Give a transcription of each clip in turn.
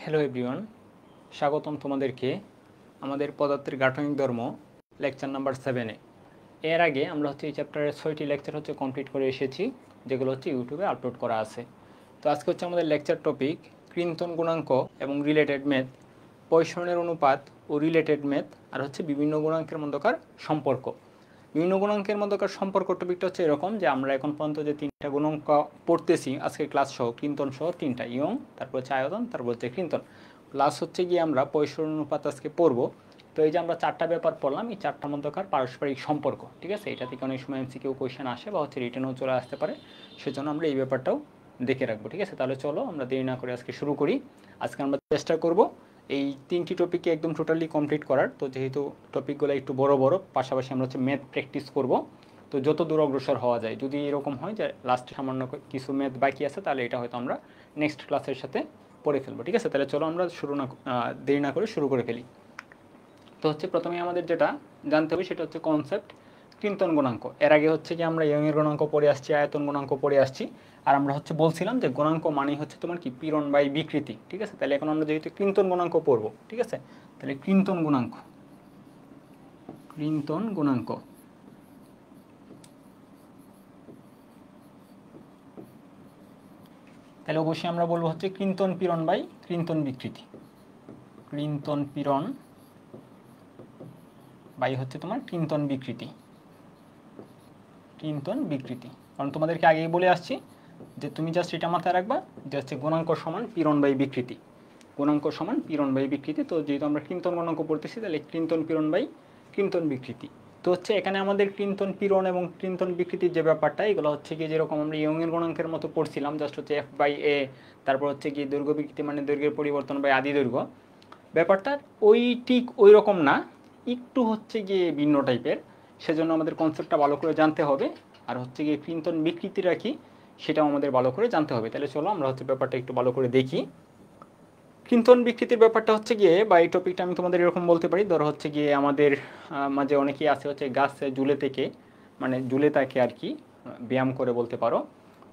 Hello everyone, স্বাগতম তোমাদেরকে আমাদের পদার্থের গাঠনিক ধর্ম লেকচার নাম্বার 7-এ। এর আগে আমরা এই চ্যাপ্টারের 6টি লেকচার কমপ্লিট করে এসেছি, যেগুলো ইউটিউবে আপলোড করা আছে। তো আজকে আমাদের লেকচার টপিক ক্রিন্তন গুণাঙ্ক এবং রিলেটেড ম্যাথ, পয়সনের অনুপাত ও রিলেটেড ম্যাথ, আর বিভিন্ন গুণাঙ্কের মধ্যকার সম্পর্ক। বিভিন্ন গুণাঙ্কের মধ্যকার সম্পর্ক টপিকটা এরকম যে আমরা এখন পর্যন্ত যে 3টা গুণাঙ্ক পড়তেছি আজকে ক্লাস সহ, ক্রিন্তন সহ 3টা, ইয়ং, তারপর আয়তন, তারপর ক্রিন্তন, প্লাস গিয়ে আমরা পয়সনের অনুপাত আজকে পড়বো। তো এই যে আমরা 4টা ব্যাপার পড়লাম, এই 4টার মধ্যকার পারস্পরিক সম্পর্ক, ঠিক আছে। এটা থেকে অনেক সময় এমসিকিউ কোয়েশ্চেন আসে বা রিটেনও চলে আসতে পারে, সেজন্য আমরা এই ব্যাপারটাও দেখে রাখবো, ঠিক আছে। তাহলে চলো আমরা দেরি না করে আজকে শুরু করি। আজকে আমরা চেষ্টা করব এই 3টি টপিকে একদম টোটালি কমপ্লিট করার। তো যেহেতু টপিকগুলো একটু বড় বড়, পাশাপাশি আমরা ম্যাথ প্র্যাকটিস করব। তো যত দূর অগ্রসর হওয়া যায়, যদি এরকম হয় যে লাস্টে সামান্য কিছু ম্যাথ বাকি আছে, তাহলে এটা হয়তো আমরা নেক্সট ক্লাসের সাথে পড়ে ফেলবো, ঠিক আছে। তাহলে চলো আমরা দেরি না করে শুরু করে ফেলি। তো প্রথমে আমাদের যেটা জানতে হবে সেটা কনসেপ্ট ক্রিন্তন গুণাঙ্ক। এর আগে কি আমরা ইয়ংয়ের গুণাঙ্ক পড়ে আসছি, আয়তন গুণাঙ্ক পড়ে আসছি, আর আমরা বলছিলাম যে গুণাঙ্ক মানে তোমার কি পীড়ন বাই বিকৃতি, ঠিক আছে। তাহলে এখন আমরা যেহেতু ক্রিন্তন গুণাঙ্ক পড়বো, ঠিক আছে, তাহলে ক্রিন্তন গুণাঙ্ক তাহলে অবশ্যই আমরা বলবো ক্রিন্তন পীড়ন বাই ক্রিন্তন বিকৃতি। ক্রিন্তন পীড়ন বাই তোমার ক্রিন্তন বিকৃতি। কারণ তোমাদেরকে আগেই বলে আসছি যে তুমি জাস্ট এটা মাথায় রাখবা যে গুণাঙ্ক সমান পীড়ন বাই বিকৃতি। গুণাঙ্ক সমান পীড়ন বাই বিকৃতি। তো যেহেতু আমরা ক্রিন্তন গুণাঙ্ক পড়তেছি, তাহলে ক্রিন্তন পীড়ন বাই ক্রিন্তন বিকৃতি। তো এখানে আমাদের ক্রিন্তন পীড়ন এবং ক্রিন্তন বিকৃতির যে ব্যাপারটা, এগুলো কি যেরকম আমরা ইয়ংয়ের গুণাঙ্কের মতো পড়ছিলাম, জাস্ট এফ বাই এ, তারপর কি দৈর্ঘ্য বিকৃতি মানে দৈর্ঘ্যের পরিবর্তন বাই আদি দৈর্ঘ্য। ব্যাপারটা ঠিক ওই রকম না, একটু গিয়ে ভিন্ন টাইপের। সেজন্য আমাদের কনসেপ্টটা ভালো করে জানতে হবে, আর গিয়ে ক্রিন্তন বিকৃতিটা কি সেটাও আমাদের ভালো করে জানতে হবে। তাহলে চলো আমরা ব্যাপারটা একটু ভালো করে দেখি। ক্রিন্তন বিকৃতির ব্যাপারটা গিয়ে, বা এই টপিকটা আমি তোমাদের এরকম বলতে পারি, ধরো গিয়ে আমাদের মাঝে অনেকেই আছে গাছে ঝুলে থেকে, মানে ঝুলে থাকে আর কি, ব্যায়াম করে বলতে পারো।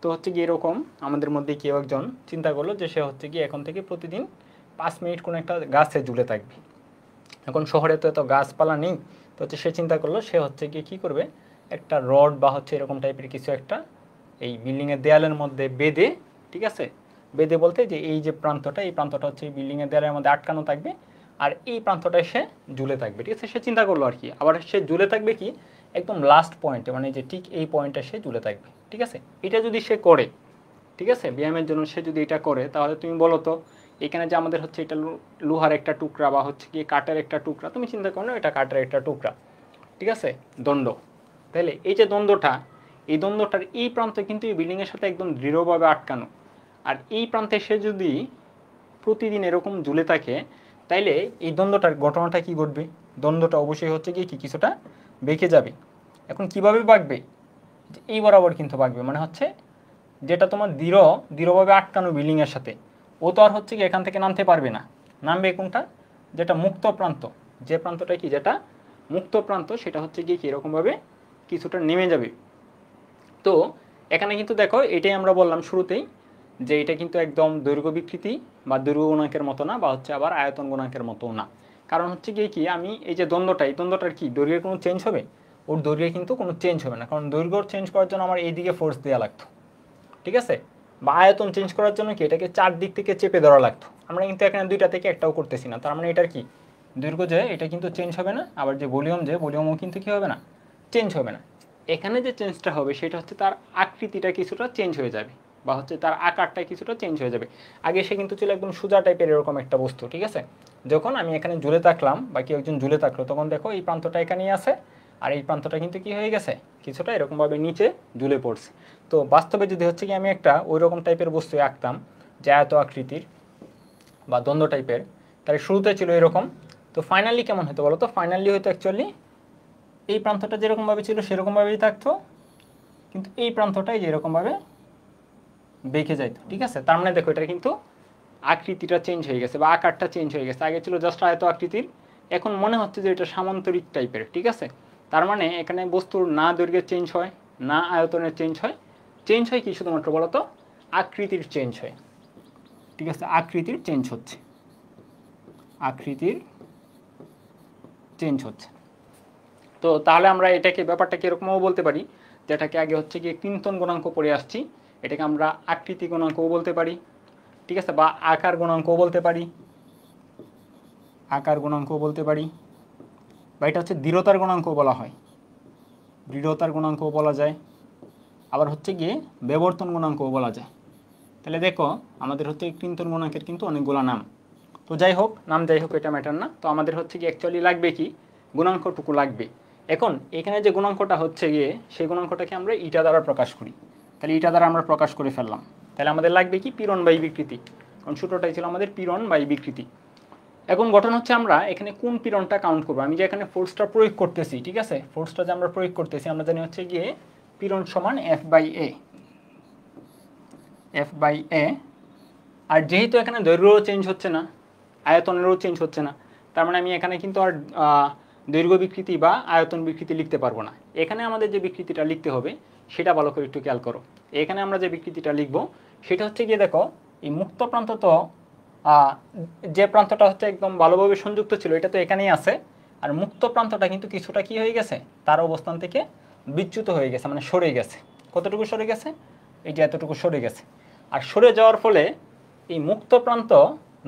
তো গিয়ে এরকম আমাদের মধ্যে কেউ একজন চিন্তা করলো যে সে গিয়ে এখন থেকে প্রতিদিন 5 মিনিট কোনো একটা গাছে ঝুলে থাকবে। এখন শহরে তো এত গাছপালা নেই, তো সে চিন্তা করলো সে গিয়ে কী করবে, একটা রড বা এরকম টাইপের কিছু একটা এই বিল্ডিংয়ের দেয়ালের মধ্যে বেঁধে, ঠিক আছে, বেঁধে বলতে যে এই যে প্রান্তটা, এই প্রান্তটা এই বিল্ডিংয়ের দেয়ালের মধ্যে আটকানো থাকবে, আর এই প্রান্তটায় সে ঝুলে থাকবে, ঠিক আছে। সে চিন্তা করলো আর কি, আবার সে ঝুলে থাকবে কি একদম লাস্ট পয়েন্টে, মানে যে ঠিক এই পয়েন্টে সে ঝুলে থাকবে, ঠিক আছে। এটা যদি সে করে, ঠিক আছে, ব্যায়ামের জন্য সে যদি এটা করে, তাহলে তুমি বলো তো এখানে যে আমাদের এটা লোহার একটা টুকরা বা কি কাঠের একটা টুকরা, তুমি চিন্তা করো না এটা কাঠের একটা টুকরা, ঠিক আছে, দণ্ড। তাহলে এই যে দ্বন্দ্বটা, এই দ্বন্দ্বটার এই প্রান্তে কিন্তু এই বিল্ডিংয়ের সাথে একদম দৃঢ়ভাবে আটকানো, আর এই প্রান্তে সে যদি প্রতিদিন এরকম ঝুলে থাকে, তাইলে এই দ্বন্দ্বটার ঘটনাটা কি ঘটবে, দ্বন্দ্বটা অবশ্যই গিয়ে কি কিছুটা বেঁকে যাবে। এখন কিভাবে বাঁকবে, এই বরাবর কিন্তু বাঁকবে, মানে যেটা তোমার দৃঢ়ভাবে আটকানো বিল্ডিংয়ের সাথে, ও তো আর কি এখান থেকে নামতে পারবে না। নামবে কোনটা, যেটা মুক্ত প্রান্ত, যে প্রান্তটা কি যেটা মুক্ত প্রান্ত, সেটা গিয়ে কি এরকমভাবে কিছুটা নেমে যাবে। তো এখানে কিন্তু দেখো, এটাই আমরা বললাম শুরুতেই যে এটা কিন্তু একদম দৈর্ঘ্য বিকৃতি বা দৈর্ঘ্য গুণাঙ্কের মতো না, বা আবার আয়তন গুণাঙ্কের মতো না। কারণ গিয়ে কি আমি এই যে দ্বন্দ্বটা, এই দ্বন্দ্বটার কি দৈর্ঘ্যের কোনো চেঞ্জ হবে, ওর দৈর্ঘ্যে কিন্তু কোনো চেঞ্জ হবে না, কারণ দৈর্ঘ্য চেঞ্জ করার জন্য আমার এইদিকে ফোর্স দেওয়া লাগতো, ঠিক আছে। বা আয়তন চেঞ্জ করার জন্য কি এটাকে 4 দিক থেকে চেপে ধরা লাগতো। আমরা কিন্তু এখানে 2টা থেকে একটাও করতেছি না, তার মানে এটার কি দৈর্ঘ্য যে এটা কিন্তু চেঞ্জ হবে না, আবার যে ভলিউমও কিন্তু কি হবে না, চেঞ্জ হবে না। এখানে যে চেঞ্জটা হবে সেটা তার আকৃতিটা কিছুটা চেঞ্জ হয়ে যাবে, বা তার আকারটা কিছুটা চেঞ্জ হয়ে যাবে। আগে সে কিন্তু ছিল একদম সোজা টাইপের এরকম একটা বস্তু, ঠিক আছে। যখন আমি এখানে ঝুলে থাকলাম বা কেউ একজন ঝুলে থাকলো, তখন দেখো এই প্রান্তটা এখানেই আছে, আর এই প্রান্তটা কিন্তু কি হয়ে গেছে, কিছুটা এরকমভাবে নিচে ঝুলে পড়ছে। তো বাস্তবে যদি কি আমি একটা ওই রকম টাইপের বস্তু আঁকতাম, যে আয়ত আকৃতির বা দ্বন্দ্ব টাইপের, তাহলে শুরুতে ছিল এরকম, তো ফাইনালি কেমন হতো বলো তো, ফাইনালি হয়তো অ্যাকচুয়ালি এই প্রান্তটা যেরকমভাবে ছিল সেরকমভাবেই থাকতো, কিন্তু এই প্রান্তটাই যেরকমভাবে বেঁকে যাইতো, ঠিক আছে। তার মানে দেখো এটা কিন্তু আকৃতিটা চেঞ্জ হয়ে গেছে বা আকারটা চেঞ্জ হয়ে গেছে। আগে ছিল জাস্ট আয়ত আকৃতির, এখন মনে হচ্ছে যে এটা সামান্তরিক টাইপের, ঠিক আছে। তার মানে এখানে বস্তুর না দৈর্ঘ্যের চেঞ্জ হয়, না আয়তনের চেঞ্জ হয় কি শুধুমাত্র বলতো আকৃতির চেঞ্জ হয়, ঠিক আছে, আকৃতির চেঞ্জ হচ্ছে। আকৃতির চেঞ্জ হচ্ছে। তো তাহলে আমরা এটাকে ব্যাপারটা কীরকমও বলতে পারি, যেটাকে আগে হচ্ছে গিয়ে কৃন্তন গুণাঙ্ক পড়ে আসছি, এটাকে আমরা আকৃতি গুণাঙ্কও বলতে পারি, ঠিক আছে, বা আকার গুণাঙ্কও বলতে পারি, আকার গুণাঙ্কও বলতে পারি, বা এটা হচ্ছে দৃঢ়তার গুণাঙ্কও বলা হয়, দৃঢ়তার গুণাঙ্কও বলা যায়, আবার হচ্ছে গিয়ে বিবর্তন গুণাঙ্কও বলা যায়। তাহলে দেখো আমাদের হচ্ছে কৃন্তন গুণাঙ্কের কিন্তু অনেকগুলো নাম। তো যাই হোক, নাম যাই হোক এটা ম্যাটার না। তো আমাদের হচ্ছে কি অ্যাকচুয়ালি লাগবে কি, গুণাঙ্কটুকু লাগবে। এখন এখানে যে গুণাঙ্কটা হচ্ছে গিয়ে সেই গুণাঙ্কটাকে আমরা ইটা দ্বারা প্রকাশ করি। তাহলে ইটা দ্বারা আমরা প্রকাশ করে ফেললাম। তাহলে আমাদের লাগবে কি, পীড়ন বাই বিকৃতি, কারণ সূত্রটাই ছিল আমাদের পীড়ন বাই বিকৃতি। এখন গঠন হচ্ছে আমরা এখানে কোন পীড়নটা কাউন্ট করবো। আমি যে এখানে ফোর্সটা প্রয়োগ করতেছি, ঠিক আছে, ফোর্সটা যে আমরা প্রয়োগ করতেছি আমরা জানি হচ্ছে গিয়ে পীড়ন সমান F by A, F by A. আর যেহেতু এখানে দৈর্ঘ্যও চেঞ্জ হচ্ছে না, আয়তনেরও চেঞ্জ হচ্ছে না, তার মানে আমি এখানে কিন্তু আর দৈর্ঘ্য বিকৃতি বা আয়তন বিকৃতি লিখতে পারবো না। এখানে আমাদের যে বিকৃতিটা লিখতে হবে সেটা ভালো করে একটু খেয়াল করো। এখানে আমরা যে বিকৃতিটা লিখবো সেটা হচ্ছে গিয়ে দেখো, এই মুক্ত প্রান্ত তো যে প্রান্তটা হচ্ছে একদম ভালোভাবে সংযুক্ত ছিল এটা তো এখানেই আছে, আর মুক্ত প্রান্তটা কিন্তু কিছুটা কি হয়ে গেছে, তার অবস্থান থেকে বিচ্যুত হয়ে গেছে, মানে সরে গেছে। কতটুকু সরে গেছে, এই যে এতটুকু সরে গেছে। আর সরে যাওয়ার ফলে এই মুক্ত প্রান্ত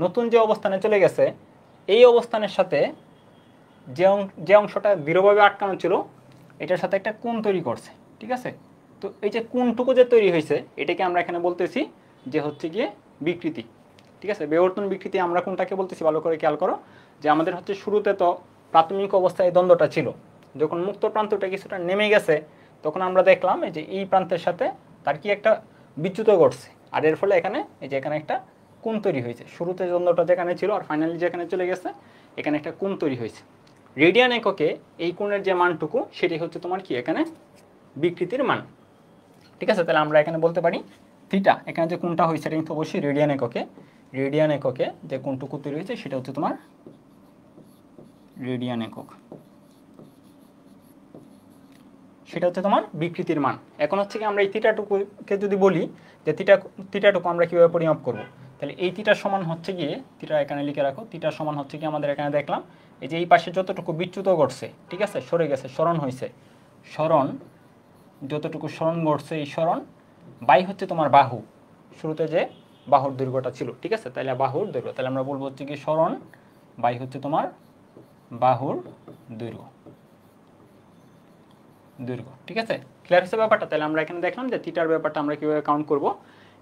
নতুন যে অবস্থানে চলে গেছে, এই অবস্থানের সাথে যে অংশটা দৃঢ়ভাবে আটকানো ছিল এটার সাথে একটা কোণ তৈরি করছে, ঠিক আছে। তো এই যে কোণটুকু যে তৈরি হয়েছে এটাকে আমরা এখানে বলতেছি যে হচ্ছে গিয়ে বিকৃতি, ঠিক আছে। বিবর্তন বিকৃতি আমরা কোনটাকে বলতেছি ভালো করে খেয়াল করো, যে আমাদের হচ্ছে শুরুতে তো প্রাথমিক অবস্থায় দ্বন্দ্বটা ছিল, যখন মুক্ত প্রান্তটা কিছুটা নেমে গেছে তখন আমরা দেখলাম এই যে এই প্রান্তের সাথে তার কি একটা বিচ্যুত ঘটছে, আর এর ফলে এখানে এই যে এখানে একটা কোণ তৈরি হয়েছে। শুরুতে দ্বন্দ্বটা যেখানে ছিল আর ফাইনালি যেখানে চলে গেছে এখানে একটা কোণ তৈরি হয়েছে। রেডিয়ান এককে এই কোণের যে মানটুকু সেটি হচ্ছে তোমার কি এখানে বিকৃতির মান, ঠিক আছে। তাহলে আমরা এখানে বলতে পারি থিটা, এখানে যে কোণটা হয়েছে এটা কিন্তু অবশ্যই রেডিয়ান এককে, রেডিয়ান এককে যে কোণটুকু তৈরি হয়েছে সেটা হচ্ছে তোমার রেডিয়ান একক, সেটা হচ্ছে তোমার বিকৃতির মান। এখন হচ্ছে কি আমরা এই থিটাটুকুকে যদি বলি যে থিটাটুকু আমরা কীভাবে পরিমাপ করব, তাহলে এই থিটার সমান হচ্ছে গিয়ে, থিটা এখানে লিখে রাখো, থিটার সমান হচ্ছে কি আমাদের এখানে দেখলাম এই যে এই পাশে যতটুকু বিচ্যুত ঘটছে, ঠিক আছে, সরে গেছে, স্মরণ হয়েছে, স্মরণ যতটুকু স্মরণ ঘটছে এই স্মরণ বাই হচ্ছে তোমার বাহু, শুরুতে যে বাহুর দৈর্ঘ্যটা ছিল, ঠিক আছে। তাহলে বাহুর দৈর্ঘ্য, তাহলে আমরা বলবো হচ্ছে কি স্মরণ বাই হচ্ছে তোমার বাহুর দৈর্ঘ্য, ঠিক আছে। ক্লিয়ার হচ্ছে ব্যাপারটা। তাহলে আমরা এখানে দেখলাম যে থিটার ব্যাপারটা আমরা কীভাবে কাউন্ট করব।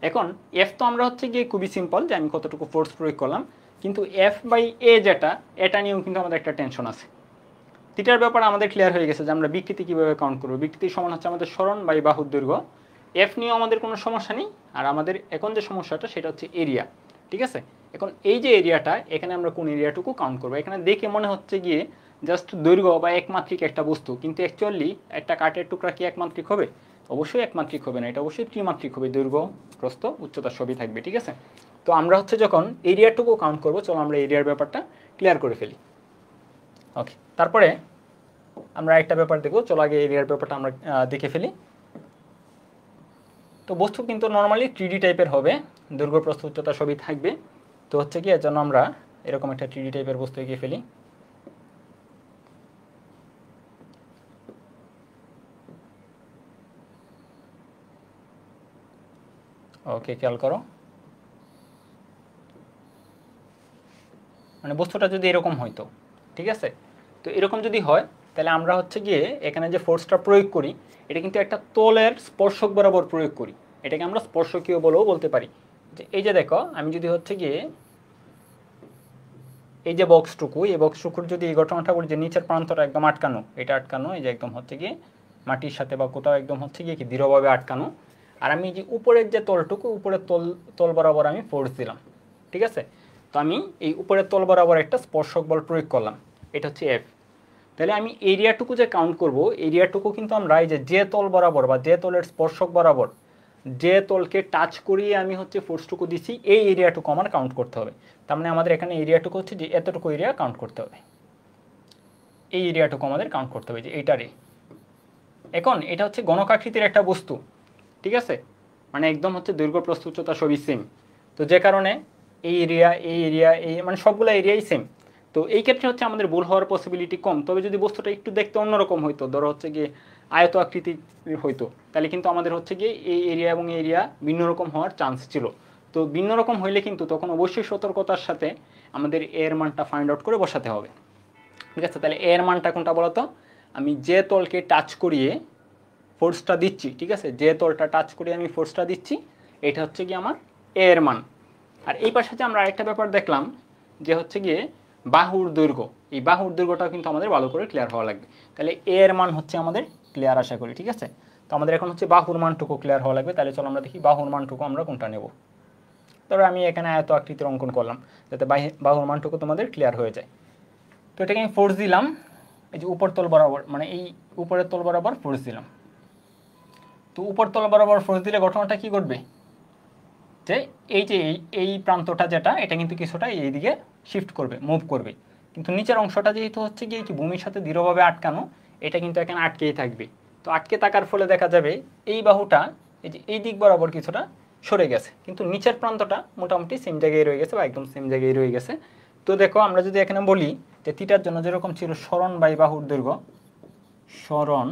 এখন এফ তো আমরা হচ্ছে গিয়ে খুবই সিম্পল, যে আমি কতটুকু ফোর্স প্রয়োগ করলাম, কিন্তু এফ বাই এ যেটা, এটা নিয়েও কিন্তু আমাদের একটা টেনশন আছে। থিটার ব্যাপারে আমাদের ক্লিয়ার হয়ে গেছে যে আমরা বিকৃতি কীভাবে কাউন্ট করবো। বিকৃতির সমান হচ্ছে আমাদের স্মরণ বাই বাহুর দৈর্ঘ্য। এফ নিয়েও আমাদের কোনো সমস্যা নেই, আর আমাদের এখন যে সমস্যাটা সেটা হচ্ছে এরিয়া, ঠিক আছে। এখন এই যে এরিয়াটা, এখানে আমরা কোন এরিয়াটুকু কাউন্ট করবো। এখানে দেখে মনে হচ্ছে গিয়ে জাস্ট দৈর্ঘ্য বা একমাত্রিক একটা বস্তু, কিন্তু অ্যাকচুয়ালি একটা কাঠের টুকরা কি একমাত্রিক হবে? অবশ্যই একমাত্রিক হবে না, এটা অবশ্যই ত্রিমাত্রিক হবে, দৈর্ঘ্য প্রস্থ উচ্চতা সবই থাকবে, ঠিক আছে। তো আমরা হচ্ছে যখন এরিয়াটুকু কাউন্ট করবো, চলো আমরা এরিয়ার ব্যাপারটা ক্লিয়ার করে ফেলি। ওকে, তারপরে আমরা একটা ব্যাপার দেখবো, চলো আগে এরিয়ার ব্যাপারটা আমরা দেখে ফেলি। তো বস্তু কিন্তু নর্মালি 3D টাইপের হবে, দৈর্ঘ্য প্রস্থ উচ্চতা সবই থাকবে। তো হচ্ছে কি এর জন্য আমরা এরকম একটা 3D টাইপের বস্তু এঁকে ফেলি। ওকে, খেয়াল করো, মানে বস্তুটা যদি এরকম হয়তো, ঠিক আছে। তো এরকম যদি হয় তাহলে আমরা হচ্ছে গিয়ে এখানে যে ফোর্সটা প্রয়োগ করি এটা কিন্তু একটা তলের স্পর্শক বরাবর প্রয়োগ করি, এটাকে আমরা স্পর্শকীয় বলেও বলতে পারি। যে এই যে দেখো, আমি যদি হচ্ছে গিয়ে এই যে বক্সটুকু, এই বক্সটুকুর যদি এই ঘটনাটা বলি যে নিচের প্রান্তটা একদম আটকানো, এটা আটকানো, এই যে একদম হচ্ছে গিয়ে মাটির সাথে বা কোথাও একদম হচ্ছে গিয়ে কি দৃঢ়ভাবে আটকানো, আর আমি যে উপরের যে তলটুকু, উপরের তল বরাবর আমি ফোর্স দিলাম, ঠিক আছে। তো আমি এই উপরের তল বরাবর একটা স্পর্শক বল প্রয়োগ করলাম, এটা হচ্ছে এফ। তাহলে আমি এরিয়াটুকু যে কাউন্ট করব, এরিয়াটুকু কিন্তু আমরা এই যে তল বরাবর বা যে তলের স্পর্শক বরাবর যে তলকে টাচ করিয়ে আমি হচ্ছে ফোর্সটুকু দিচ্ছি, এই এরিয়াটুকু আমার কাউন্ট করতে হবে। তার মানে আমাদের এখানে এরিয়াটুকু হচ্ছে যে এতটুকু এরিয়া কাউন্ট করতে হবে, এই এরিয়াটুকু আমাদের কাউন্ট করতে হবে, যে এইটারে। এখন এটা হচ্ছে গণকাকৃতির একটা বস্তু, ঠিক আছে, মানে একদম হচ্ছে দৈর্ঘ্য প্রস্থ উচ্চতা সবই সেম। তো যে কারণে এই এরিয়া এই মানে সবগুলো এরিয়াই সেম। তো এই ক্ষেত্রে হচ্ছে আমাদের ভুল হওয়ার পসিবিলিটি কম। তবে যদি বস্তুটা একটু দেখতে অন্যরকম হইতো, ধরো হচ্ছে গিয়ে আয়ত আকৃতির হইতো, তাহলে কিন্তু আমাদের হচ্ছে গিয়ে এই এরিয়া এবং এরিয়া ভিন্ন রকম হওয়ার চান্স ছিল। তো ভিন্ন রকম হইলে কিন্তু তখন অবশ্যই সতর্কতার সাথে আমাদের এর মানটা ফাইন্ড আউট করে বসাতে হবে। ঠিক আছে, তাহলে এর মানটা কোনটা বলতো? আমি যে তলকে টাচ করিয়ে ফোর্সটা দিচ্ছি, ঠিক আছে, যে তলটা টাচ করিয়ে আমি ফোর্সটা দিচ্ছি, এটা হচ্ছে গিয়ে আমার এর মান। আর এই পাশে যে আমরা আরেকটা ব্যাপার দেখলাম যে হচ্ছে গিয়ে বাহুর দৈর্ঘ্য, এই বাহুর দৈর্ঘ্যটাও কিন্তু আমাদের ভালো করে ক্লিয়ার হওয়া লাগবে। তাহলে এর মান হচ্ছে আমাদের ক্লিয়ার আশা করি, ঠিক আছে। তো আমাদের এখন হচ্ছে বাহুর মানটুকু ক্লিয়ার হওয়া লাগবে। তাহলে চলো আমরা দেখি বাহুর মানটুকু আমরা কোনটা নেব। তবে আমি এখানে আয়ত আকৃতির অঙ্কন করলাম যাতে বাহুর মানটুকু তোমাদের ক্লিয়ার হয়ে যায়। তো এটাকে আমি ফোর্স দিলাম, এই যে উপর তল বরাবর, মানে এই উপরের তল বরাবর ফোর্স দিলাম। তো উপর তল বরাবর ফোর্স দিলে ঘটনাটা কি ঘটবে, যে এই যে এই প্রান্তটা যেটা, এটা কিন্তু কিছুটা এইদিকে শিফট করবে, মুভ করবে। কিন্তু নিচের অংশটা যেহেতু হচ্ছে গিয়ে কি ভূমির সাথে দৃঢ়ভাবে আটকানো, এটা কিন্তু এখানে আটকেই থাকবে। তো আটকে থাকার ফলে দেখা যাবে এই বাহুটা এই যে এই দিক বরাবর কিছুটা সরে গেছে, কিন্তু নিচের প্রান্তটা মোটামুটি সেম জায়গায় রয়ে গেছে বা একদম সেম জায়গায় রয়ে গেছে। তো দেখো আমরা যদি এখানে বলি যে থিটার জন্য যেরকম ছিল সরণ বাই বাহুর দৈর্ঘ্য, সরণ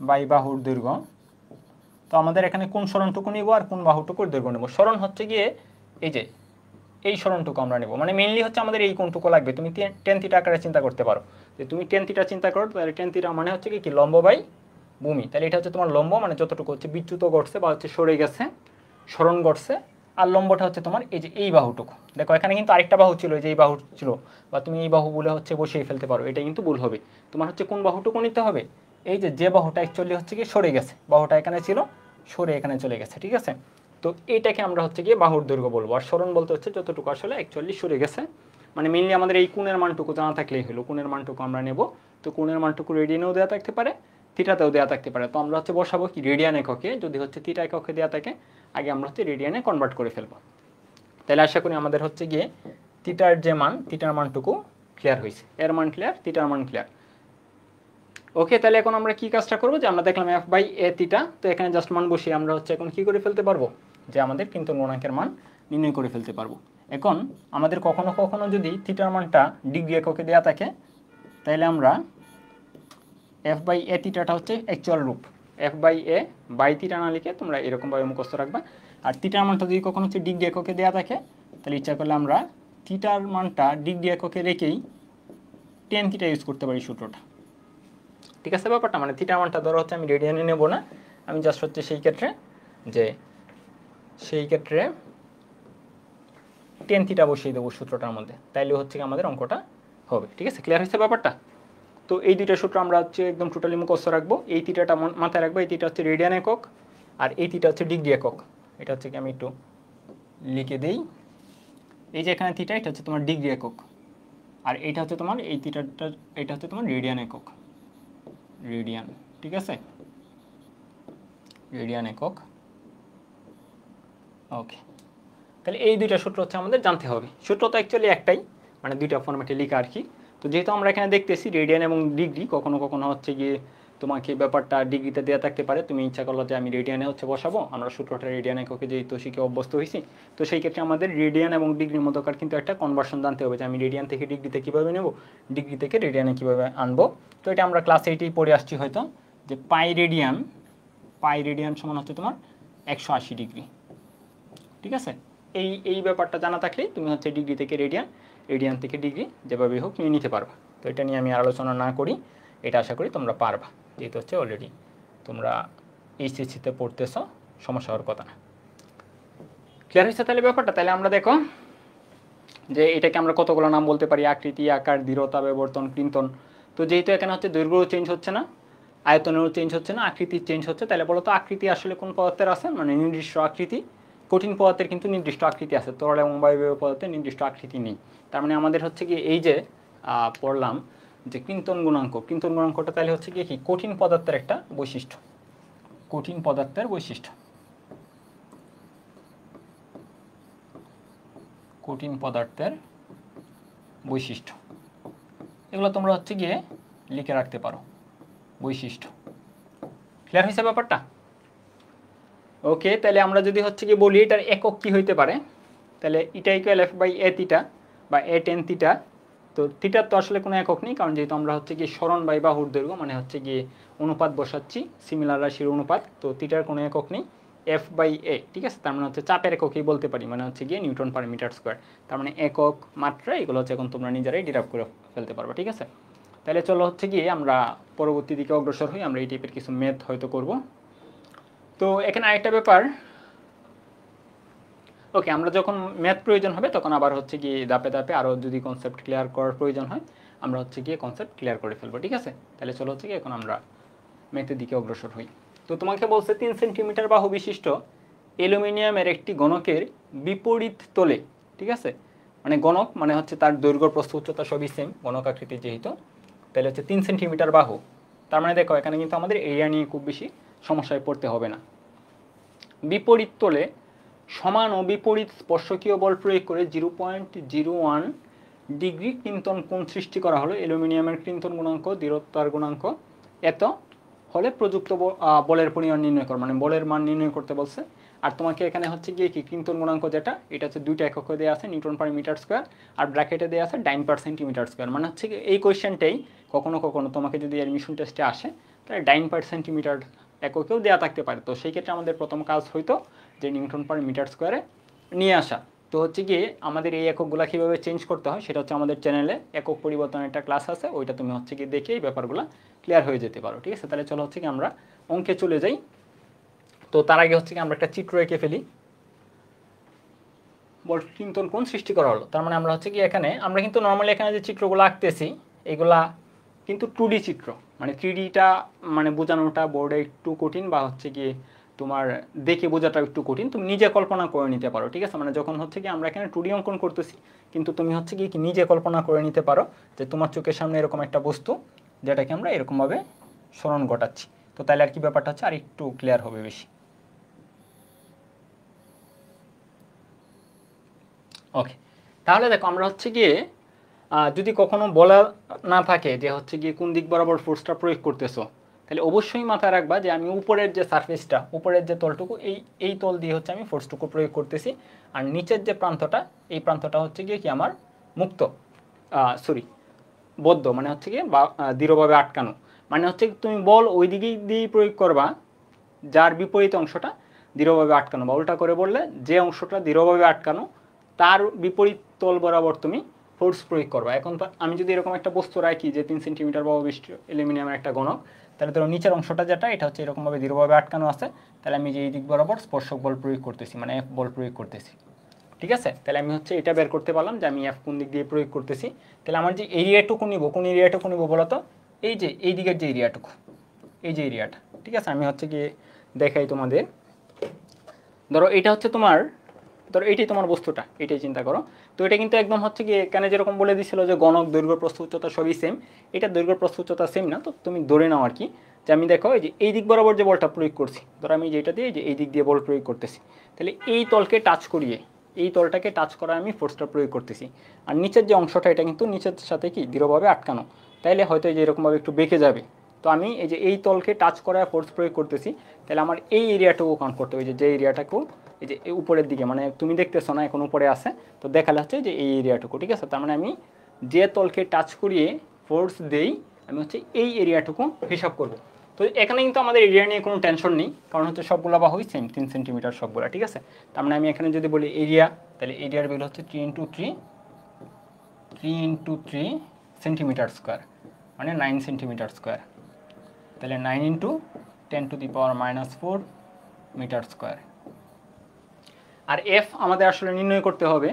বাই বাহুর দৈর্ঘ্য, তো আমাদের এখানে কোন সরণটুকু নিব আর কোন বাহুটুকুর দৈর্ঘ্য নেব? সরণ হচ্ছে গিয়ে এই যে এই সরণটুকু আমরা নেব, মানে মেইনলি হচ্ছে আমাদের এই কোণটুকু লাগবে। তুমি টেন থিটা আকারে চিন্তা করতে পারো, যে তুমি টেন থিটা চিন্তা করো, তাহলে টেন থিটা মানে হচ্ছে কি লম্ব বাই ভূমি। তাহলে এটা হচ্ছে তোমার লম্ব, মানে যতটুকু হচ্ছে বিচ্যুত ঘটছে বা হচ্ছে সরে গেছে, সরণ ঘটছে। আর লম্বটা হচ্ছে তোমার এই যে এই বাহুটুকু। দেখো এখানে কিন্তু আরেকটা বাহু ছিল, এই যে এই বাহু ছিল, বা তুমি এই বাহু বলে হচ্ছে বসিয়ে ফেলতে পারো, এটা কিন্তু ভুল হবে। তোমার হচ্ছে কোন বাহুটুকু নিতে হবে? এই যে বাহুটা অ্যাকচুয়ালি হচ্ছে কি সরে গেছে, বাহুটা এখানে ছিল, সরে এখানে চলে গেছে, ঠিক আছে। তো এইটাকে আমরা হচ্ছে গিয়ে বাহুর দৈর্ঘ্য বলবো। আর সরণ বলতে হচ্ছে যতটুকু আসলে অ্যাকচুয়ালি সরে গেছে, মানে মেইনলি আমাদের এই কোণের মানটুকু জানা থাকলেই হলো। কোণের মানটুকু আমরা নেব। তো কোণের মানটুকু রেডিয়ানেও দেওয়া থাকতে পারে, থিটাতেও দেওয়া থাকতে পারে। তো আমরা হচ্ছে বসাবো কি রেডিয়ান এককে, যদি হচ্ছে থিটা এককে দেওয়া থাকে আগে আমরা হচ্ছে রেডিয়ানে কনভার্ট করে ফেলবো। তাহলে আশা করি আমাদের হচ্ছে গিয়ে থিটার যে মান, থিটার মানটুকু ক্লিয়ার হয়েছে, এর মান ক্লিয়ার, থিটার মান ক্লিয়ার। ওকে, তাহলে এখন আমরা কি কাজটা করবো, যে আমরা দেখলাম এফ বাই এ থিটা, তো এখানে জাস্ট মান বসিয়ে আমরা হচ্ছে এখন কি করে ফেলতে পারবো, যে আমাদের কিন্তন গুণাঙ্কের মান নির্ণয় করে ফেলতে পারবো। এখন আমাদের কখনো কখনো যদি থিটার মানটা ডিগ্রি এককে দেওয়া থাকে, তাহলে আমরা এফ বাই এ থিটাটা হচ্ছে অ্যাকচুয়াল রূপ, F by A by theta না লিখে তোমরা এরকমভাবে মুখস্থ রাখবা। আর থিটার মানটা যদি কখনো হচ্ছে ডিগ্রি এককে দেওয়া থাকে, তাহলে ইচ্ছা করলে আমরা থিটার মানটা ডিগ্রি এককে রেখেই টেন থিটা ইউজ করতে পারি সূত্রটা, ঠিক আছে ব্যাপারটা। মানে থিটার মানটা ধরো হচ্ছে আমি রেডিয়ানে নেব না, আমি জাস্ট হচ্ছে সেই ক্ষেত্রে টেন থিটা বসিয়ে দেবো সূত্রটার মধ্যে, তাইলে হচ্ছে কি আমাদের অঙ্কটা হবে, ঠিক আছে। ক্লিয়ার হয়েছে ব্যাপারটা? তো এই দুইটা সূত্র আমরা হচ্ছে একদম টোটালি মুখস্থ রাখবো। এই থিটাটা মাথায় রাখবো, এই থিটা হচ্ছে রেডিয়ান একক আর এই থিটা হচ্ছে ডিগ্রি একক। এটা হচ্ছে কি আমি একটু লিখে দিই, এই যে এখানে থিটা, এটা হচ্ছে তোমার ডিগ্রি একক, আর এইটা হচ্ছে তোমার এই থিটাটা, এটা হচ্ছে তোমার রেডিয়ান একক, রেডিয়ান, ঠিক আছে, রেডিয়ান একক। ওকে, তাহলে এই দুইটা সূত্র হচ্ছে আমাদের জানতে হবে। সূত্র তো অ্যাকচুয়ালি একটাই, মানে দুইটা ফরম্যাটে লেখা আর কি। তো যেহেতু আমরা এখানে দেখতেছি রেডিয়ান এবং ডিগ্রি, কখনো কখনো হচ্ছে গিয়ে তোমাকে ব্যাপারটা ডিগ্রিতে দেওয়া থাকতে পারে, তুমি ইচ্ছা করলো যে আমি রেডিয়ানে হচ্ছে বসাবো, আমরা সূত্রটা রেডিয়ান এককে যেহেতু শিখে অভ্যস্ত হয়েছি, তো সেই ক্ষেত্রে আমাদের রেডিয়ান এবং ডিগ্রির মধ্যকার কিন্তু একটা কনভার্সন জানতে হবে, যে আমি রেডিয়ান থেকে ডিগ্রিতে কীভাবে নেব, ডিগ্রি থেকে রেডিয়ানে কীভাবে আনবো। তো এটা আমরা ক্লাস 8-এই পড়ে আসছি হয়তো, যে পাই রেডিয়ান সমান হচ্ছে তোমার 180 ডিগ্রি, ঠিক আছে। এই ব্যাপারটা জানা থাকলেই তুমি হচ্ছে ডিগ্রি থেকে রেডিয়ান থেকে ডিগ্রি যেভাবে হোক নিয়ে নিতে পারবা। তো এটা নিয়ে আমি আলোচনা না করি, এটা আশা করি তোমরা পারবা, যেহেতু হচ্ছে অলরেডি তোমরা এইচএসসিতে পড়তেছ, সমস্যা হওয়ার কথা না। ক্লিয়ার হয়েছে তাহলে ব্যাপারটা? তাহলে আমরা দেখো যে এটাকে আমরা কতগুলো নাম বলতে পারি, আকৃতি, আকার, দৃঢ়তা, বিবর্তন, ক্রিন্তন। তো যেহেতু এখানে হচ্ছে দৈর্ঘ্য চেঞ্জ হচ্ছে না, আয়তনেরও চেঞ্জ হচ্ছে না, আকৃতির চেঞ্জ হচ্ছে, তাহলে বলো তো আকৃতি আসলে কোন পদার্থের আছে, মানে নির্দিষ্ট আকৃতি। কঠিন পদার্থের কিন্তু নির্দিষ্ট আকৃতি আছে, তরল এবং বায়বীয় পদার্থের নির্দিষ্ট আকৃতি নেই। তার মানে আমাদের হচ্ছে কি এই যে পড়লাম যে ক্রিন্তন গুণাঙ্কটা তাহলে হচ্ছে কি কঠিন পদার্থের একটা বৈশিষ্ট্য, কঠিন পদার্থের বৈশিষ্ট্য, কঠিন পদার্থের বৈশিষ্ট্য, এগুলো তোমরা হচ্ছে গিয়ে লিখে রাখতে পারো, বৈশিষ্ট্য। ক্লিয়ার হয়েছে ব্যাপারটা? ওকে, তাহলে আমরা যদি হচ্ছে কি বলি এটার একক কি হইতে পারে, তাহলে eta equal F by A theta বা এ টেন থিটা। তো থিটার তো আসলে কোনো একক নেই, কারণ যেহেতু আমরা হচ্ছে কি সরণ বাই বাহুর দৈর্ঘ্য মানে হচ্ছে গিয়ে অনুপাত বসাচ্ছি, সিমিলার রাশির অনুপাত, তো থিটার কোনো একক নেই। এফ বাই এ, ঠিক আছে, তার মানে হচ্ছে চাপের এককই বলতে পারি, মানে হচ্ছে গিয়ে নিউটন পার মিটার স্কোয়ার। তার মানে একক, মাত্রা, এগুলো হচ্ছে এখন তোমরা নিজেরাই ডিরাইভ করে ফেলতে পারবে, ঠিক আছে। তাহলে চলো হচ্ছে গিয়ে আমরা পরবর্তী দিকে অগ্রসর হই, আমরা এই টাইপের কিছু ম্যাথ হয়তো করব। তো এখানে আরেকটা ব্যাপার, ওকে, আমরা যখন ম্যাথ প্রয়োজন হবে তখন আবার হচ্ছে গিয়ে ধাপে ধাপে আরও যদি কনসেপ্ট ক্লিয়ার করার প্রয়োজন হয় আমরা হচ্ছে গিয়ে কনসেপ্ট ক্লিয়ার করে ফেলবো, ঠিক আছে। তাহলে চলো হচ্ছে গিয়ে এখন আমরা ম্যাথের দিকে অগ্রসর হই। তো তোমাকে বলছে 3 সেন্টিমিটার বাহু বিশিষ্ট অ্যালুমিনিয়ামের একটি গণকের বিপরীত তলে, ঠিক আছে, মানে গণক মানে হচ্ছে তার দৈর্ঘ্য প্রস্থ উচ্চতা সবই সেম, গণক আকৃতির যেহেতু, তাহলে হচ্ছে 3 সেন্টিমিটার বাহু। তার মানে দেখো এখানে কিন্তু আমাদের এরিয়া নিয়ে খুব বেশি সমস্যায় পড়তে হবে না। বিপরীত তলে সমান ও বিপরীত স্পর্শকীয় বল প্রয়োগ করে 0.01 ডিগ্রি ক্রিন্তন কোণ সৃষ্টি করা হলো। অ্যালুমিনিয়ামের ক্রিন্তন গুণাঙ্ক, দৃঢ়তার গুণাঙ্ক এত হলে প্রযুক্ত বলের পরিমাণ নির্ণয় কর, মানে বলের মান নির্ণয় করতে বলছে। আর তোমাকে এখানে হচ্ছে গিয়ে কি ক্রিন্তন গুণাঙ্ক যেটা, এটা হচ্ছে দুইটা একক দেওয়া আছে, নিউটন পার মিটার স্কোয়ার, আর ব্র্যাকেটে দেওয়া আছে ডাইন পার সেন্টিমিটার স্কোয়ার। মানে হচ্ছে এই কোয়েশ্চেনটাই কখনো কখনো তোমাকে যদি অ্যাডমিশন টেস্টে আসে তাহলে ডাইন পার সেন্টিমিটার এককেও দেওয়া থাকতে পারে। তো সেই ক্ষেত্রে আমাদের প্রথম কাজ হইতো যে নিউটন পার মিটার স্কোয়ারে নিয়ে আসা। তো হচ্ছে গিয়ে আমাদের এই এককগুলো কীভাবে চেঞ্জ করতে হয় সেটা হচ্ছে আমাদের চ্যানেলে একক পরিবর্তনের একটা ক্লাস আছে, ওইটা তুমি হচ্ছে গিয়ে দেখে এই ব্যাপারগুলো ক্লিয়ার হয়ে যেতে পারো, ঠিক আছে। তাহলে চলো হচ্ছে কি আমরা অঙ্কে চলে যাই। তো তার আগে হচ্ছে কি আমরা একটা চিত্র এঁকে ফেলি। বল ক্রিন্তন কোণ সৃষ্টি করা হলো, তার মানে আমরা হচ্ছে কি এখানে আমরা কিন্তু নর্মালি এখানে যে চিত্রগুলো আঁকতেছি এগুলা কিন্তু 2D চিত্র, মানে 3Dটা মানে বোঝানোটা বোর্ডে একটু কঠিন, বা হচ্ছে কি তোমার দেখে বোঝাটা একটু কঠিন, তুমি নিজে কল্পনা করে নিতে পারো, ঠিক আছে। মানে যখন হচ্ছে কি আমরা এখানে 2D অঙ্কন করতেছি কিন্তু তুমি হচ্ছে কি নিজে কল্পনা করে নিতে পারো যে তোমার চোখের সামনে এরকম একটা বস্তু যেটাকে আমরা এরকমভাবে স্মরণ ঘটাচ্ছি। তো তাহলে আর কি ব্যাপারটা হচ্ছে আর একটু ক্লিয়ার হবে বেশি। ওকে, তাহলে দেখো আমরা হচ্ছে গিয়ে যদি কখনো বলা না থাকে যে হচ্ছে গিয়ে কোন দিক বরাবর ফোর্সটা প্রয়োগ করতেছো, তাহলে অবশ্যই মাথায় রাখবা যে আমি উপরের যে সারফেসটা, উপরের যে তলটুকু, এই তল দিয়ে হচ্ছে আমি ফোর্সটুকু প্রয়োগ করতেছি, আর নিচের যে প্রান্তটা, এই প্রান্তটা হচ্ছে গিয়ে কি আমার মুক্ত, বদ্ধ, মানে হচ্ছে গিয়ে বা দৃঢ়ভাবে আটকানো। মানে হচ্ছে তুমি বল ওই দিকেই দিয়েই প্রয়োগ করবা যার বিপরীত অংশটা দৃঢ়ভাবে আটকানো, বা উল্টা করে বললে যে অংশটা দৃঢ়ভাবে আটকানো তার বিপরীত তল বরাবর তুমি ফোর্স প্রয়োগ করবা। এখন আমি যদি এরকম একটা বস্তু রাখি যে 3 সেন্টিমিটার বাহু বিশিষ্ট অ্যালুমিনিয়ামের একটা গণক, তাহলে ধরো নিচের অংশটা যেটা এটা হচ্ছে এরকমভাবে দৃঢ়ভাবে আটকানো আছে, তাহলে আমি যে এই দিক বরাবর স্পর্শক বল প্রয়োগ করতেছি, মানে এফ বল প্রয়োগ করতেছি, ঠিক আছে। তাহলে আমি হচ্ছে এটা বের করতে পারলাম যে আমি এফ কোন দিক দিয়ে প্রয়োগ করতেছি। তাহলে আমার যে এরিয়াটুকু নিব, কোন এরিয়াটুকু নিব বলো তো, এই যে এই দিকের যে এরিয়াটুকু, এই যে এরিয়াটা, ঠিক আছে। আমি হচ্ছে গিয়ে দেখাই তোমাদের, ধরো এটা হচ্ছে তোমার, ধরো এইটাই তোমার বস্তুটা, এটাই চিন্তা করো। তো এটা কিন্তু একদম হচ্ছে গিয়ে এখানে যেরকম বলে দিছিল যে গণক দৈর্ঘ্য প্রস্থ উচ্চতা সবই সেম, এটা দৈর্ঘ্য প্রস্থ উচ্চতা সেম না। তো তুমি ধরে নাও আর কি যে আমি দেখো এই যে এই দিক বরাবর যে বলটা প্রয়োগ করছি, ধরো আমি যেটা দিয়ে যে এই দিক দিয়ে বল প্রয়োগ করতেছি, তাহলে এই তলকে টাচ করিয়ে, এই তলটাকে টাচ করা আমি ফোর্সটা প্রয়োগ করতেছি। আর নিচের যে অংশটা এটা কিন্তু নিচের সাথে কি দৃঢ়ভাবে আটকানো, তাইলে হয়তো এই যে এরকমভাবে একটু বেঁকে যাবে। তো আমি এই যে এই তলকে টাচ করা ফোর্স প্রয়োগ করতেছি, তাহলে আমার এই এরিয়াটুকু কাউন্ট করতে হবে, যে এরিয়াটাকেও এই যে উপরের দিকে, মানে তুমি দেখতেছো না এখন উপরে আছে, তো দেখালে হচ্ছে যে এই এরিয়াটুকু, ঠিক আছে। তার মানে আমি যে তলকে টাচ করিয়ে ফোর্স দেই আমি হচ্ছে এই এরিয়াটুকু হিসাব করব। তো এখানে কিন্তু আমাদের এরিয়া নিয়ে কোনো টেনশন নেই, কারণ হচ্ছে সবগুলো বাহুই সেম 3 সেন্টিমিটার সবগুলো, ঠিক আছে। তার মানে আমি এখানে যদি বলি এরিয়া, তাহলে এরিয়ার ভ্যালু হচ্ছে 3 × 3 সেন্টিমিটার স্কোয়ার, মানে 9 সেন্টিমিটার স্কোয়ার। তাহলে 9 × 10⁻⁻⁴ মিটার স্কোয়ার। আর এফ আমাদের আসলে নির্ণয় করতে হবে,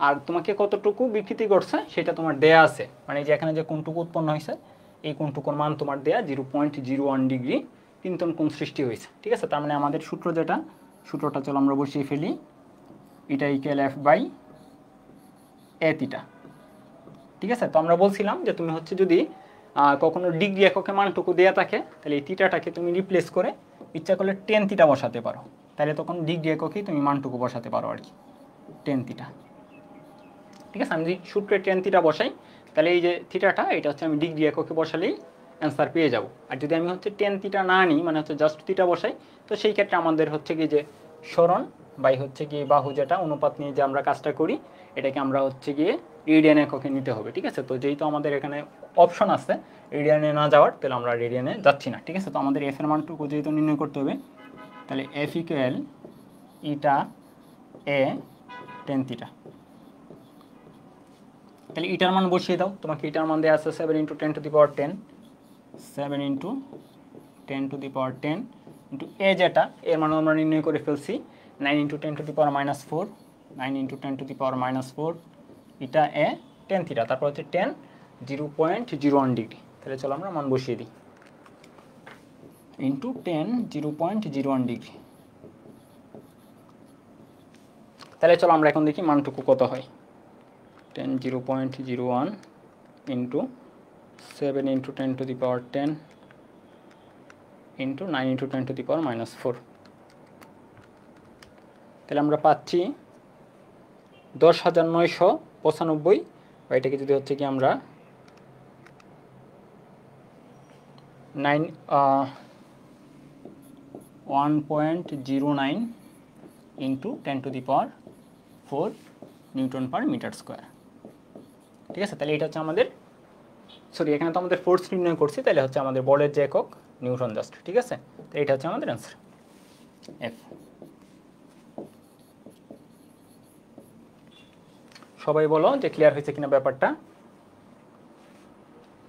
আর তোমাকে কতটুকু বিকৃতি করছে সেটা তোমার দেয়া আছে, মানে যে এখানে যে কোণটুকু উৎপন্ন হয়েছে এই কোণটুকুর মান তোমার দেয়া 0.01 ডিগ্রি ক্রিন্তন কোণ সৃষ্টি হয়েছে, ঠিক আছে। তার মানে আমাদের সূত্র যেটা, সূত্রটা চলো আমরা বসিয়ে ফেলি, এটা equal F by A theta, ঠিক আছে। তো আমরা বলছিলাম যে তুমি হচ্ছে যদি কখনো ডিগ্রি এককে মানটুকু দেয়া থাকে তাহলে এই থিটাটাকে তুমি রিপ্লেস করে ইচ্ছা করলে 10 থিটা বসাতে পারো, তাহলে তখন ডিগ্রি এককেই তুমি মানটুকু বসাতে পারো আর কি, 10 থিটা, ঠিক আছে। আমি যদি সূত্রে 10 থিটা বসাই তাহলে এই যে থিটাটা এটা হচ্ছে আমি ডিগ্রি এককে বসালেই অ্যান্সার পেয়ে যাব। আর যদি আমি হচ্ছে 10 থিটা না নিই, মানে হচ্ছে জাস্ট থিটা বসাই, তো সেই ক্ষেত্রে আমাদের হচ্ছে কি যে সরণ বাই হচ্ছে গিয়ে বাহু যেটা অনুপাত নিয়ে যে আমরা কাজটা করি এটাকে আমরা হচ্ছে গিয়ে রেডিয়ান এককে নিতে হবে, ঠিক আছে। তো যেহেতু আমাদের এখানে অপশন আছে রেডিয়ানে না যাওয়ার, তাহলে আমরা রেডিয়ানে যাচ্ছি না, ঠিক আছে। তো আমাদের এফ এর মানটুকু যেহেতু নির্ণয় করতে হবে, তাহলে এফ ইকুয়াল ইটা এ টেন থিটা। তাহলে ইটার মান বসিয়ে দাও, তোমাকে ইটার মান দেওয়া আছে 7 × 10⁻10, 7 × 10⁻10 ইন্টু এ যেটা এর মান আমরা নির্ণয় করে ফেলছি 9 × 10⁻⁻4, 9 × 10⁻⁻4 এটা এ টেন থিটা, তারপর হচ্ছে 10 0.01 ডিগ্রি। তাহলে চলো আমরা মান বসিয়ে দিই ইন্টু 10 0.01 ডিগ্রি। তাহলে চলো আমরা এখন দেখি মানটুকু কত হয়। 10 0.01 ইন্টু 7 × 10⁻10 ইন্টু 9 × 10⁻⁻4, তাহলে আমরা পাচ্ছি 10,995। বা এটাকে যদি হচ্ছে কি আমরা 1.09 into 10⁻4 newton per metre square, ঠিক আছে। তাহলে এটা হচ্ছে আমাদের, সরি এখানে তো আমাদের ফোর্স নির্ণয় করছি, তাহলে হচ্ছে আমাদের বলের যে একক নিউটন জাস্ট, ঠিক আছে। তো এটা হচ্ছে আমাদের অ্যান্সার এফ। সবাই বলো যে ক্লিয়ার হয়েছে কিনা ব্যাপারটা।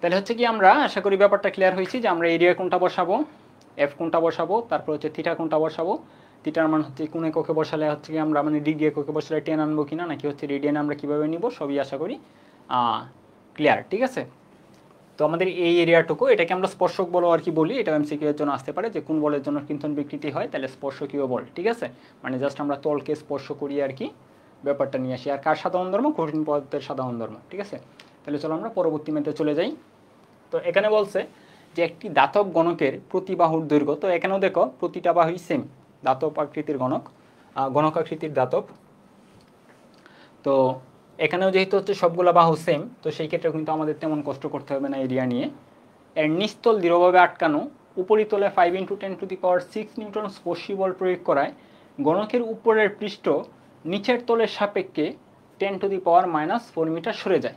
তাহলে হচ্ছে কি আমরা আশা করি ব্যাপারটা ক্লিয়ার হয়েছি যে আমরা এরিয়া কোনটা বসাবো, এফ কোনটা বসাবো, তারপর হচ্ছে থিটা কোনটা বসাবো, থিটার মান হচ্ছে কোন এককে বসালে হচ্ছে কি আমরা মানে ডিগ্রি এককে বসালে 10 আনবো কিনা, নাকি হচ্ছে রেডিয়ান আমরা কীভাবে নিব, সবই আশা করি ক্লিয়ার, ঠিক আছে। তো আমাদের এই এরিয়াটুকু এটাকে আমরা স্পর্শক বল আর কি বলি, এটা এমসিকিউ এর জন্য আসতে পারে যে কোন বলের জন্য কিন্তন বিকৃতি হয়, তাহলে স্পর্শকীয় বল, ঠিক আছে। মানে জাস্ট আমরা তলকে স্পর্শ করি আর কি, ব্যাপারটা নিয়ে আসি। আর কার সাধারণ ধর্ম, কঠিন পদার্থের সাধারণ ধর্ম, ঠিক আছে। তাহলে চলো আমরা পরবর্তী ম্যাথে চলে যাই। তো এখানে বলছে যে একটি দাতব গণকের প্রতি বাহুর দৈর্ঘ্য, তো এখানেও দেখো প্রতিটা বাহুই সেম, দাতব আকৃতির গণক, গণক আকৃতির দাতব। তো এখানেও যেহেতু হচ্ছে সবগুলো বাহু সেম, তো সেই ক্ষেত্রে কিন্তু আমাদের তেমন কষ্ট করতে হবে না এরিয়া নিয়ে। এর নিচতল দৃঢ়ভাবে আটকানো, উপরিতলে 5 × 10⁶ নিউটন স্পর্শী বল প্রয়োগ করায় গণকের উপরের পৃষ্ঠ নিচের তলের সাপেক্ষে 10⁻⁻4 মিটার সরে যায়।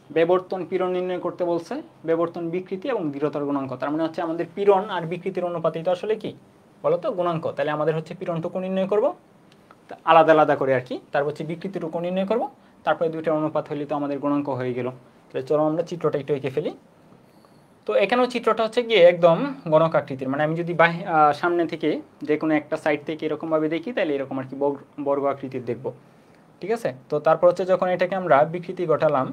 বিবর্তন পীড়ন নির্ণয় করতে বলছে, বিবর্তন বিকৃতি এবং দৃঢ়তার গুণাঙ্ক। তার মানে হচ্ছে আমাদের পীড়ন আর বিকৃতির অনুপাতই তো আসলে কি বলতো, গুণাঙ্ক। তাহলে আমাদের হচ্ছে পীড়নটুকু নির্ণয় করব আলাদা আলাদা করে আর কি, তারপর হচ্ছে বিকৃতিটুকু নির্ণয় করব, তারপরে দুইটার অনুপাত হলে তো আমাদের গুণাঙ্ক হয়ে গেল। তাহলে চলো আমরা চিত্রটা একটু এঁকে ফেলি। তো এখানেও চিত্রটা হচ্ছে গিয়ে একদম গণক আকৃতির, মানে আমি যদি সামনে থেকে যে কোনো একটা সাইড থেকে এরকমভাবে দেখি তাহলে এরকম আর কি বর্গ আকৃতির দেখব, ঠিক আছে। তো তারপর হচ্ছে যখন এটাকে আমরা বিকৃতি ঘটালাম,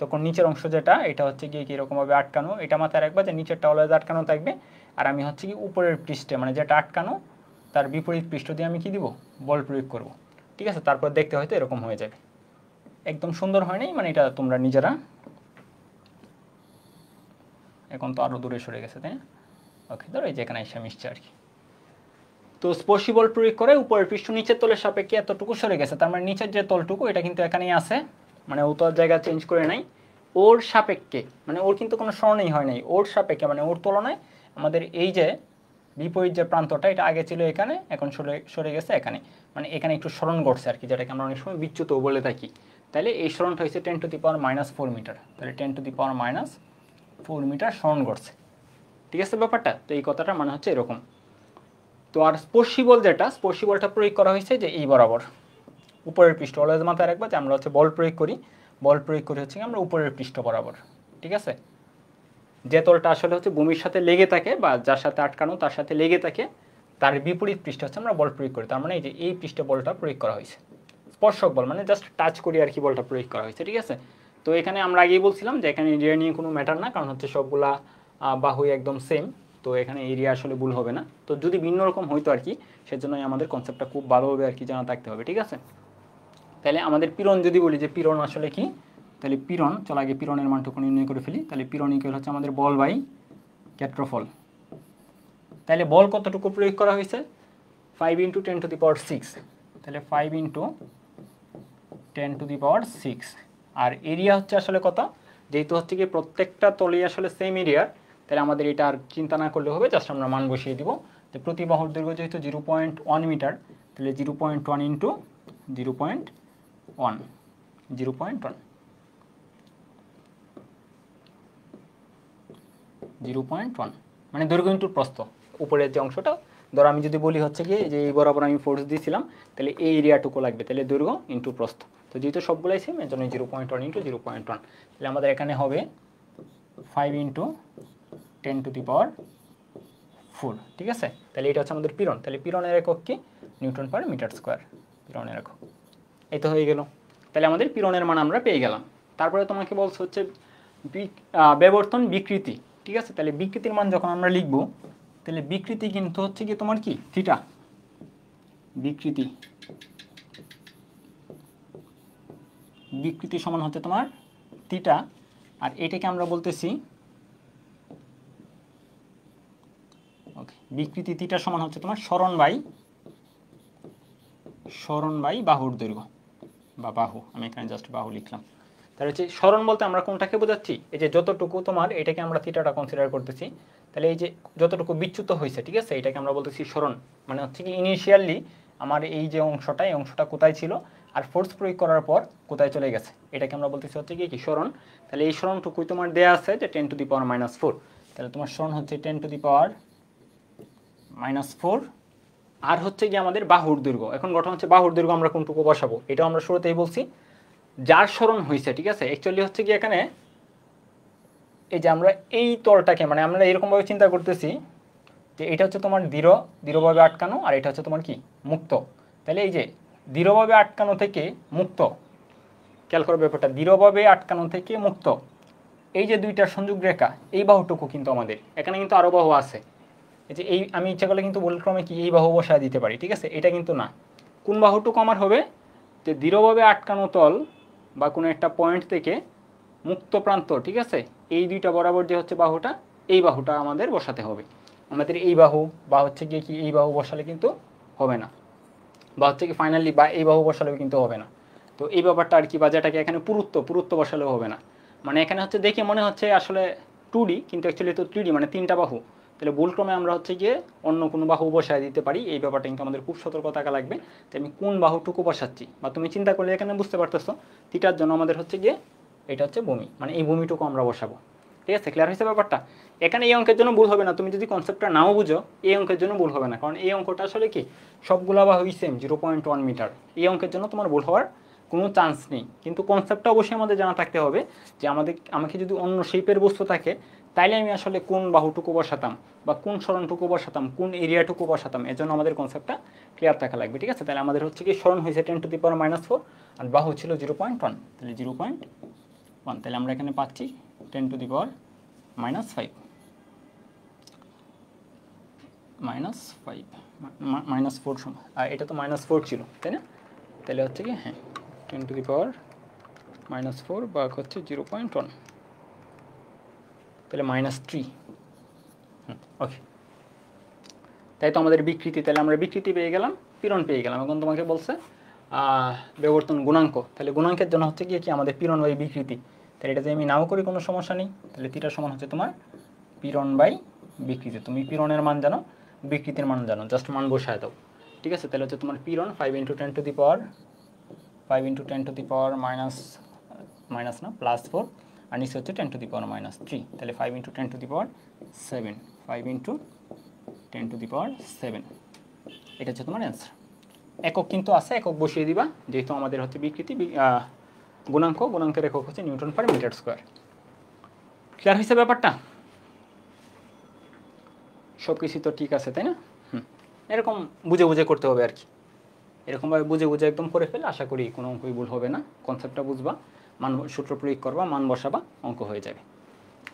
তখন নিচের অংশ যেটা এটা হচ্ছে গিয়ে কীরকমভাবে আটকানো, এটা মাথায় রাখবা যে নিচেরটা অলওয়েজ আটকানো থাকবে, আর আমি হচ্ছে কি উপরের পৃষ্ঠে মানে যেটা আটকানো তার বিপরীত পৃষ্ঠ দিয়ে আমি কি দিব, বল প্রয়োগ করব, ঠিক আছে। তারপর দেখতে হয়তো এরকম হয়ে যাবে, একদম সুন্দর হয় নাই, মানে এটা তোমরা নিজেরা, এখন তো আরও দূরে সরে গেছে তাই না, ওকে ধরো এই যে এখানে এসে মিশছে আর কি। তো স্পর্শী বল প্রয়োগ করে উপরের পৃষ্ঠ নিচের তলের সাপেক্ষে এতটুকু সরে গেছে, তার মানে নিচের যে তলটুকু এটা কিন্তু এখানেই আছে, মানে ও তো জায়গা চেঞ্জ করে নাই, ওর সাপেক্ষে, মানে ওর কিন্তু কোনো স্মরণই হয় নাই, ওর সাপেক্ষে মানে ওর তুলনায় আমাদের এই যে বিপরীত যে প্রান্তটা এটা আগে ছিল এখানে, এখন সরে গেছে এখানে, মানে এখানে একটু স্মরণ ঘটছে আর কি, যেটাকে আমরা অনেক সময় বিচ্যুতও বলে থাকি। তাহলে এই স্মরণটা হচ্ছে 10⁻⁻4 মিটার, তাহলে 10⁻⁻4 মিটার স্মরণ ঘটছে, ঠিক আছে ব্যাপারটা। তো এই কথাটা মানে হচ্ছে এরকম। তো আর স্পর্শী বল যেটা, স্পর্শী বলটা প্রয়োগ করা হয়েছে যে এই বরাবর উপরের পৃষ্ঠ, অলওয়েজ মাথায় রাখবা যে আমরা হচ্ছে বল প্রয়োগ করি হচ্ছে আমরা উপরের পৃষ্ঠ বরাবর, ঠিক আছে। যে তলটা আসলে হচ্ছে ভূমির সাথে লেগে থাকে বা যার সাথে আটকানো তার সাথে লেগে থাকে, তার বিপরীত পৃষ্ঠ হচ্ছে আমরা বল প্রয়োগ করি, তার মানে এই যে এই পৃষ্ঠে বলটা প্রয়োগ করা হয়েছে। স্পর্শক বল মানে জাস্ট টাচ করি আর কি বলটা প্রয়োগ করা হয়েছে, ঠিক আছে। তো এখানে আমরা আগেই বলছিলাম যে এখানে এরিয়া নিয়ে কোনো ম্যাটার না, কারণ হচ্ছে সবগুলা বাহুই একদম সেম, তো এখানে এরিয়া আসলে ভুল হবে না। তো যদি ভিন্ন রকম হইতো আর কি, সেজন্যই আমাদের কনসেপ্টটা খুব ভালোভাবে আর কি জানা থাকতে হবে, ঠিক আছে। তাহলে আমাদের পীড়ন যদি বলি যে পীড়ন আসলে কি, তাহলে পীড়ন, চল আগে পীড়নের মানটুকু নির্ণয় করে ফেলি। তাহলে পীড়ন ইকুয়াল হচ্ছে আমাদের বল বাই ক্ষেত্রফল। তাহলে বল কতটুকু প্রয়োগ করা হয়েছে, 5 × 10⁶, তাহলে 5 × 10⁶। আর এরিয়া হচ্ছে আসলে কত, যেহেতু হচ্ছে কি প্রত্যেকটা তলেই আসলে সেম এরিয়ার, তাহলে আমাদের এটা আর চিন্তা না করলে হবে, জাস্ট আমরা মান বসিয়ে দিব। তো প্রতি বাহুর দৈর্ঘ্য যেহেতু 0.1 মিটার, তাহলে 0.1 ইন্টু 0.1 0.1 0.1 মানে দৈর্ঘ্য ইন্টু প্রস্থ। উপরের যে অংশটা ধরো আমি যদি বলি হচ্ছে কি যে এই বরাবর আমি ফোর্স দিয়েছিলাম, তাহলে এই এরিয়াটুকু লাগবে, তাহলে দৈর্ঘ্য ইন্টু প্রস্থ। তো যেহেতু সবগুলাই সেম, এর জন্য 0.1 ইন্টু 0.1, তাহলে আমাদের এখানে হবে 5 ইন্টু 10⁴, ঠিক আছে। তাহলে এটা হচ্ছে আমাদের পীড়ন। তাহলে পীড়নের একক কি? নিউটন পার মিটার স্কোয়ার, পীড়নের একক। এই তো হয়ে গেল। তাহলে আমাদের পীড়নের মান আমরা পেয়ে গেলাম। তারপরে তোমাকে বলছে হচ্ছে বিবর্তন বিকৃতি, ঠিক আছে। তাহলে বিকৃতির মান যখন আমরা লিখব, তাহলে বিকৃতি কিন্তু হচ্ছে কি তোমার কি থিটা, বিকৃতি বিকৃতি সমান হচ্ছে তোমার থিটা। আর এটাকে আমরা বলতেছি ওকে, বিকৃতি থিটা সমান হচ্ছে তোমার সরণ বাই বাহুর দৈর্ঘ্য বা বাহু, আমি এখানে জাস্ট বাহু লিখলাম। তাহলে হচ্ছে সরণ বলতে আমরা কোনটাকে বোঝাচ্ছি? এই যে যতটুকু তোমার এটাকে আমরা থিটাটা কনসিডার করতেছি, তাহলে এই যে যতটুকু বিচ্যুত হয়েছে, ঠিক আছে, এটাকে আমরা বলতেছি সরণ। মানে হচ্ছে কি ইনিশিয়ালি আমার এই যে অংশটা, এই অংশটা কোথায় ছিল আর ফোর্স প্রয়োগ করার পর কোথায় চলে গেছে, এটাকে আমরা বলতেছি হচ্ছে কি সরণ। তাহলে এই সরণটুকুই তোমার দেয়া আছে যে 10⁻⁻⁴। তাহলে তোমার সরণ হচ্ছে 10⁻⁻⁴। আর হচ্ছে কি আমাদের বাহুর দৈর্ঘ্য। এখন গঠন হচ্ছে বাহুর দৈর্ঘ্য আমরা কোনটুকু বসাবো, এটাও আমরা শুরুতেই বলছি যার সরণ হয়েছে, ঠিক আছে। অ্যাকচুয়ালি হচ্ছে কি এখানে এই যে আমরা এই তলটাকে মানে আমরা এরকমভাবে চিন্তা করতেছি যে এটা হচ্ছে তোমার দৃঢ়ভাবে আটকানো আর এটা হচ্ছে তোমার কি মুক্ত। তাহলে এই যে দৃঢ়ভাবে আটকানো থেকে মুক্ত, খেয়াল করো ব্যাপারটা, দৃঢ়ভাবে আটকানো থেকে মুক্ত, এই যে দুইটা সংযোগ রেখা, এই বাহুটুকু কিন্তু আমাদের এখানে কিন্তু আরও বাহু আছে। এই যে এই আমি ইচ্ছা করলে কিন্তু ভুলক্রমে কি এই বাহু বসায় দিতে পারি, ঠিক আছে। এটা কিন্তু না। কোন বাহুটুকু আমার হবে? যে দৃঢ়ভাবে আটকানো তল বা কোনো একটা পয়েন্ট থেকে মুক্ত প্রান্ত, ঠিক আছে, এই দুইটা বরাবর যে হচ্ছে বাহুটা, এই বাহুটা আমাদের বসাতে হবে। আমাদের এই বাহু বা হচ্ছে গিয়ে কি এই বাহু বসালে কিন্তু হবে না, বা হচ্ছে কি ফাইনালি বা এই বাহু বসালেও কিন্তু হবে না। তো এই ব্যাপারটা আর কি, বা যেটাকে এখানে পুরুত্ব বসালেও হবে না। মানে এখানে হচ্ছে দেখে মনে হচ্ছে আসলে 2D, কিন্তু অ্যাকচুয়ালি তো 3D, মানে তিনটা বাহু। তাহলে ভুলক্রমে আমরা হচ্ছে গিয়ে অন্য কোনো বাহু বসায় দিতে পারি। এই ব্যাপারটা কিন্তু আমাদের খুব সতর্ক থাকা লাগবে যে আমি কোন বাহুটুকু বসাচ্ছি। বা তুমি চিন্তা করলে এখানে বুঝতে পারতেছো থিটার জন্য আমাদের হচ্ছে গিয়ে এটা হচ্ছে ভূমি, মানে এই ভূমিটুকু আমরা বসাবো, ঠিক আছে। ক্লিয়ার হয়েছে ব্যাপারটা? এখানে এই অঙ্কের জন্য ভুল হবে না, তুমি যদি কনসেপ্টটা নাও বুঝো এই অঙ্কের জন্য ভুল হবে না, কারণ এই অঙ্কটা আসলে কি সবগুলা বাহুই সেম 0.1 মিটার। এই অঙ্কের জন্য তোমার ভুল হওয়ার কোনো চান্স নেই। কিন্তু কনসেপ্টটা অবশ্যই আমাদের জানা থাকতে হবে যে আমাকে যদি অন্য শেপের বস্তু থাকে, তাইলে আমি আসলে কোন বাহুটুকু বসাতাম বা কোন সরণটুকু বসাতাম, কোন এরিয়াটুকু বসাতাম, এর জন্য আমাদের কনসেপ্টটা ক্লিয়ার থাকা লাগবে, ঠিক আছে। তাহলে আমাদের হচ্ছে কি সরণ হয়েছে 10⁻⁴ আর বাহু ছিল 0.1, তাহলে 0.1, তাহলে আমরা এখানে পাচ্ছি 10⁻⁻⁵ -4 সময়, আর এটা তো -4 ছিল, তাই না? তাহলে হচ্ছে কি হ্যাঁ 10⁻⁻⁴ বা হচ্ছে 0.1, তাহলে -3। ওকে, তাই তো আমাদের বিকৃতি, তাহলে আমরা বিকৃতি পেয়ে গেলাম, পীড়ন পেয়ে গেলাম। এখন তোমাকে বলছে বিবর্তন গুণাঙ্ক। তাহলে গুণাঙ্কের জন্য হচ্ছে কি আমাদের পীড়ন বাই বিকৃতি। তাহলে এটা যদি আমি নাও করি কোনো সমস্যা নেই, তাহলে থিটা সমান হচ্ছে তোমার পীড়ন বাই বিকৃতি। তুমি পীড়নের মান জানো, বিকৃতির মান জানো, জাস্ট মান বসায় দাও, ঠিক আছে। তাহলে হচ্ছে তোমার পীড়ন 5 × 10⁻⁻⁻4 আর নিচে হচ্ছে 10⁻⁻3, তাহলে 5 × 10⁻7, 5 × 10⁻7, এটা হচ্ছে তোমার অ্যান্সার। একক কিন্তু আছে, একক বসিয়ে দিবা, যেহেতু আমাদের হচ্ছে বিকৃতি গুণাঙ্কের একক হচ্ছে newton per metre square. Clear হয়েছে ব্যাপারটা? সব কিছু তো ঠিক আছে, তাই না? এরকম বুঝে করতে হবে আর কি। এরকমভাবে বুঝে একদম করে ফেলে আশা করি কোনো অঙ্কই ভুল হবে না। কনসেপ্টটা বুঝবা, মান সূত্র প্রয়োগ করবা, মান বসাবা, অঙ্ক হয়ে যাবে।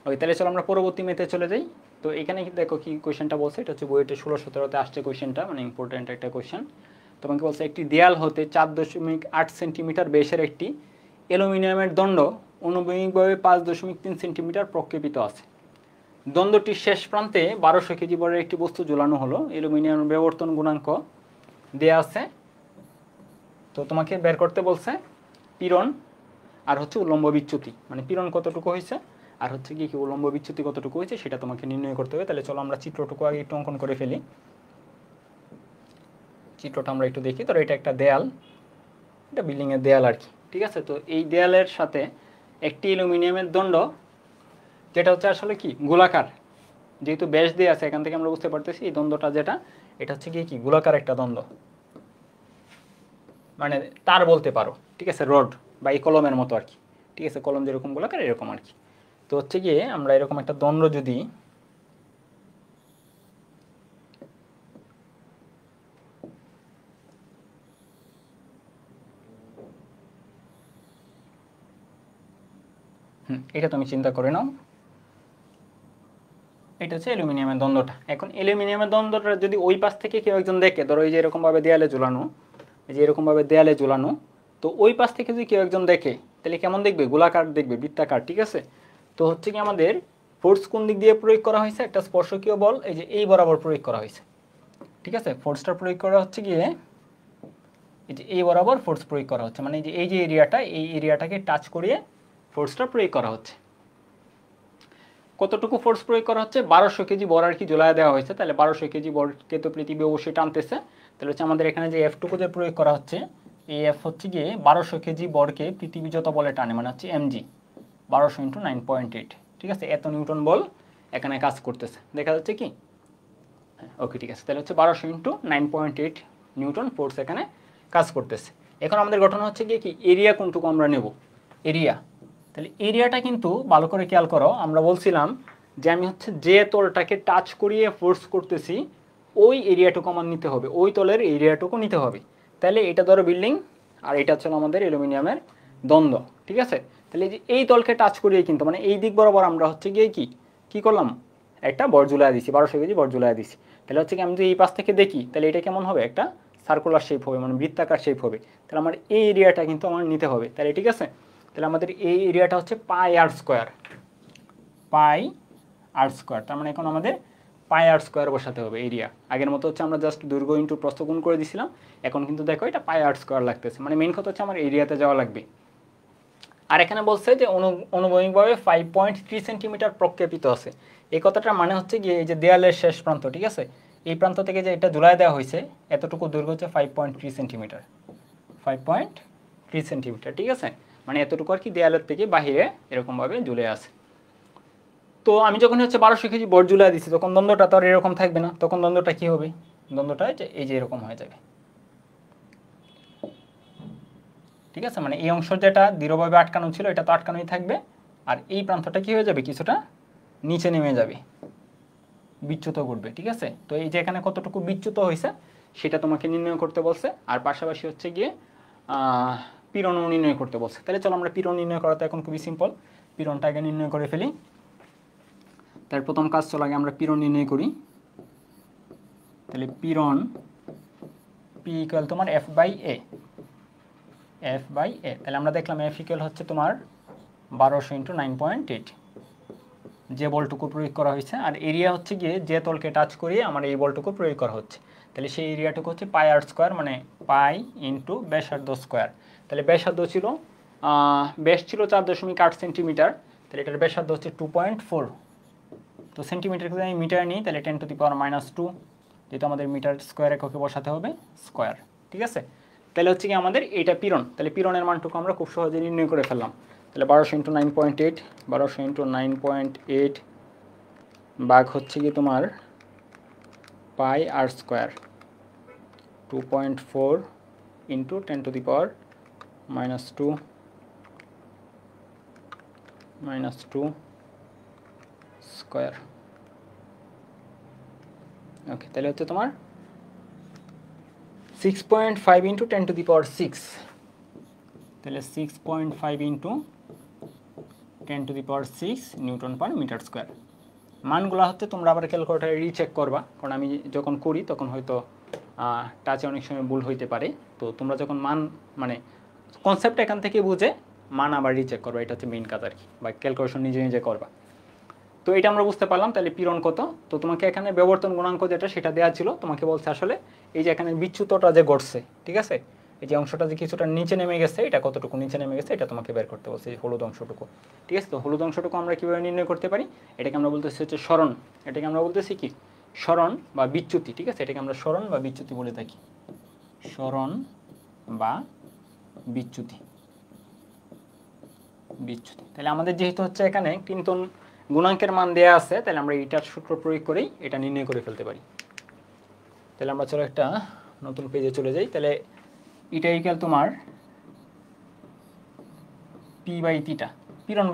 ওকে, তাহলে চলো আমরা পরবর্তী মেতে চলে যাই। তো এখানে দেখো কি কোয়েশ্চেনটা বলছে, এটা হচ্ছে বইয়েতে 16-17 আসছে কোয়েশ্চেনটা, মানে ইম্পর্টেন্ট একটা কোয়েশ্চেন। তোমাকে বলছে একটি দেয়াল হতে 4.8 সেন্টিমিটার বেশের একটি অ্যালুমিনিয়ামের দণ্ড অনুভূমিকভাবে 5.3 সেন্টিমিটার প্রক্ষেপিত আছে। দ্বন্দ্বটির শেষ প্রান্তে 1200 কেজি বরের একটি বস্তু ঝুলানো হলো। অ্যালুমিনিয়ামের বিবর্তন গুণাঙ্ক দেয়া আছে। তো তোমাকে বের করতে বলছে পীড়ন আর হচ্ছে উল্লম্ব বিচ্যুতি, মানে পীড়ন কতটুকু হয়েছে আর হচ্ছে কি উল্লম্ব বিচ্যুতি কতটুকু হয়েছে সেটা তোমাকে নির্ণয় করতে হবে। তাহলে চলো আমরা চিত্রটুকু আগে একটু অঙ্কন করে ফেলি। চিত্রটা আমরা একটু দেখি। ধরো এটা একটা দেয়াল, এটা বিল্ডিংয়ের দেয়াল আর কি, ঠিক আছে। তো এই দেয়ালের সাথে একটি অ্যালুমিনিয়ামের দণ্ড, যেটা হচ্ছে আসলে কি গোলাকার, যেহেতু ব্যাস দিয়ে আছে এখান থেকে আমরা বুঝতে পারতেছি এই দ্বন্দ্বটা যেটা, এটা হচ্ছে কি গোলাকার একটা দ্বন্দ্ব, মানে তার বলতে পারো, ঠিক আছে, রড বা এই কলমের মতো আর কি, ঠিক আছে, কলম যেরকম গোলাকার এরকম আর কি। তো হচ্ছে গিয়ে আমরা এরকম একটা দ্বন্দ্ব যদি এটা তুমি চিন্তা করে নাও, এটা হচ্ছে অ্যালুমিনিয়ামের দ্বন্দ্বটা। এখন অ্যালুমিনিয়ামের দ্বন্দ্বটা যদি ওই পাশ থেকে কেউ একজন দেখে, ধরো এই যে এরকমভাবে দেয়ালে ঝুলানো, এই যে এরকমভাবে দেয়ালে ঝুলানো, তো ওই পাশ থেকে যদি কেউ একজন দেখে তাহলে কেমন দেখবে, গোলাকার দেখবে, বৃত্তাকার, ঠিক আছে। তো হচ্ছে কি আমাদের ফোর্স কোন দিক দিয়ে প্রয়োগ করা হয়েছে, একটা স্পর্শকীয় বল এই যে এই বরাবর প্রয়োগ করা হয়েছে, ঠিক আছে। ফোর্সটা প্রয়োগ করা হচ্ছে গিয়ে এই যে এই বরাবর ফোর্স প্রয়োগ করা হচ্ছে, মানে এই যে এরিয়াটা, এই এরিয়াটাকে টাচ করিয়ে ফোর্সটা প্রয়োগ করা হচ্ছে। কতটুকু ফোর্স প্রয়োগ করা হচ্ছে, 1200 কেজি বর আর কি ঝোলায় দেওয়া হয়েছে, তাহলে 1200 কেজি বরকে তো পৃথিবী অবশ্যই টানতেছে, তাহলে হচ্ছে আমাদের এখানে যে এফটুকু যে প্রয়োগ করা হচ্ছে, এই এফ হচ্ছে গিয়ে 1200 কেজি বরকে পৃথিবী যত বলে টানে, মানে হচ্ছে এমজি 1200 × 9.8, ঠিক আছে, এত নিউটন বল এখানে কাজ করতেছে, দেখা যাচ্ছে কি, ওকে ঠিক আছে। তাহলে হচ্ছে 1200 × 9.8 নিউটন ফোর্স এখানে কাজ করতেছে। এখন আমাদের ঘটনা হচ্ছে গিয়ে কি, এরিয়া কোনটুকু আমরা নেব, এরিয়া। তাহলে এরিয়াটা কিন্তু ভালো করে খেয়াল করো, আমরা বলছিলাম যে আমি হচ্ছে যে তলটাকে টাচ করিয়ে ফোর্স করতেছি ওই এরিয়াটুকু আমার নিতে হবে, ওই তলের এরিয়াটুকু নিতে হবে। তাহলে এটা ধরো বিল্ডিং, আর এটা হচ্ছে আমাদের অ্যালুমিনিয়ামের দ্বন্দ্ব, ঠিক আছে। তাহলে এই তলকে টাচ করিয়ে কিন্তু মানে এই দিক বরাবর আমরা হচ্ছে গিয়ে কি করলাম, একটা বর ঝুলায় দিছি, 1200 কেজি বর ঝুলায় দিছি। তাহলে হচ্ছে কি আমি যদি এই পাশ থেকে দেখি তাহলে এটা কেমন হবে, একটা সার্কুলার শেপ হবে, মানে বৃত্তাকার শেপ হবে। তাহলে আমার এই এরিয়াটা কিন্তু আমার নিতে হবে, তাহলে ঠিক আছে। তাহলে আমাদের এই এরিয়াটা হচ্ছে পাই আর স্কোয়ার, পাই আর স্কোয়ার, তার মানে এখন আমাদের পাই আর স্কোয়ার বসাতে হবে এরিয়া। আগের মতো হচ্ছে আমরা জাস্ট দৈর্ঘ্য ইন্টু প্রস্থ গুণ করে দিছিলাম, এখন কিন্তু দেখো এটা পাই আর স্কোয়ার লাগতেছে, মানে মেইন কথা হচ্ছে আমার এরিয়াতে যাওয়া লাগবে। আর এখানে বলছে যে অনুভূমিকভাবে 5.3 সেন্টিমিটার প্রক্ষেপিত আছে। এই কথাটার মানে হচ্ছে গিয়ে এই যে দেয়ালের শেষ প্রান্ত, ঠিক আছে, এই প্রান্ত থেকে যে এটা ঝুলাই দেওয়া হয়েছে এতটুকু দৈর্ঘ্য হচ্ছে 5.3 সেন্টিমিটার, 5.3 সেন্টিমিটার, ঠিক আছে, মানে এতটুকু আর কি দেয়ালের থেকে বাহিরে এরকমভাবে ঝুলে আছে। তো আমি যখন হচ্ছে 1200 কেজি বর ঝুলাই দিচ্ছি তখন দ্বন্দ্বটা তো আর এরকম থাকবে না, তখন দ্বন্দ্বটা কী হবে, দ্বন্দ্বটা এই যে এরকম হয়ে যাবে, ঠিক আছে, মানে এই অংশ যেটা দৃঢ়ভাবে আটকানো ছিল এটা তো আটকানোই থাকবে, আর এই প্রান্তটা কি হয়ে যাবে, কিছুটা নিচে নেমে যাবে, বিচ্যুত ঘটবে, ঠিক আছে। তো এই যে এখানে কতটুকু বিচ্যুত হয়েছে সেটা তোমাকে নির্ণয় করতে বলছে, আর পাশাপাশি হচ্ছে গিয়ে পীড়নও নির্ণয় করতে বলছে। তাহলে চলো আমরা পীড়ন নির্ণয় করা তো এখন খুবই সিম্পল, পীড়নটা আগে নির্ণয় করে ফেলি। তার প্রথম কাজ চলো আগে আমরা পীড়ন নির্ণয় করি। তাহলে পীড়ন পি ইকুয়াল তোমার F by A, F by A, তাহলে আমরা দেখলাম এফ ইকুয়াল হচ্ছে তোমার 1200 × 9.8, যে বলটুকু প্রয়োগ করা হয়েছে, আর এরিয়া হচ্ছে গিয়ে যে তলকে টাচ করিয়ে আমার এই বলটুকু প্রয়োগ করা হচ্ছে, তাহলে সেই এরিয়াটুকু হচ্ছে পাই আর স্কোয়ার, মানে পাই ইন্টু ব্যাসার্ধ স্কোয়ার। তাহলে ব্যাসার্ধ ছিল ব্যাস ছিল 4.8 সেন্টিমিটার, তাহলে এটার ব্যাসার্ধ হচ্ছে 2.4, তো সেন্টিমিটারকে যদি আমি মিটার নিই তাহলে 10⁻², যেহেতু আমাদের মিটার স্কোয়ার এককে বসাতে হবে স্কোয়ার, ঠিক আছে। তাহলে হচ্ছে কি আমাদের এইটা পীড়ন, তাহলে পীড়নের মানটুকু আমরা খুব সহজে নির্ণয় করে ফেললাম। তাহলে 1200 × 9.8, 1200 × 9.8 ভাগ হচ্ছে কি তোমার পাই আর স্কোয়ার, 2.4 × 10⁻² স্কোয়ার, ওকে। তাহলে হচ্ছে তোমার 6.5 × 10⁶, তাহলে 6.5 × 10⁶ নিউটন পার মিটার স্কোয়ার। মানগুলো হচ্ছে তোমরা আবার ক্যালকুলেটারে রিচেক করবা, কারণ আমি যখন করি তখন হয়তো টাচে অনেক সময় ভুল হইতে পারে, তো তোমরা যখন মান মানে কনসেপ্ট এখান থেকে বুঝে মান আবার রিচেক করবা, এটা হচ্ছে মেইন কাজ আর কি, বা ক্যালকুলেশন নিজে নিজে করবা। তো এটা আমরা বুঝতে পারলাম। তাহলে পীড়ন কত, তো তোমাকে এখানে বিবর্তন গুণাঙ্ক যেটা সেটা দেওয়া ছিল, তোমাকে বলছে আসলে এই যে এখানে বিচ্যুতটা যে ঘটছে, ঠিক আছে, এই যে অংশটা যে কিছুটা নিচে নেমে গেছে এটা কতটুকু নিচে নেমে গেছে এটা তোমাকে বের করতে বলছে, এই হলুদ অংশটুকু, ঠিক আছে। তো হলুদ অংশটুকু আমরা কীভাবে নির্ণয় করতে পারি, এটাকে আমরা বলতেছি হচ্ছে সরণ, এটাকে আমরা বলতেছি কি সরণ বা বিচ্যুতি, ঠিক আছে, এটাকে আমরা সরণ বা বিচ্যুতি বলে থাকি, সরণ বা বিচ্যুতি। তাহলে আমাদের যেহেতু হচ্ছে এখানে ক্লিনটন গুণাঙ্কের মান দেয়া আছে, তাহলে আমরা এটার সূত্র প্রয়োগ করেই এটা নির্ণয় করে ফেলতে পারি। তাহলে আমরা চলো একটা নতুন পেজে চলে যাই। তাহলে এটা ইকুয়াল তোমার পি বাই থিটা, পীড়ন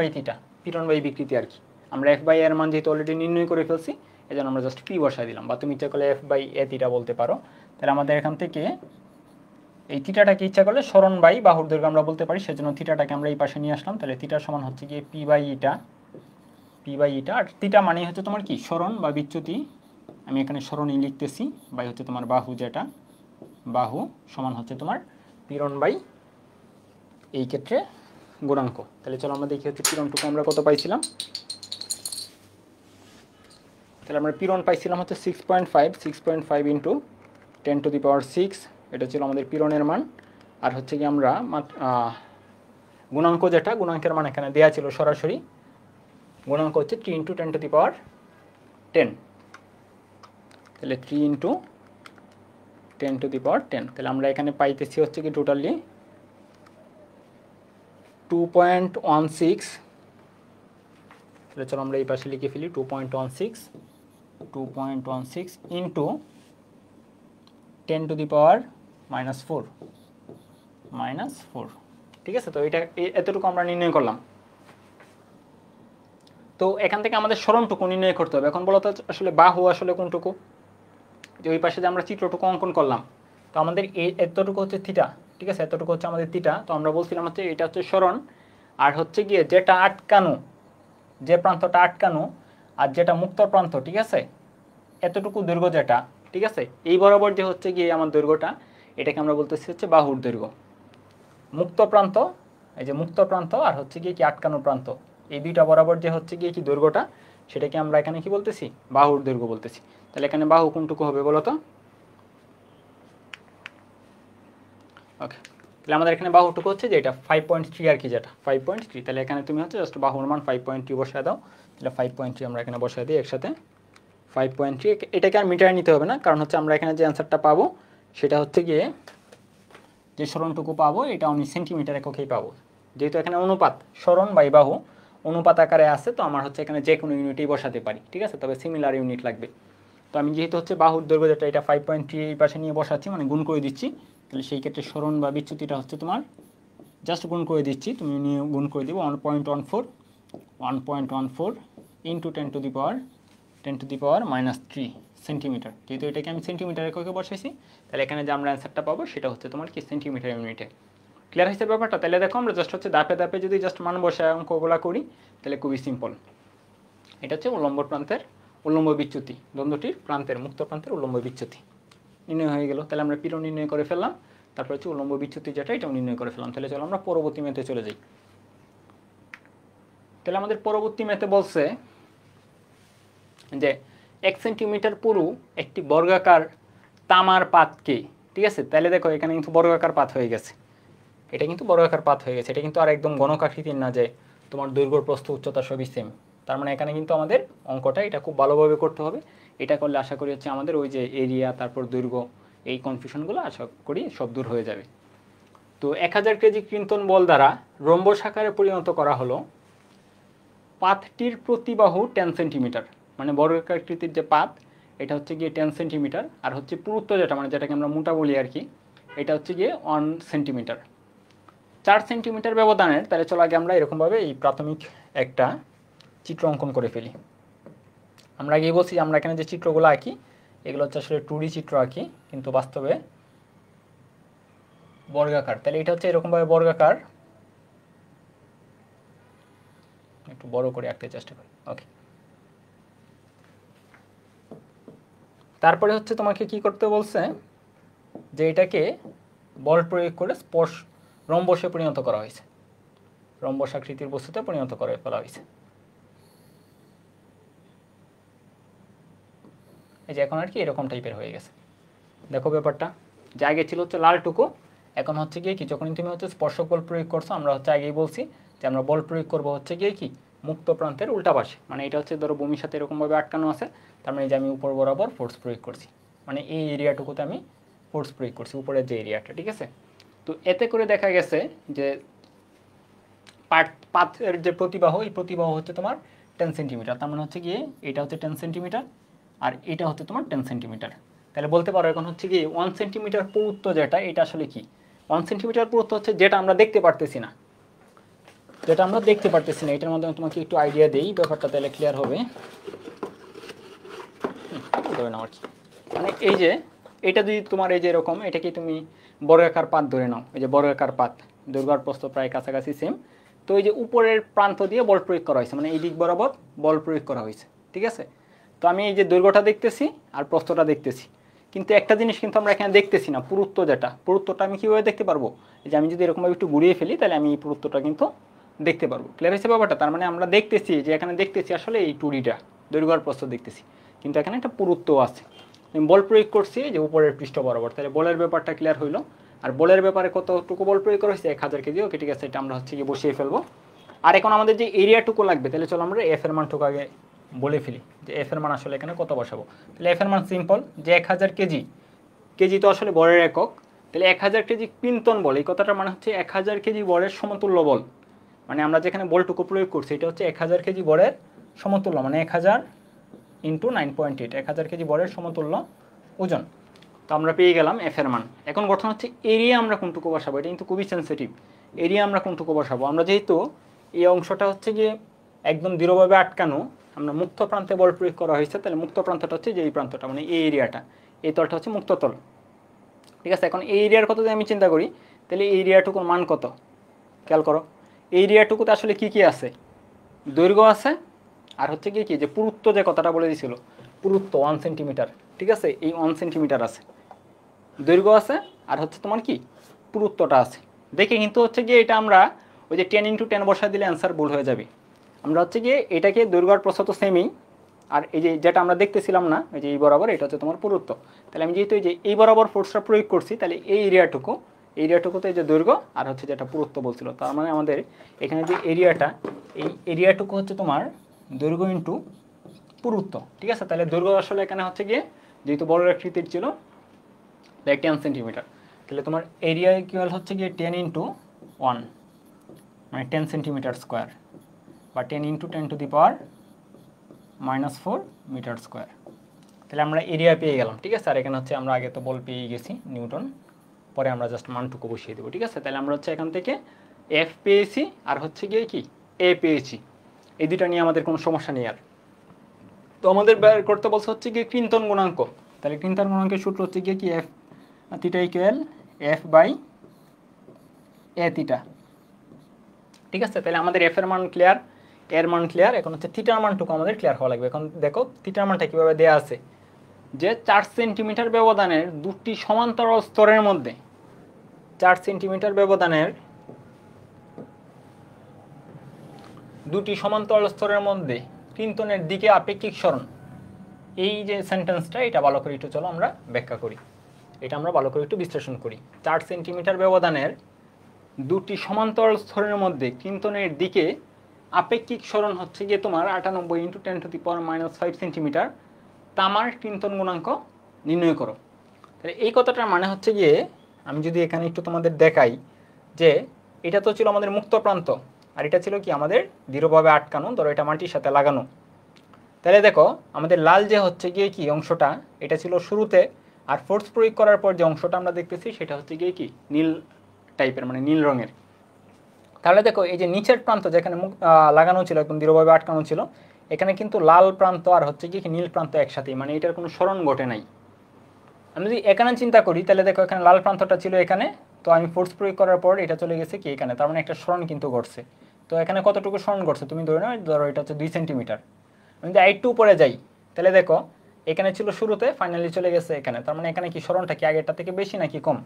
বাই বিকৃতি আর কি। আমরা এফ বাই এর মান যেহেতু অলরেডি নির্ণয় করে ফেলছি, এই জন্য আমরা জাস্ট পি বসাই দিলাম, বা তুমি ইচ্ছা করলে এফ বাই এ থিটা বলতে পারো। তাহলে আমাদের এখান থেকে এই থিটাটাকে ইচ্ছা করলে সরণ বাই বাহুর দৈর্ঘ্য আমরা বলতে পারি, সেজন্য থিটাটাকে আমরা এই পাশে নিয়ে আসলাম। তাহলে থিটার সমান হচ্ছে গিয়ে পি বাই ইটা, আর থিটা মানে হচ্ছে তোমার কি সরণ বা বিচ্যুতি। আমি এখানে সরণই লিখতেছি, বাই হচ্ছে তোমার বাহু, যেটা বাহু সমান হচ্ছে তোমার পীড়ন বাই এই ক্ষেত্রে গুণাঙ্ক। তাহলে চলো আমরা দেখি হচ্ছে পীড়নটুকু আমরা কত পাইছিলাম। তাহলে আমরা পীড়ন পাইছিলাম হচ্ছে 6.5 ইন্টু 10⁶, এটা ছিল আমাদের পীড়নের মান। আর হচ্ছে কি আমরা গুণাঙ্ক, যেটা গুণাঙ্কের মান এখানে দেওয়া ছিল সরাসরি, গুণাঙ্ক হচ্ছে 3 ইন্টু 10⁻10। তাহলে 3 ইন্টু 10⁻10। তাহলে আমরা এখানে পাইতেছি হচ্ছে কি টোটালি 2.16। তাহলে চলো আমরা এই পাশে লিখে ফেলি 2.16 ইন্টু 10⁻⁻4। ঠিক আছে, তো এটা এতটুকু আমরা নির্ণয় করলাম। তো এখান থেকে আমাদের সরণটুকু নির্ণয় করতে হবে। এখন বলো তো আসলে বাহু আসলে কোনটুকু, যে ওই পাশে যে আমরা চিত্রটুকু অঙ্কন করলাম, তো আমাদের এতটুকু হচ্ছে থিটা, ঠিক আছে, এতটুকু হচ্ছে আমাদের থিটা। তো আমরা বলছিলাম হচ্ছে এটা হচ্ছে সরণ, আর হচ্ছে গিয়ে যেটা আটকানো, যে প্রান্তটা আটকানো আর যেটা মুক্ত প্রান্ত, ঠিক আছে, এতটুকু দৈর্ঘ্য যেটা, ঠিক আছে, এই বরাবর যে হচ্ছে গিয়ে আমার দৈর্ঘ্যটা, এটাকে আমরা বলতেছি হচ্ছে বাহুর দৈর্ঘ্য। মুক্ত প্রান্ত, এই যে মুক্ত প্রান্ত আর হচ্ছে গিয়ে কি আটকানো প্রান্ত, এই দুইটা বরাবর যে হচ্ছে গিয়ে কি দৈর্ঘ্যটা, সেটাকে আমরা এখানে কি বলতেছি, বাহুর দৈর্ঘ্য বলতেছি। তাহলে এখানে বাহু কোনটুকু হবে বলো তো? ওকে, তাহলে আমাদের এখানে বাহুটুকু হচ্ছে যে এটা 5.3 আর কি, যেটা 5.3। তাহলে এখানে তুমি হচ্ছে জাস্ট বাহুর মান 5.3 বসায় দাও। তাহলে 5.3 আমরা এখানে বসায় দিই একসাথে 5.3। এটাকে আর মিটারে নিতে হবে না, কারণ হচ্ছে আমরা এখানে যে অ্যান্সারটা পাবো সেটা হচ্ছে গিয়ে যে সরণটুকু পাবো এটা আমি সেন্টিমিটার এককেই পাবো। যেহেতু এখানে অনুপাত সরণ বাই বাহু অনুপাত আকারে আছে, তো আমার হচ্ছে এখানে যে কোনো ইউনিটেই বসাতে পারি, ঠিক আছে, তবে সিমিলার ইউনিট লাগবে। তো আমি যেহেতু হচ্ছে বাহুর দৈর্ঘ্য যেটা এটা 5.3 এই পাশে নিয়ে বসাচ্ছি, মানে গুণ করে দিচ্ছি। তাহলে সেই ক্ষেত্রে সরণ বা বিচ্যুতিটা হচ্ছে তোমার জাস্ট গুণ করে দিচ্ছি, তুমি নিয়ে গুণ করে দিব 1.14 ইন্টু 10⁻³ সেন্টিমিটার। যেহেতু এটাকে আমি সেন্টিমিটার এককে বসাইছি, তাহলে এখানে যে আমরা অ্যান্সারটা পাবো সেটা হচ্ছে তোমার কি সেন্টিমিটার ইউনিটে। ক্লিয়ার হয়েছে ব্যাপারটা? তাহলে দেখো আমরা জাস্ট হচ্ছে দাপে দাপে যদি জাস্ট মান বসায় অঙ্কগুলা করি, তাহলে খুবই সিম্পল। এটা হচ্ছে উল্লম্ব প্রান্তের উল্লম্ব বিচ্যুতি, দ্বন্দ্বটির প্রান্তের মুক্ত প্রান্তের উল্লম্ব বিচ্যুতি নির্ণয় হয়ে গেল। তাহলে আমরা পীড়ন নির্ণয় করে ফেললাম, তারপর হচ্ছে উল্লম্ব বিচ্যুতি যেটা এটাও নির্ণয় করে ফেললাম। তাহলে চলো আমরা পরবর্তী ম্যাথে চলে যাই। তাহলে আমাদের পরবর্তী ম্যাথে বলছে যে 1 সেন্টিমিটার পুরু একটি বর্গাকার তামার পাতকে, ঠিক আছে, তাহলে দেখো এখানে কিন্তু বর্গাকার পাত হয়ে গেছে, এটা কিন্তু বর্গাকার পাত হয়ে গেছে, এটা কিন্তু আর একদম গণকাকৃতির না যে তোমার দৈর্ঘ্য প্রস্থ উচ্চতা সবই সেম। তার মানে এখানে কিন্তু আমাদের অঙ্কটা এটা খুব ভালোভাবে করতে হবে। এটা করলে আশা করি হচ্ছে আমাদের ওই যে এরিয়া তারপর দৈর্ঘ্য এই কনফিউশনগুলো আশা করি সব দূর হয়ে যাবে। তো 1000 কেজি ক্লিনটন বল দ্বারা রম্বস আকারে পরিণত করা হলো পাতটির প্রতিবাহু 10 সেন্টিমিটার, মানে বর্গাকৃতির যে পাত এটা হচ্ছে গিয়ে 10 সেন্টিমিটার, আর হচ্ছে পুরুত্ব যেটা মানে যেটাকে আমরা মোটা বলি আর কি, এটা হচ্ছে গিয়ে 1 সেন্টিমিটার। 4 সেন্টিমিটার ব্যবধানের, তাহলে চলো আগে আমরা এরকমভাবে এই প্রাথমিক একটা চিত্র অঙ্কন করে ফেলি। আমরা আগেই বলছি যে আমরা এখানে যে চিত্রগুলো আঁকি এগুলো হচ্ছে আসলে 2D চিত্র আঁকি, কিন্তু বাস্তবে বর্গাকার। তাহলে এটা হচ্ছে এরকমভাবে বর্গাকার, একটু বড় করে আঁকতে চেষ্টা করি। ওকে, তারপরে হচ্ছে তোমাকে কি করতে বলছে যে এটাকে বল প্রয়োগ করে রম্বসে পরিণত করা হয়েছে, রম্বস আকৃতির বস্তুতে পরিণত করে ফেলা হয়েছে। এই যে এখন আর কি এরকম টাইপের হয়ে গেছে। দেখো ব্যাপারটা, যে আগে ছিল হচ্ছে লালটুকু, এখন হচ্ছে গিয়ে কি যখনই তুমি হচ্ছে স্পর্শক বল প্রয়োগ করছো, আমরা হচ্ছে আগেই বলছি যে আমরা বল প্রয়োগ করবো হচ্ছে গিয়ে কি মুক্ত প্রান্তের উল্টা পাশে, মানে এটা হচ্ছে ধরো ভূমির সাথে এরকমভাবে আটকানো আছে, তার মানে যে আমি উপর বরাবর ফোর্স প্রয়োগ করছি, মানে এই এরিয়াটুকুতে আমি ফোর্স প্রয়োগ করছি উপরের যে এরিয়াটা, ঠিক আছে। তো এতে করে দেখা গেছে যে পাথের যে প্রতিবাহ, এই প্রতিবাহ হচ্ছে তোমার 10 সেন্টিমিটার। তার মানে হচ্ছে গিয়ে এটা হচ্ছে 10 সেন্টিমিটার আর এটা হচ্ছে তোমার 10 সেন্টিমিটার। তাহলে বলতে পারো এখন হচ্ছে কি 1 সেন্টিমিটার পুরুত্ব যেটা, এটা আসলে কি 1 সেন্টিমিটার পুরুত্ব হচ্ছে যেটা আমরা দেখতে পারতেছি না, যেটা আমরা দেখতে পারতেছি না। এটার মাধ্যমে তোমাকে একটু আইডিয়া দেই, ব্যাপারটা তাহলে ক্লিয়ার হবে। ধরে নাও আর কি, মানে এই যে এটা যদি তোমার এই যে এরকম, এটাকে তুমি বর্গাকার পাত ধরে নাও, এই যে বর্গাকার পাত, দৈর্ঘ্য আর প্রস্থ প্রায় কাছাকাছি সেম। তো এই যে উপরের প্রান্ত দিয়ে বল প্রয়োগ করা হয়েছে, মানে এই দিক বরাবর বল প্রয়োগ করা হয়েছে, ঠিক আছে। তো আমি এই যে দৈর্ঘ্যটা দেখতেছি আর প্রস্থটা দেখতেছি, কিন্তু একটা জিনিস কিন্তু আমরা এখানে দেখতেছি না, পুরুত্ব যেটা, পুরুত্বটা আমি কীভাবে দেখতে পারবো? এই যে আমি যদি এরকমভাবে একটু ঘুরিয়ে ফেলি তাহলে আমি এই পুরুত্বটা কিন্তু দেখতে পারবো। ক্লিয়ার হয়েছে ব্যাপারটা? তার মানে আমরা দেখতেছি যে এখানে দেখতেছি আসলে এই টুরিটা দৈর্ঘ্য আর প্রস্থ দেখতেছি, কিন্তু এখানে একটা পুরুত্ব আছে। আমি বল প্রয়োগ করছি যে উপরের পৃষ্ঠ বরাবর, তাহলে বলের ব্যাপারটা ক্লিয়ার হইলো। আর বলের ব্যাপারে কতটুকু বল প্রয়োগ করা হয়েছে? 1000 কেজি। ওকে, ঠিক আছে, এটা আমরা হচ্ছে গিয়ে বসিয়ে ফেলবো। আর এখন আমাদের যে এরিয়াটুকু লাগবে, তাহলে চলো আমরা এফ এর মানটুকু আগে বলে ফেলি যে এফ এর মান আসলে এখানে কত বসাবো। তাহলে এফ এর মান সিম্পল, যে 1000 কেজি, কেজি তো আসলে বলের একক, তাহলে 1000 কেজি ক্বিন্টন বল, এই কথাটা মানে হচ্ছে 1000 কেজি বলের সমতুল্য বল। মানে আমরা যেখানে বলটুকু প্রয়োগ করছি এটা হচ্ছে 1000 কেজি বলের সমতুল্য, মানে 1000 ইন্টু 9.8, 1000 কেজি বলের সমতুল্য ওজন। তো আমরা পেয়ে গেলাম এফ এর মান। এখন গঠন হচ্ছে এরিয়া আমরা কোনটুকু বসাবো, এটা কিন্তু খুবই সেন্সিটিভ। এরিয়া আমরা কোনটুকু বসাবো? আমরা যেহেতু এই অংশটা হচ্ছে গিয়ে একদম দৃঢ়ভাবে আটকানো, আমরা মুক্ত প্রান্তে বল প্রয়োগ করা হয়েছে, তাহলে মুক্ত প্রান্তটা হচ্ছে যে এই প্রান্তটা, মানে এই এরিয়াটা, এই তলটা হচ্ছে মুক্ত তল, ঠিক আছে। এখন এই এরিয়ার কথা যদি আমি চিন্তা করি, তাহলে এই এরিয়াটুকুর মান কত খেয়াল করো। এই এরিয়াটুকুতে আসলে কি কি আছে? দৈর্ঘ্য আছে, আর হচ্ছে কি যে পুরুত্ব, যে কথাটা বলে দিয়েছিল পুরুত্ব 1 সেন্টিমিটার, ঠিক আছে। এই 1 সেন্টিমিটার আছে, দৈর্ঘ্য আছে, আর হচ্ছে তোমার কি পুরুত্বটা আছে। দেখে কিন্তু হচ্ছে গিয়ে এটা আমরা ওই যে 10 ইন্টু 10 বসা দিলে অ্যান্সার ভুল হয়ে যাবে। আমরা হচ্ছে গিয়ে এটাকে দৈর্ঘ্য আর প্রস্থ তো সেমই, আর এই যে যেটা আমরা দেখতেছিলাম না, এই যে এই বরাবর, এটা হচ্ছে তোমার পুরুত্ব। তাহলে আমি যেহেতু এই যে এই বরাবর ফোর্সটা প্রয়োগ করছি, তাহলে এই এরিয়াটুকুতে এই যে দৈর্ঘ্য আর হচ্ছে যেটা পুরুত্ব বলছিল, তার মানে আমাদের এখানে যে এরিয়াটা, এই এরিয়াটুকু হচ্ছে তোমার দৈর্ঘ্য ইন্টু পুরুত্ব, ঠিক আছে। তাহলে দৈর্ঘ্য আসলে এখানে হচ্ছে গিয়ে যেহেতু বড় আকৃতির ছিল 10 সেন্টিমিটার, তাহলে তোমার এরিয়া ইকুয়াল হচ্ছে গিয়ে 10 ইন্টু 1, মানে 10 সেন্টিমিটার স্কোয়ার, বা 10 into 10 to the power -4 metre square. তাহলে আমরা এরিয়া পেয়ে গেলাম, ঠিক আছে। আর এখানে হচ্ছে আমরা আগে তো বল পেয়ে গেছি নিউটন, পরে আমরা জাস্ট মানটুকু বসিয়ে দেবো, ঠিক আছে। তাহলে আমরা হচ্ছে এখান থেকে এফ পেয়েছি আর হচ্ছে গিয়ে কি এ পেয়েছি, এই দুটা নিয়ে আমাদের কোনো সমস্যা নেই আর। তো আমাদের বের করতে বলছে হচ্ছে গিয়ে ক্লিন্টন গুণাঙ্ক। তাহলে ক্লিন্টন গুণাঙ্কের সূত্র হচ্ছে গিয়ে কি F theta equal F by A theta, ঠিক আছে। তাহলে আমাদের এফ এর মান ক্লিয়ার, এর মান ক্লিয়ার। এখন হচ্ছে থিটার মানটুকু আমাদের ক্লিয়ার হওয়া লাগবে। এখন দেখো থিটার মানটা কীভাবে দেওয়া আছে, যে 4 সেন্টিমিটার ব্যবধানের দুটি সমান্তরাল স্তরের মধ্যে, 4 সেন্টিমিটার ব্যবধানের দুটি সমান্তরাল স্তরের মধ্যে ক্লিন্টনের দিকে আপেক্ষিক সরণ, এই যে সেন্টেন্সটা, এটা ভালো করে একটু চলো আমরা ব্যাখ্যা করি, এটা আমরা ভালো করে একটু বিশ্লেষণ করি। 4 সেন্টিমিটার ব্যবধানের দুটি সমান্তরাল স্তরের মধ্যে ক্লিন্টনের দিকে আপেক্ষিক সরণ হচ্ছে গিয়ে তোমার 98 into 10 to the power -5 centimetre, তামার ক্লিন্টন গুণাঙ্ক নির্ণয় করো। তাহলে এই কথাটার মানে হচ্ছে গিয়ে, আমি যদি এখানে একটু তোমাদের দেখাই, যে এটা তো ছিল আমাদের মুক্ত প্রান্ত, আর এটা ছিল কি আমাদের দৃঢ়ভাবে আটকানো, ধরো এটা মাটির সাথে লাগানো। তাহলে দেখো আমাদের লাল যে হচ্ছে গিয়ে কি অংশটা, এটা ছিল শুরুতে, আর ফোর্স প্রয়োগ করার পর যে অংশটা আমরা দেখতেছি সেটা হচ্ছে গিয়ে কি নীল টাইপের, মানে নীল রঙের। তাহলে দেখো এই যে নিচের প্রান্ত যেখানে লাগানো ছিল, একদম দৃঢ়ভাবে আটকানো ছিল, এখানে কিন্তু লাল প্রান্ত আর হচ্ছে কি নীল প্রান্ত একসাথেই, মানে এটার কোনো সরণ ঘটে নাই। আমি যদি এখানে চিন্তা করি, তাহলে দেখো এখানে লাল প্রান্তটা ছিল এখানে, তো আমি ফোর্স প্রয়োগ করার পর এটা চলে গেছে কি এখানে, তার মানে একটা সরণ কিন্তু ঘটছে। তো এখানে কতটুকু সরণ ঘটছে তুমি ধরে নাও, ধরো এটা হচ্ছে 2 সেন্টিমিটার। আমি যদি আরেকটু উপরে যাই, তাহলে দেখো এখানে ছিল শুরুতে, ফাইনালি চলে গেছে এখানে, তার মানে এখানে কি সরণটা কি আগেরটা থেকে বেশি নাকি কম?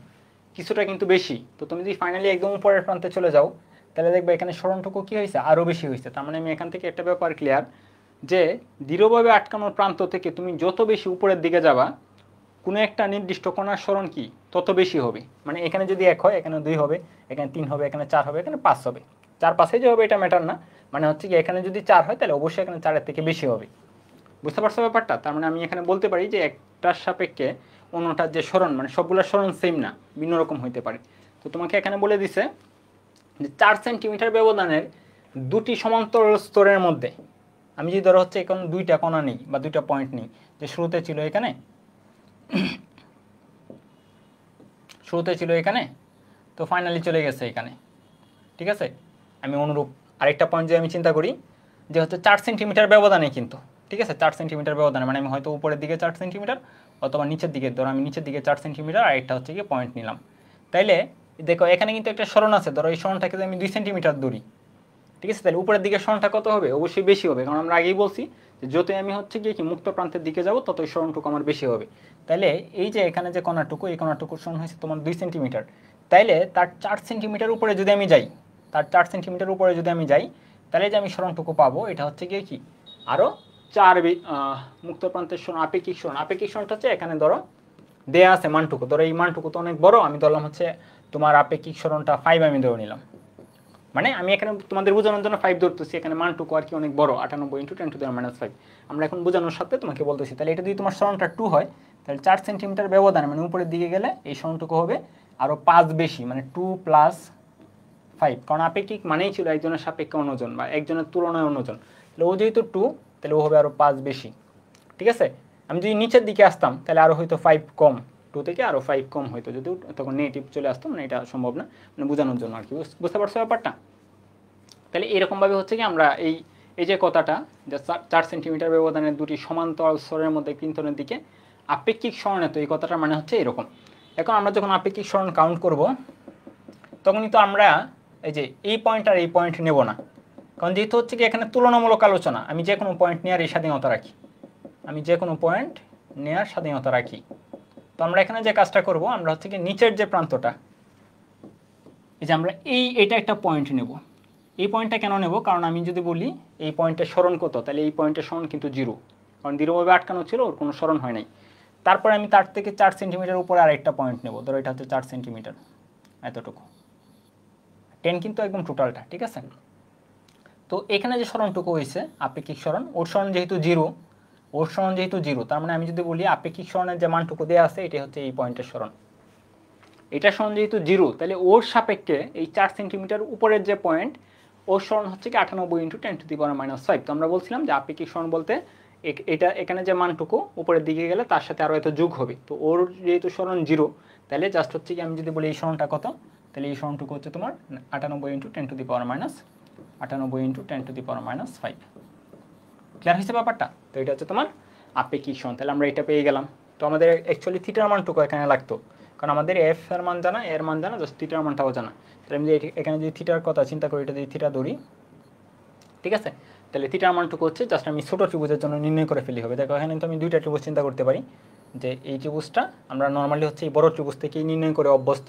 কিছুটা কিন্তু বেশি। তো তুমি যদি ফাইনালি একদম উপরের প্রান্তে চলে যাও, তাহলে দেখবে এখানে সরণটুকু কী হয়েছে, আরও বেশি হয়েছে। তার মানে আমি এখান থেকে একটা ব্যাপার ক্লিয়ার, যে দৃঢ়ভাবে আটকানোর প্রান্ত থেকে তুমি যত বেশি উপরের দিকে যাবা, কোনো একটা নির্দিষ্ট কোণার সরণ কি তত বেশি হবে। মানে এখানে যদি 1 হয়, এখানে 2 হবে, এখানে 3 হবে, এখানে 4 হবে, এখানে 5 হবে। 4-5 যে হবে এটা ম্যাটার না, মানে হচ্ছে কি এখানে যদি 4 হয় তাহলে অবশ্যই এখানে 4-এর থেকে বেশি হবে। বুঝতে পারছো ব্যাপারটা? তার মানে আমি এখানে বলতে পারি যে একটার সাপেক্ষে অন্যটার যে সরণ মানে সবগুলোর সরণ সেম না, ভিন্ন রকম হইতে পারে। তো তোমাকে এখানে বলে দিছে যে 4 সেন্টিমিটার ব্যবধানের দুটি সমান্তরাল স্তরের মধ্যে আমি যদি ধরো হচ্ছে এখন দুইটা কোণা নেই বা দুইটা পয়েন্ট নেই, যে শুরুতে ছিল এখানে তো ফাইনালি চলে গেছে এখানে, ঠিক আছে। আমি অনুরূপ আরেকটা পয়েন্ট যে আমি চিন্তা করি যে হচ্ছে 4 সেন্টিমিটার ব্যবধানে কিন্তু, ঠিক আছে, 4 সেন্টিমিটার ব্যবধানে মানে আমি হয়তো উপরের দিকে 4 সেন্টিমিটার অথবা নিচের দিকে, ধরো আমি নিচের দিকে 4 সেন্টিমিটার আর একটা হচ্ছে কি পয়েন্ট নিলাম। তাইলে দেখো এখানে কিন্তু একটা সরণ আছে, ধরো এই সরণটাকে আমি 2 সেন্টিমিটার ধরি, ঠিক আছে। তাহলে উপরের দিকে সরণটা কত হবে? অবশ্যই বেশি হবে, কারণ আমরা আগেই বলছি যে যতই আমি হচ্ছে কি মুক্ত প্রান্তের দিকে যাব ততই সরণটুকু আমার বেশি হবে। তাইলে এই যে এখানে যে কণাটুকু, এই কণাটুকুর সরণ হয়েছে তোমার 2 সেন্টিমিটার, তাইলে তার 4 সেন্টিমিটার উপরে যদি আমি যাই, তাহলে যে আমি সরণটুকু পাবো এটা হচ্ছে কি আরও 4 মুক্ত প্রান্তের সরণ, আপেক্ষিক সরণটা হচ্ছে এখানে ধরো দেয়া আছে মানটুকু, ধরো এই মানটুকু তো অনেক বড়, আমি ধরলাম হচ্ছে তোমার আপেক্ষিক সরণটা 5 আমি ধরে নিলাম, মানে আমি এখানে তোমাদের বোঝানোর জন্য 5 ধরতেছি, এখানে মানটুকু আর কি অনেক বড়, 98 × 10⁻⁵ আমরা এখন বোঝানোর সাথে তোমাকে বলতেছি। তাহলে এটা যদি তোমার সরণটা 2 হয়, তাহলে 4 সেন্টিমিটার ব্যবধান মানে উপরের দিকে গেলে এই সরণটুকু হবে আরও 5 বেশি, মানে 2 + 5, কারণ আপেক্ষিক মানেই ছিল একজনের সাপেক্ষে অন্যজন বা একজনের তুলনায় অন্যজন, তাহলে ও যেহেতু 2 তাহলে ও হবে আরও 5 বেশি, ঠিক আছে। আমি যদি নিচের দিকে আসতাম তাহলে আরও হয়তো 5 কম, 2 থেকে আরও 5 কম হয়তো, যদি তখন নেগেটিভ চলে আসতো, মানে এটা সম্ভব না, মানে বোঝানোর জন্য আর কি, বুঝতে পারছো ব্যাপারটা। তাহলে এরকমভাবে হচ্ছে কি আমরা এই যে কথাটা যে 4 সেন্টিমিটার ব্যবধানের দুটি সমান্তরাল স্তরের মধ্যে ক্রিন্তনের দিকে আপেক্ষিক সরণ, তো এই কথাটা মানে হচ্ছে এরকম। এখন আমরা যখন আপেক্ষিক সরণ কাউন্ট করব তখনই তো আমরা এই যে এই পয়েন্ট আর এই পয়েন্ট নেব না, কারণ যেহেতু হচ্ছে কি এখানে তুলনামূলক আলোচনা, আমি যে কোনো পয়েন্ট নেওয়ার এই স্বাধীনতা রাখি, তো আমরা এখানে যে কাজটা করব আমরা হচ্ছে কি নিচের যে প্রান্তটা, এই যে আমরা এটা একটা পয়েন্ট নেব। এই পয়েন্টটা কেন নেব? কারণ আমি যদি বলি এই পয়েন্টের সরণ কত, তাহলে এই পয়েন্টের সরণ কিন্তু 0, কারণ দৃঢ়ভাবে আটকানো ছিল, ওর কোনো সরণ হয় নাই। তারপরে আমি তার থেকে 4 সেন্টিমিটার উপরে আরেকটা পয়েন্ট নেব, ধরো এটা হচ্ছে 4 সেন্টিমিটার, এতটুকু 10 কিন্তু একদম টোটালটা, ঠিক আছে। তো এখানে যে সরণটুকু হয়েছে আপেক্ষিক সরণ, ওর সরণ যেহেতু 0, তার মানে আমি যদি বলি আপেক্ষিক সরণের যে মানটুকু দেওয়া আছে এটা হচ্ছে এই পয়েন্টের সরণ, এটা সরণ যেহেতু 0, তাহলে ওর সাপেক্ষে এই 4 সেন্টিমিটার উপরের যে পয়েন্ট ওর সরণ হচ্ছে কি 98 × 10⁻⁵। তো আমরা বলছিলাম যে আপেক্ষিক সরণ বলতে এটা এখানে যে মানটুকু উপরের দিকে গেলে তার সাথে আরও এত যোগ হবে, তো ওর যেহেতু সরণ 0, তাহলে জাস্ট হচ্ছে কি আমি যদি বলি এই সরণটা কত, তাহলে এই সরণটুকু হচ্ছে তোমার 98 × 10⁻⁵। ক্লিয়ার হয়েছে ব্যাপারটা? তো এটা হচ্ছে তোমার আপেক্ষিক সরণ, তাহলে আমরা এটা পেয়ে গেলাম। তো আমাদের অ্যাকচুয়ালি থিটার মানটুকু এখানে লাগতো, কারণ আমাদের এফ এর মান জানা, এর মান জানা, জাস্ট থিটার মানটাও জানা। তাহলে আমি এখানে যদি থিটার কথা চিন্তা করি, এটা যদি থিটা ধরি, ঠিক আছে, তাহলে থিটার মানটুকু হচ্ছে জাস্ট আমি ছোটো ত্রিভুজের জন্য নির্ণয় করে ফেলি হবে। দেখো এখানে তো আমি দুইটা ত্রিভুজ চিন্তা করতে পারি, যে এই ত্রিভুজটা আমরা নর্মালি হচ্ছে এই বড় ত্রিভুজ থেকেই নির্ণয় করে অভ্যস্ত,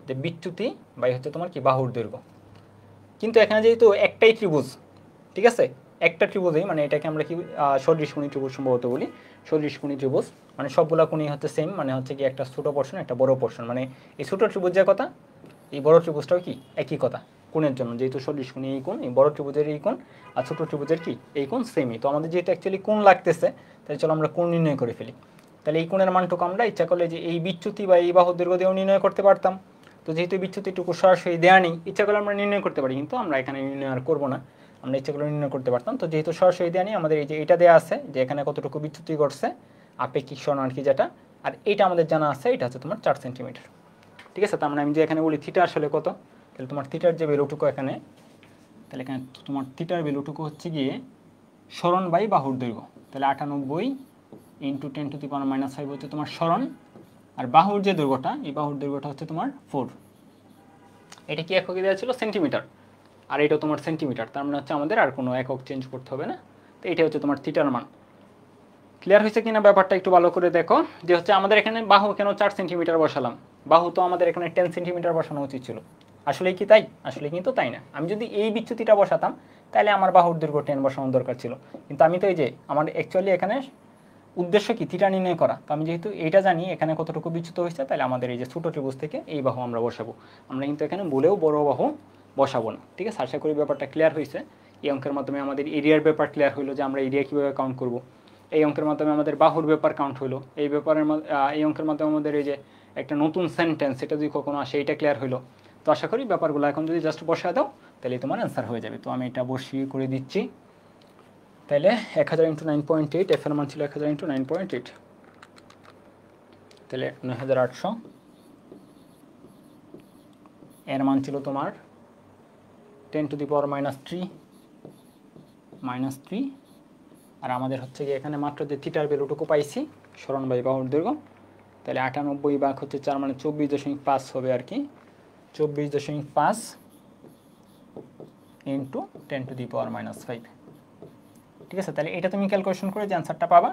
যে বিচ্যুতি বাই হচ্ছে তোমার কি বাহুর দৈর্ঘ্য। কিন্তু এখানে যেহেতু একটাই ত্রিভুজ, ঠিক আছে, একটা ত্রিভুজেই, মানে এটাকে আমরা কি সদৃশকোণী ত্রিভুজ সম্ভবত বলি, সদৃশকোণী ত্রিভুজ মানে সবগুলা কোণই হচ্ছে সেম, মানে হচ্ছে কি একটা ছোটো পোর্শন একটা বড় পোর্শন, মানে এই ছোটো ত্রিভুজের কথা এই বড় ত্রিভুজটাও কি একই কথা কোণের জন্য, যেহেতু সদৃশকোণী এই কোণ, এই বড় ত্রিভুজের এই কোণ আর ছোটো ত্রিভুজের কি এই কোণ সেমই। তো আমাদের যেহেতু অ্যাকচুয়ালি কোণ লাগতেছে, তাই চলো আমরা কোণ নির্ণয় করে ফেলি। তাহলে এই কোণের মানটুকু আমরা ইচ্ছা করলে যে এই বিচ্যুতি বা এই বাহুর দৈর্ঘ্য দিয়েও নির্ণয় করতে পারতাম। তো যেহেতু বিচ্যুতিটুকু সরাসরি দেওয়া নেই, ইচ্ছা করলে আমরা নির্ণয় করতে পারি, কিন্তু আমরা এখানে নির্ণয় আর করবো না, আমরা ইচ্ছা করলে নির্ণয় করতে পারতাম। তো যেহেতু সরাসরি দেওয়া নেই, আমাদের এই যে এটা দেওয়া আছে যে এখানে কতটুকু বিচ্যুতি ঘটছে আপেক্ষিক সরণ আর কি যেটা, আর এটা আমাদের জানা আছে, এটা হচ্ছে তোমার 4 সেন্টিমিটার, ঠিক আছে। তার মানে আমি যে এখানে বলি থিটা আসলে কত, তাহলে তোমার থিটার যে ভ্যালুটুকু এখানে, তাহলে এখানে তোমার থিটার ভ্যালুটুকু হচ্ছে গিয়ে সরণ বাই বাহুর দৈর্ঘ্য, তাহলে 98 × 10⁻⁵ হচ্ছে তোমার সরণ, আর বাহুর যে দৈর্ঘ্যটা, এই বাহুর দৈর্ঘ্যটা হচ্ছে তোমার 4। এটা কি এককে দেওয়া ছিল? সেন্টিমিটার, আর এটা তোমার সেন্টিমিটার, তার মানে হচ্ছে আমাদের আর কোনো একক চেঞ্জ করতে হবে না। তো এটা হচ্ছে তোমার থিটার মান। ক্লিয়ার হয়েছে কিনা ব্যাপারটা একটু ভালো করে দেখো, যে হচ্ছে আমাদের এখানে বাহু কেন 4 সেন্টিমিটার বসালাম, বাহু তো আমাদের এখানে 10 সেন্টিমিটার বসানো উচিত ছিল। আসলে কি তাই? আসলে কিন্তু তাই না। আমি যদি এই বিচ্যুতিটা বসাতাম তাহলে আমার বাহুর দৈর্ঘ্য 10 বসানোর দরকার ছিল, কিন্তু আমি তো এই যে আমার অ্যাকচুয়ালি এখানে উদ্দেশ্য কি থিটা নির্ণয় করা, তো আমি যেহেতু এইটা জানি এখানে কতটুকু বিচ্যুত হয়েছে, তাহলে আমাদের এই যে ছোটো ত্রিভুজ থেকে এই বাহু আমরা বসাবো, আমরা কিন্তু এখানে বলেও বড় বাহু বসাবো না, ঠিক আছে। আশা করি ব্যাপারটা ক্লিয়ার হয়েছে। এই অঙ্কের মাধ্যমে আমাদের এরিয়ার ব্যাপার ক্লিয়ার হইলো, যে আমরা এরিয়া কীভাবে কাউন্ট করব। এই অঙ্কের মাধ্যমে আমাদের বাহুর ব্যাপার কাউন্ট হলো, এই অঙ্কের মাধ্যমে আমাদের এই যে একটা নতুন সেন্টেন্স এটা যদি কখনো আসে এটা ক্লিয়ার হলো। তো আশা করি ব্যাপারগুলো এখন যদি জাস্ট বসিয়ে দাও তাহলে তোমার অ্যান্সার হয়ে যাবে। তো আমি এটা বসিয়ে করে দিচ্ছি। তাহলে 1000 × 9.8, এফ এর মান ছিল 1000 × 9.8, তাহলে 9800। এর মান ছিল তোমার 10⁻³ -3, আর আমাদের হচ্ছে গিয়ে এখানে মাত্র যে থিটার ভ্যালুটুকু পাইছি সরণ বাই বাহুর দৈর্ঘ্য, তাহলে 98 ভাগ হচ্ছে 4 মানে 24.5 হবে আর কি, 24.5 × 10⁻⁵। ঠিক আছে, তাহলে এটা তুমি ক্যালকুলেশন করে যে অ্যান্সারটা পাবা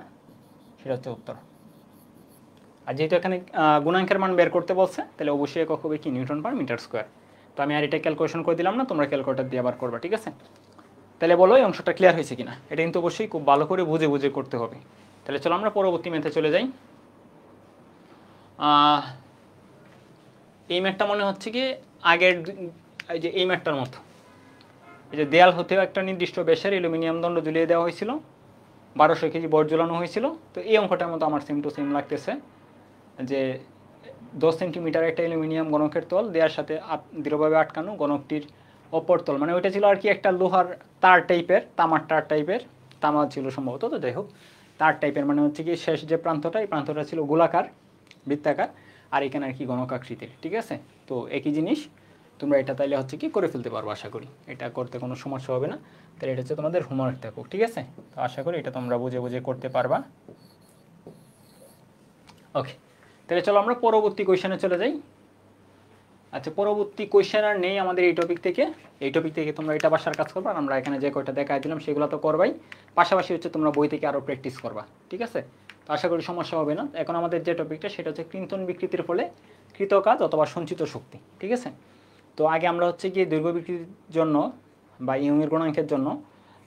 সেটা হচ্ছে উত্তর। আর যেহেতু এখানে গুণাঙ্কের মান বের করতে বলছে তাহলে অবশ্যই একক হবে কি Nm/m²। তো আমি আর এটা ক্যালকুলেশন করে দিলাম না, তোমরা ক্যালকুলেটর দিয়ে আবার করবা। ঠিক আছে, তাহলে বলো এই অংশটা ক্লিয়ার হয়েছে কিনা। এটা কিন্তু অবশ্যই খুব ভালো করে বুঝে বুঝে করতে হবে। তাহলে চলো আমরা পরবর্তী ম্যাথে চলে যাই। এই ম্যাথটা মনে হচ্ছে কি আগের এই যে এই ম্যাথটার মতো, এই যে দেয়াল হতেও একটা নির্দিষ্ট ব্যাসের অ্যালুমিনিয়াম দণ্ড ঝুলিয়ে দেওয়া হয়েছিল, 1200 কেজি বর ঝুলানো হয়েছিল। তো এই অঙ্কটার মতো আমার সেম টু সেম লাগতেছে, যে 10 সেন্টিমিটার একটা অ্যালুমিনিয়াম গণকের তল দেওয়ার সাথে দৃঢ়ভাবে আটকানো, গণকটির অপর তল মানে ওইটা ছিল আর কি একটা লোহার তার টাইপের, তামার তার টাইপের, তামা ছিল সম্ভবত। তো যাই হোক তার টাইপের মানে হচ্ছে কি শেষ যে প্রান্তটা, এই প্রান্তটা ছিল গোলাকার বৃত্তাকার, আর এখানে আর কি গণক আকৃতির। ঠিক আছে, তো একই জিনিস তোমরা এটা তাইলে হচ্ছে কি করে ফেলতে পারবো, আশা করি এটা করতে কোনো সমস্যা হবে না। তাহলে এটা হচ্ছে তোমাদের হোমওয়ার্ক থাকুক। ঠিক আছে, তো আশা করি এটা তোমরা বুঝে বুঝে করতে পারবা। ওকে, তাহলে চলো আমরা পরবর্তী কোয়েশ্চেনে চলে যাই। আচ্ছা, পরবর্তী কোয়েশ্চেন আর নেই আমাদের এই টপিক থেকে। এই টপিক থেকে তোমরা এটা বাসার কাজ করবা, আর আমরা এখানে যে কয়টা দেখাই দিলাম সেগুলো তো করবাই, পাশাপাশি হচ্ছে তোমরা বই থেকে আরও প্র্যাকটিস করবা। ঠিক আছে, তো আশা করি সমস্যা হবে না। এখন আমাদের যে টপিকটা সেটা হচ্ছে কৃন্তন বিকৃতির ফলে কৃত কাজ অথবা সঞ্চিত শক্তি। ঠিক আছে, তো আগে আমরা হচ্ছে গিয়ে দৈর্ঘ্য বিকৃতির জন্য বা ইয়ংয়ের গুণাঙ্কের জন্য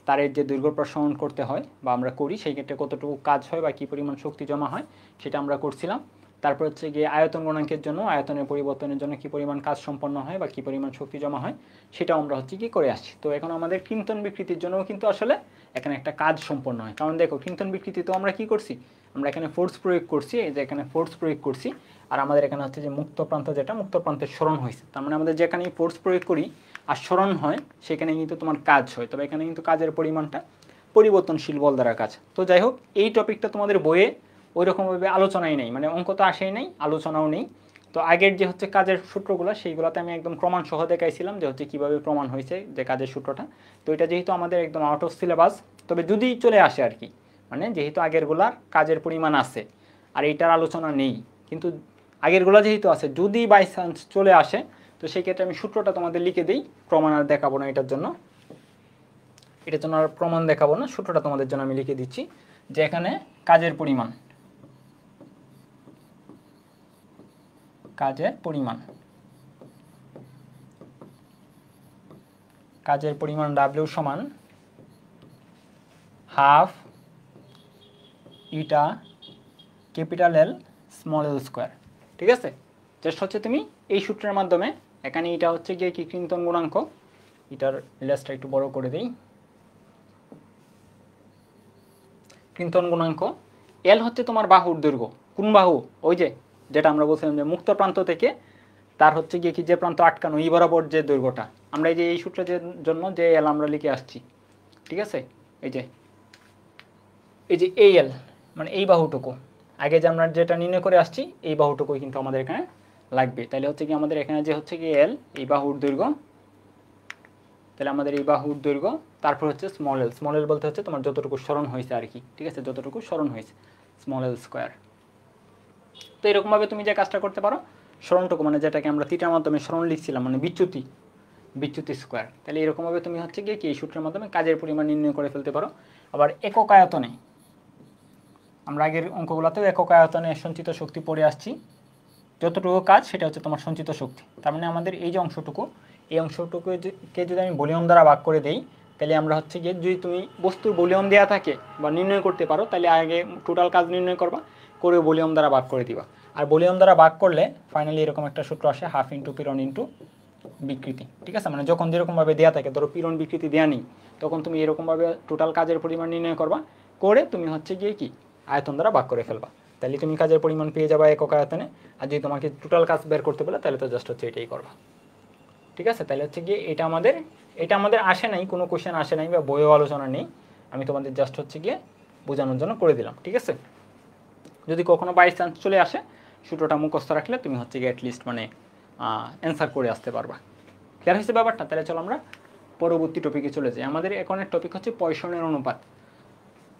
তারের যে দৈর্ঘ্য প্রসারণ করতে হয় বা আমরা করি, সেই ক্ষেত্রে কতটুকু কাজ হয় বা কী পরিমাণ শক্তি জমা হয় সেটা আমরা করছিলাম। তারপর হচ্ছে গিয়ে আয়তন গুণাঙ্কের জন্য আয়তনের পরিবর্তনের জন্য কী পরিমাণ কাজ সম্পন্ন হয় বা কী পরিমাণ শক্তি জমা হয় সেটাও আমরা হচ্ছে কি করে আসছি। তো এখন আমাদের কৃন্তন বিকৃতির জন্যও কিন্তু আসলে এখানে একটা কাজ সম্পন্ন হয়। কারণ দেখো কৃন্তন বিকৃতি তো আমরা কি করছি, আমরা এখানে ফোর্স প্রয়োগ করছি, এই যে এখানে ফোর্স প্রয়োগ করছি, আর আমাদের এখানে হচ্ছে যে মুক্ত প্রান্ত, যেটা মুক্ত প্রান্তের সরণ হয়েছে, তার মানে আমাদের যেখানে ফোর্স প্রয়োগ করি আর সরণ হয় সেখানে কিন্তু তোমার কাজ হয়। তবে এখানে কিন্তু কাজের পরিমাণটা পরিবর্তনশীল বল দ্বারা কাজ। তো যাই হোক এই টপিকটা তোমাদের বইয়ে ওই রকমভাবে আলোচনাই নেই, মানে অঙ্ক তো আসেই নেই, আলোচনাও নেই। তো আগের যে হচ্ছে কাজের সূত্রগুলো সেইগুলোতে আমি একদম প্রমাণ সহ দেখাইছিলাম যে হচ্ছে কীভাবে প্রমাণ হয়েছে যে কাজের সূত্রটা। তো এটা যেহেতু আমাদের একদম আউট অফ সিলেবাস, তবে যদি চলে আসে আর কি, মানে যেহেতু আগেরগুলার কাজের পরিমাণ আছে আর এইটার আলোচনা নেই, কিন্তু আগেরগুলো যেহেতু আছে যদি বাই চান্স চলে আসে তো সেই ক্ষেত্রে আমি সূত্রটা তোমাদের লিখে দিই, প্রমাণ আর দেখাবো না এটার জন্য, এটার জন্য আর প্রমাণ দেখাবো না, সূত্রটা তোমাদের জন্য আমি লিখে দিচ্ছি যে এখানে কাজের পরিমাণ W সমান half eta capital L small l square. ঠিক আছে, জাস্ট হচ্ছে তুমি এই সূত্রের মাধ্যমে, এখানে এটা হচ্ছে গিয়ে কি কৃন্তন গুণাঙ্ক, এটার লেসটা একটু বড় করে দেই, কৃন্তন গুণাঙ্ক L হচ্ছে তোমার বাহুর দৈর্ঘ্য। কোন বাহু? ওই যে যেটা আমরা বলছিলাম যে মুক্ত প্রান্ত থেকে তার হচ্ছে গিয়ে কি যে প্রান্ত আটকানো এই বরাবর যে দৈর্ঘ্যটা, আমরা এই যে এই সূত্রের জন্য যে L আমরা লিখে আসছি। ঠিক আছে, এই যে এই L মানে এই বাহুটুকু, আগে যে আমরা যেটা নির্ণয় করে আসছি এই বাহুটুকুই কিন্তু আমাদের এখানে লাগবে। তাহলে হচ্ছে কি আমাদের এখানে যে হচ্ছে কি L এই বাহুর দৈর্ঘ্য, তাহলে আমাদের এই বাহুর দৈর্ঘ্য, তারপর হচ্ছে স্মল l বলতে হচ্ছে তোমার যতটুকু সরণ হয়েছে আর কি। ঠিক আছে, যতটুকু সরণ হয়েছে স্মল l স্কোয়ার। তো এরকমভাবে তুমি যে কাজটা করতে পারো, সরণটুকু মানে যেটাকে আমরা থিটার মাধ্যমে সরণ লিখছিলাম মানে বিচ্যুতি স্কোয়ার, তাহলে এরকমভাবে তুমি হচ্ছে গিয়ে কি এই সূত্রের মাধ্যমে কাজের পরিমাণ নির্ণয় করে ফেলতে পারো। আবার একক আয়তনে, আমরা আগের অঙ্কগুলোতেও একক আয়তনে সঞ্চিত শক্তি পড়ে আসছি, যতটুকু কাজ সেটা হচ্ছে তোমার সঞ্চিত শক্তি। তার মানে আমাদের এই যে অংশটুকু, এই অংশটুকুকে যদি আমি ভলিউম দ্বারা ভাগ করে দেই, তাহলে আমরা হচ্ছে গিয়ে যদি তুমি বস্তুর ভলিউম দেওয়া থাকে বা নির্ণয় করতে পারো, তাহলে আগে টোটাল কাজ নির্ণয় করবা, করে ভলিউম দ্বারা ভাগ করে দিবা। আর ভলিউম দ্বারা ভাগ করলে ফাইনালি এরকম একটা সূত্র আসে, হাফ ইন্টু পীড়ন ইন্টু বিকৃতি। ঠিক আছে, মানে যখন যেরকমভাবে দেওয়া থাকে, ধরো পীড়ন বিকৃতি দেওয়া নেই, তখন তুমি এরকমভাবে টোটাল কাজের পরিমাণ নির্ণয় করবা, করে তুমি হচ্ছে গিয়ে কি আয়তন দ্বারা ভাগ করে ফেলবা, তাহলে তুমি কাজের পরিমাণ পেয়ে যাবা একক আয়তনে। আর যদি তোমাকে টোটাল কাজ বের করতে বলে তাহলে তো জাস্ট হচ্ছে এটাই করবা। ঠিক আছে, তাহলে হচ্ছে গিয়ে এটা আমাদের আসে নাই, কোনো কোশ্চেন আসে নাই বা বইও আলোচনা নেই, আমি তোমাদের জাস্ট হচ্ছে গিয়ে বোঝানোর জন্য করে দিলাম। ঠিক আছে, যদি কখনো বাই চান্স চলে আসে সূত্রটা মুখস্থ রাখলে তুমি হচ্ছে গিয়ে অ্যাটলিস্ট মানে অ্যান্সার করে আসতে পারবা। ক্লিয়ার হয়েছে ব্যাপারটা? তাহলে চলো আমরা পরবর্তী টপিকে চলে যাই। আমাদের এখনের টপিক হচ্ছে পয়সনের অনুপাত।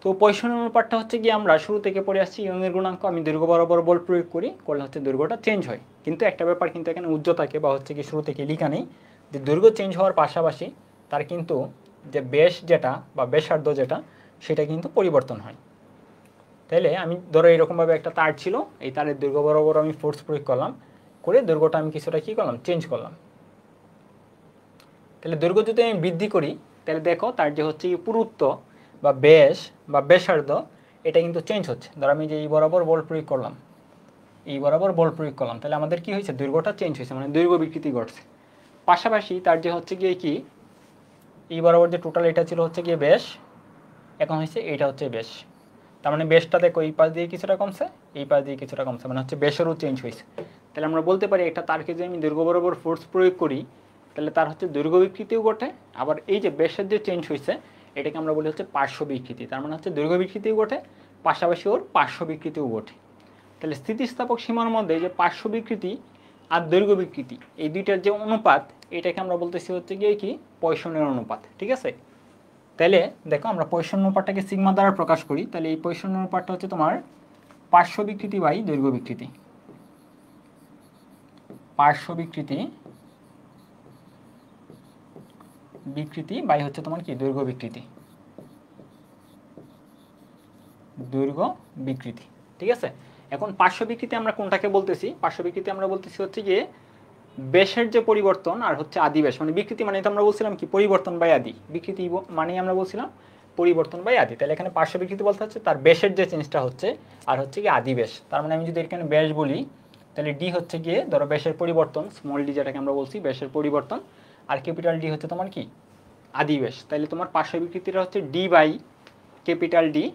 তো পয়সনের অনুপাতটা হচ্ছে গিয়ে আমরা শুরু থেকে পড়ে আসছি ইয়ংয়ের গুণাঙ্ক, আমি দৈর্ঘ্য বরাবর বল প্রয়োগ করি, করলে হচ্ছে দৈর্ঘ্যটা চেঞ্জ হয়। কিন্তু একটা ব্যাপার কিন্তু এখানে উচ্চতাকে বা হচ্ছে কি শুরু থেকে লেখা নেই যে দৈর্ঘ্য চেঞ্জ হওয়ার পাশাপাশি তার কিন্তু যে ব্যাস যেটা বা ব্যাসার্ধ যেটা সেটা কিন্তু পরিবর্তন হয়। তাইলে আমি ধরো এরকমভাবে একটা তার ছিল, এই তারের দৈর্ঘ্য বরাবর আমি ফোর্স প্রয়োগ করলাম, করে দৈর্ঘ্যটা আমি কিছুটা কী করলাম, চেঞ্জ করলাম। তাহলে দৈর্ঘ্য যদি আমি বৃদ্ধি করি তাহলে দেখো তার যে হচ্ছে পুরুত্ব বা ব্যাস বা ব্যাসার্ধ এটা কিন্তু চেঞ্জ হচ্ছে। ধরো আমি যে এই বরাবর বল প্রয়োগ করলাম, এই বরাবর বল প্রয়োগ করলাম, তাহলে আমাদের কি হয়েছে, দৈর্ঘ্যটা চেঞ্জ হয়েছে, মানে দৈর্ঘ্য বিকৃতি ঘটছে। পাশাপাশি তার যে হচ্ছে গিয়ে কি এই বরাবর যে টোটাল এটা ছিল হচ্ছে গিয়ে ব্যাস, এখন হচ্ছে এইটা হচ্ছে ব্যাস, তার মানে ব্যাসটা দেখো এই পাশ দিয়ে কিছুটা কমছে, এই পাশ দিয়ে কিছুটা কমছে, মানে হচ্ছে ব্যাসেরও চেঞ্জ হয়েছে। তাহলে আমরা বলতে পারি একটা তারকে যদি আমি দৈর্ঘ্য বরাবর ফোর্স প্রয়োগ করি তাহলে তার হচ্ছে দৈর্ঘ্য বিকৃতিও ঘটে, আবার এই যে ব্যাসের যে চেঞ্জ হয়েছে এটাকে আমরা বলি হচ্ছে পার্শ্ব বিকৃতি। তার মানে হচ্ছে দৈর্ঘ্য বিকৃতিও ঘটে, পাশাপাশি ওর পার্শ্ব বিকৃতিও ঘটে। তাহলে স্থিতিস্থাপক সীমার মধ্যে যে পার্শ্ব বিকৃতি আর দৈর্ঘ্য বিকৃতি এই দুইটার যে অনুপাত এটাকে আমরা বলতেছি হচ্ছে গিয়ে কি পয়সনের অনুপাত। ঠিক আছে, তাহলে দেখো আমরা পয়সন অনুপাতটাকে সিগমা দ্বারা প্রকাশ করি, তাহলে এই পয়সন অনুপাতটা হচ্ছে তোমার পার্শ্ব বিকৃতি বাই দৈর্ঘ্য বিকৃতি, পার্শ্ব বিকৃতি বাই হচ্ছে তোমার কি দৈর্ঘ্য বিকৃতি, দৈর্ঘ্য বিকৃতি। ঠিক আছে, এখন পার্শ্ব বিকৃতি আমরা কোনটাকে বলতেছি, পার্শ্ব বিকৃতি আমরা বলতেছি হচ্ছে গিয়ে ব্যাসের যে পরিবর্তন আর হচ্ছে আদি ব্যাস, মানে বিকৃতি মানে এটা আমরা বলছিলাম কি পরিবর্তন বাই আদি, বিকৃতি মানে আমরা বলছিলাম পরিবর্তন বাই আদি। তাহলে এখানে পার্শ্ব বিকৃতি বলতে হচ্ছে তার ব্যাসের যে চেঞ্জটা হচ্ছে আর হচ্ছে কি আদি ব্যাস। তার মানে আমি যদি এখানে ব্যাস বলি তাহলে ডি হচ্ছে গিয়ে ধরো ব্যাসের পরিবর্তন, স্মল ডি যেটাকে আমরা বলছি ব্যাসের পরিবর্তন, আর ক্যাপিটাল ডি হচ্ছে তোমার কি আদি ব্যাস। তাহলে তোমার পার্শ্ব বিকৃতিটা হচ্ছে ডি বাই ক্যাপিটাল ডি।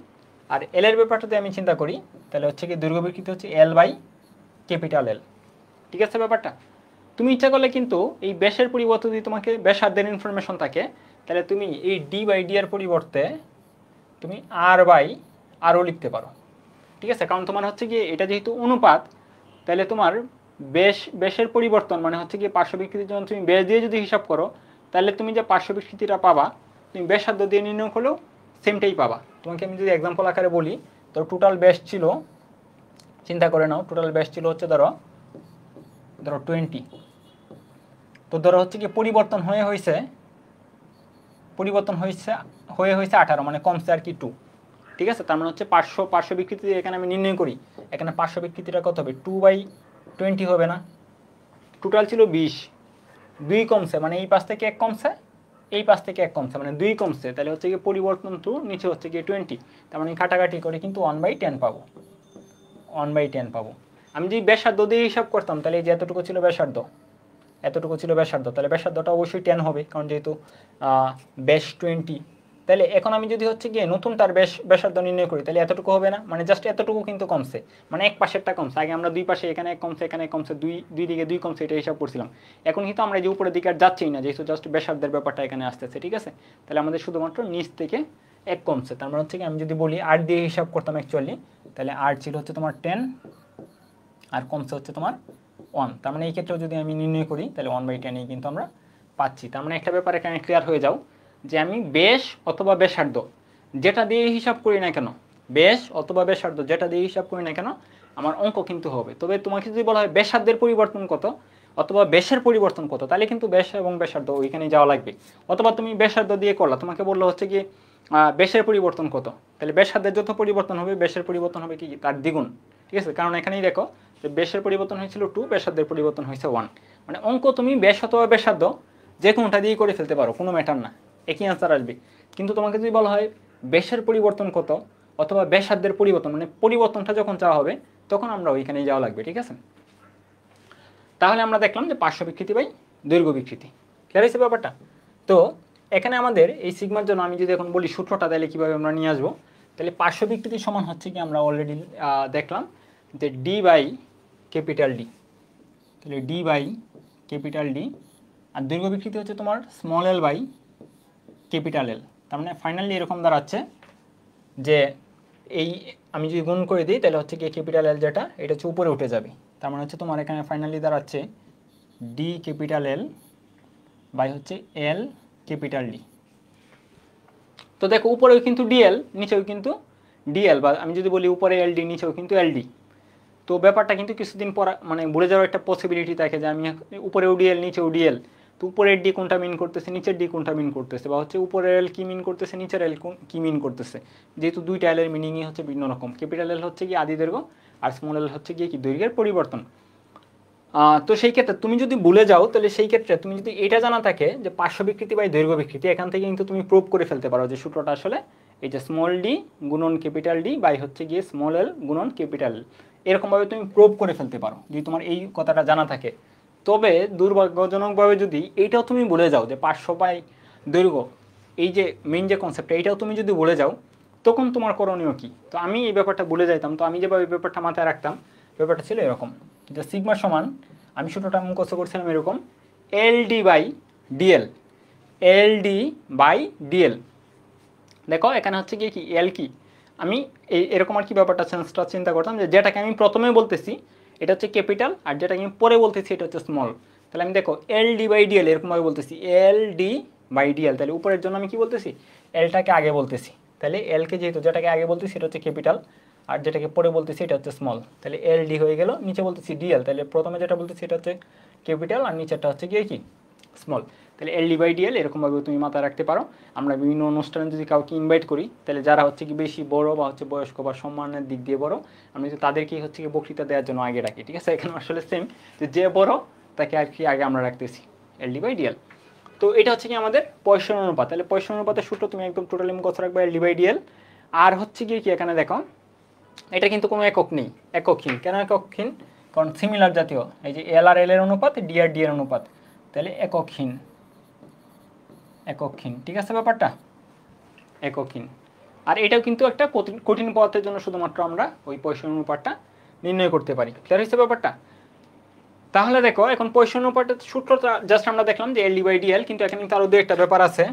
আর এল এর ব্যাপারটাতে আমি চিন্তা করি তাহলে হচ্ছে কি দৈর্ঘ্য বিকৃতি হচ্ছে এল বাই ক্যাপিটাল এল। ঠিক আছে ব্যাপারটা? তুমি ইচ্ছা করলে কিন্তু এই ব্যাসের পরিবর্তে যদি তোমাকে ব্যাসার্ধের ইনফরমেশন থাকে তাহলে তুমি এই ডি বাই ডি এর পরিবর্তে তুমি আর বাই আরও লিখতে পারো। ঠিক আছে, কারণ তোমার হচ্ছে গিয়ে এটা যেহেতু অনুপাত তাহলে তোমার ব্যাসের পরিবর্তন মানে হচ্ছে গিয়ে পার্শ্ব বিকৃতির জন্য তুমি ব্যাস দিয়ে যদি হিসাব করো তাহলে তুমি যে পার্শ্ব বিকৃতিটা পাবা তুমি ব্যাসার্ধ দিয়ে নির্ণয় করলেও সেমটাই পাবা। তোমাকে আমি যদি এক্সাম্পল আকারে বলি তো টোটাল ব্যাস ছিল, চিন্তা করে নাও টোটাল ব্যাস ছিল হচ্ছে ধরো 20, তো ধরো হচ্ছে কি পরিবর্তন হয়েছে 18, মানে কমছে আর কি 2। ঠিক আছে, তার মানে হচ্ছে পার্শ্ব বিকৃতি এখানে আমি নির্ণয় করি, এখানে পার্শ্ব বিকৃতিটা কত হবে 2/20 হবে না, টোটাল ছিল 20, 2 কমছে মানে এই পাশ থেকে 1 কমছে, এই পাশ থেকে 1 কমছে মানে 2 কমছে, তাহলে হচ্ছে কি পরিবর্তন টু নিচে হচ্ছে গিয়ে 20, তার মানে কাটাকাটি করে কিন্তু 1/10 পাবো, 1/10 পাবো। আমি যদি ব্যাসার্ধ দিয়ে হিসাব করতাম তাহলে এই যে এতটুকু ছিল ব্যাসার্ধ, তাহলে ব্যাসার্ধটা অবশ্যই 10 হবে, কারণ যেহেতু ব্যাস 20। তাহলে এখন আমি যদি হচ্ছে গিয়ে নতুন তার ব্যাসার্ধ নির্ণয় করি তাহলে এতটুকু হবে না, মানে জাস্ট এতটুকু কিন্তু কমছে, মানে এক পাশেরটা কমছে। আগে আমরা দুই পাশে এখানে 1 কমছে এখানে 1 কমছে, দুই দিকে 2 কমছে এটা হিসাব করছিলাম। এখন কিন্তু আমরা যে উপরের দিকে আর যাচ্ছেই না, যেহেতু জাস্ট ব্যাসার্ধের ব্যাপারটা এখানে আসতেছে। ঠিক আছে, তাহলে আমাদের শুধুমাত্র নিচ থেকে 1 কমছে, তার মানে হচ্ছে কি আমি যদি বলি 8 দিয়ে হিসাব করতাম অ্যাকচুয়ালি তাহলে 8 ছিল হচ্ছে তোমার 10 আর কমছে হচ্ছে তোমার 1, তার মানে এই ক্ষেত্রেও যদি আমি নির্ণয় করি তাহলে 1/10 কিন্তু আমরা পাচ্ছি। তার মানে একটা ব্যাপার এখানে ক্লিয়ার হয়ে যাও যে আমি ব্যাস অথবা ব্যাসার্ধ যেটা দিয়ে হিসাব করি না কেন, ব্যাস অথবা ব্যাসার্ধ যেটা দিয়ে হিসাব করি না কেন আমার অঙ্ক কিন্তু হবে। তবে তোমাকে যদি বলা হয় ব্যাসার্ধের পরিবর্তন কত অথবা ব্যাসের পরিবর্তন কত তাহলে কিন্তু ব্যাস এবং ব্যাসার্ধ ওইখানে যাওয়া লাগবে। অথবা তুমি ব্যাসার্ধ দিয়ে করলা, তোমাকে বললো হচ্ছে কি ব্যাসের পরিবর্তন কত, তাহলে ব্যাসার্ধের যত পরিবর্তন হবে ব্যাসের পরিবর্তন হবে কি তার দ্বিগুণ। ঠিক আছে, কারণ এখানেই দেখো যে ব্যাসের পরিবর্তন হয়েছিল 2, ব্যাসার্ধের পরিবর্তন হয়েছে 1, মানে অঙ্ক তুমি ব্যাস অথবা ব্যাসার্ধ যে কোনটা দিয়ে করে ফেলতে পারো, কোনো ম্যাটার না, একই আনসার আসবে। কিন্তু তোমাকে যদি বলা হয় ব্যাসের পরিবর্তন কত অথবা ব্যাসার্ধের পরিবর্তন, মানে পরিবর্তনটা যখন চাওয়া হবে তখন আমরা ওইখানেই যাওয়া লাগবে। ঠিক আছে, তাহলে আমরা দেখলাম যে পার্শ্ব বিকৃতি বাই দৈর্ঘ্য বিকৃতি। ক্লিয়ার হয়েছে ব্যাপারটা? তো এখানে আমাদের এই সিগমার জন্য আমি যদি এখন বলি সূত্রটা তাহলে কীভাবে আমরা নিয়ে আসবো, তাহলে পার্শ্ব বিকৃতি সমান হচ্ছে কি আমরা অলরেডি দেখলাম যে ডি বাই ক্যাপিটাল ডি, তাহলে ডি বাই ক্যাপিটাল ডি, আর দৈর্ঘ্য বিকৃতি হচ্ছে তোমার small L by capital L. তার মানে ফাইনালি এরকম দাঁড়াচ্ছে যে এই আমি যদি গুণ করে দিই তাহলে হচ্ছে কি ক্যাপিটাল এল যেটা এটা হচ্ছে উপরে উঠে যাবে। তার মানে হচ্ছে তোমার এখানে ফাইনালি দাঁড়াচ্ছে ডি ক্যাপিটাল এল বাই হচ্ছে এল ক্যাপিটাল ডি। তো দেখো উপরেও কিন্তু ডিএল, নিচেও কিন্তু ডিএল, বা আমি যদি বলি উপরে এলডি নিচেও কিন্তু এলডি। তো ব্যাপারটা কিন্তু কিছুদিন পর মানে ভুলে যাওয়ার একটা পসিবিলিটি থাকে যে আমি উপরেও ডিএল নিচেও ডিএল, তো উপরের ডি কোনটা মিন করতেছে নিচের ডি কোনটা মিন করতেছে, বা হচ্ছে উপরের এল কি মিন করতেছে নিচের এল কি মিন করতেছে, যেহেতু দুইটা এলের মিনিংই হচ্ছে ভিন্ন রকম। ক্যাপিটাল এল হচ্ছে কি আদি দৈর্ঘ্য আর স্মল এল হচ্ছে গিয়ে কি দৈর্ঘ্যের পরিবর্তন। তো সেই ক্ষেত্রে তুমি যদি ভুলে যাও তাহলে সেই ক্ষেত্রে তুমি যদি এটা জানা থাকে যে পার্শ্ব বিকৃতি বাই দৈর্ঘ্য বিকৃতি, এখান থেকে কিন্তু তুমি প্রুভ করে ফেলতে পারো যে সূত্রটা আসলে এই যে স্মল ডি গুণন ক্যাপিটাল ডি বাই হচ্ছে গিয়ে স্মল এল গুণন ক্যাপিটাল এল, এরকমভাবে তুমি প্রুভ করে ফেলতে পারো যদি তোমার এই কথাটা জানা থাকে। তবে দুর্ভাগ্যজনকভাবে যদি এইটাও তুমি ভুলে যাও যে পার্শ্ব বাই দৈর্ঘ্য এই যে মেইন যে কনসেপ্টটা এইটাও তুমি যদি ভুলে যাও তখন তোমার করণীয় কী? তো আমি এই ব্যাপারটা ভুলে যাইতাম, তো আমি যেভাবে ব্যাপারটা মাথায় রাখতাম ব্যাপারটা ছিল এরকম যে সিগমা সমান, আমি সূত্রটা মুখস্থ করছিলাম এরকম, L D by DL, L D by DL. দেখো এখানে হচ্ছে কি এল কি, আমি এরকম আর কি ব্যাপারটা সেন্সটা চিন্তা করতাম যে যেটাকে আমি প্রথমে বলতেছি এটা হচ্ছে ক্যাপিটাল আর যেটাকে আমি পরে বলতেছি এটা হচ্ছে স্মল। তাহলে আমি দেখো এল ডি বাই ডিএল এরকমভাবে বলতেছি এল ডি বাই ডিএল, তাহলে উপরের জন্য আমি কি বলতেছি এলটাকে আগে বলতেছি, তাহলে এলকে যেহেতু যেটাকে আগে বলতেছি এটা হচ্ছে ক্যাপিটাল আর যেটাকে পরে বলতেছি এটা হচ্ছে স্মল, তাহলে এল ডি হয়ে গেল, নিচে বলতেছি ডিএল, তাহলে প্রথমে যেটা বলতেছি এটা হচ্ছে ক্যাপিটাল আর নিচেরটা হচ্ছে গিয়ে কি স্মল। তাহলে এল ডি বাই ডিএল এরকমভাবে তুমি মাথায় রাখতে পারো। আমরা বিভিন্ন অনুষ্ঠানে যদি কাউকে ইনভাইট করি তাহলে যারা হচ্ছে কি বেশি বড় বা হচ্ছে বয়স্ক বা সম্মানের দিক দিয়ে বড়, আমি যদি তাদেরকেই হচ্ছে কি বক্তৃতা দেওয়ার জন্য আগে রাখি, ঠিক আছে? এখানে আসলে সেম যে বড় তাকে আর কি আগে আমরা রাখতেছি এল ডি বাই ডিএল। তো এটা হচ্ছে কি আমাদের পয়সন অনুপাত, তাহলে পয়সন অনুপাতের সূত্র তুমি একদম টোটালি মুখস্থ রাখবে এল ডি বাই ডিএল। আর হচ্ছে গিয়ে কি এখানে দেখো এটা কিন্তু কোনো একক নেই, এককহীন। কেন এককহীন? কারণ সিমিলার জাতীয়, এই যে এল আর এল এর অনুপাত ডি আর ডি এর অনুপাত, তাহলে এককহীন, এককহীন, ঠিক আছে ব্যাপারটা এককহীন। আর এটাও কিন্তু একটা কঠিন পদার্থের জন্য শুধুমাত্র আমরা ওই পয়সন অনুপাতটা নির্ণয় করতে পারি। ক্লিয়ার হয়েছে ব্যাপারটা? তাহলে দেখো এখন পয়সন অনুপাতের সূত্রটা জাস্ট আমরা দেখলাম যে এল ডি বাই ডিএল, কিন্তু এখানে কিন্তু আরও দু একটা ব্যাপার আছে,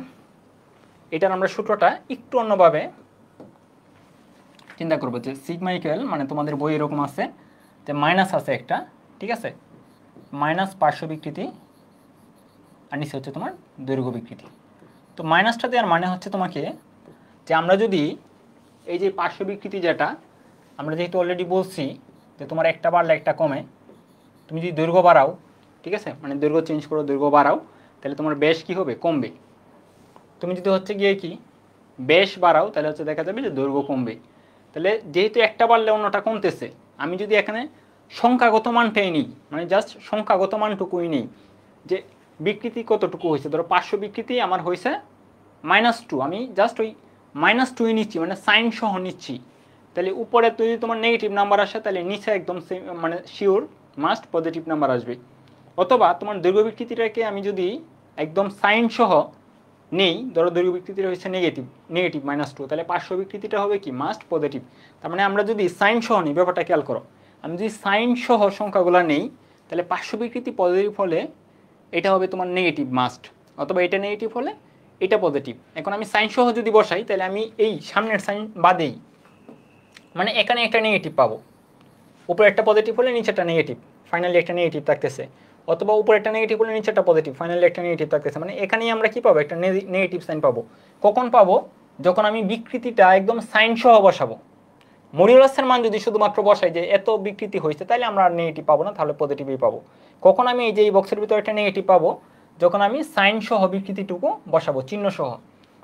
এটার আমরা সূত্রটা একটু অন্যভাবে চিন্তা করবো। যে সিগমা ইকুয়াল মানে তোমাদের বই এরকম আছে যে মাইনাস আছে একটা, ঠিক আছে, মাইনাস পার্শ্ব বিকৃতি আর নিচে হচ্ছে তোমার দৈর্ঘ্য বিকৃতি। তো মাইনাসটা দেওয়ার মানে হচ্ছে তোমাকে যে আমরা যদি এই যে পার্শ্ব বিকৃতি যেটা আমরা যেহেতু অলরেডি বলছি যে তোমার একটা বাড়লে একটা কমে, তুমি যদি দৈর্ঘ্য বাড়াও, ঠিক আছে, মানে দৈর্ঘ্য চেঞ্জ করো দৈর্ঘ্য বাড়াও, তাহলে তোমার ব্যাস কী হবে? কমবে। তুমি যদি হচ্ছে গিয়ে কি ব্যাস বাড়াও তাহলে হচ্ছে দেখা যাবে যে দৈর্ঘ্য কমবে। তাহলে যেহেতু একটা বাড়লে অন্যটা কমতেছে, আমি যদি এখানে সংখ্যাগত মানটাই নিই, মানে জাস্ট সংখ্যাগত মানটুকুই নেই যে বিকৃতি কতটুকু হয়েছে, ধরো পার্শ্ব বিকৃতি আমার হয়েছে -2, আমি জাস্ট ওই -2ই নিচ্ছি, মানে সাইন সহ নিচ্ছি। তাহলে উপরে যদি তোমার নেগেটিভ নাম্বার আসে তাহলে নিচে একদম মানে শিওর মাস্ট পজিটিভ নাম্বার আসবে। অথবা তোমার দৈর্ঘ্য বিকৃতিটাকে আমি যদি একদম সাইন সহ নেই, ধরো দৈর্ঘ্য বিকৃতিটা হচ্ছে নেগেটিভ -2, তাহলে পার্শ্ব বিকৃতিটা হবে কি মাস্ট পজিটিভ। তার মানে আমরা যদি সাইন সহ নিই, ব্যাপারটা খেয়াল করো, আমি যদি সাইন সহ সংখ্যাগুলো নেই তাহলে পার্শ্ব বিকৃতি পজিটিভ হলে এটা হবে তোমার নেগেটিভ মাস্ট, অথবা এটা নেগেটিভ হলে এটা পজিটিভ। এখন আমি সাইন সহ যদি বসাই তাহলে আমি এই সামনের সাইন বাদেই মানে এখানে একটা নেগেটিভ পাবো, উপরে একটা পজিটিভ হলে নিচেটা নেগেটিভ, ফাইনালি একটা নেগেটিভ থাকতেছে, অথবা উপরে একটা নেগেটিভ হলে নিচেটা পজিটিভ, ফাইনালি একটা নেগেটিভ থাকতেছে। মানে এখানেই আমরা কি পাবো? একটা নেগেটিভ সাইন পাবো। কখন পাবো? যখন আমি বিকৃতিটা একদম সাইন সহ বসাবো। মডিউলাসের মান যদি শুধুমাত্র বসাই যে এত বিকৃতি হয়েছে তাহলে আমরা আর নেগেটিভ পাবো না, তাহলে পজিটিভই পাবো। কখন আমি এই যে এই বক্সের ভিতরে একটা নেগেটিভ পাবো? যখন আমি সাইন সহ বিকৃতিটুকু বসাবো, চিহ্ন সহ।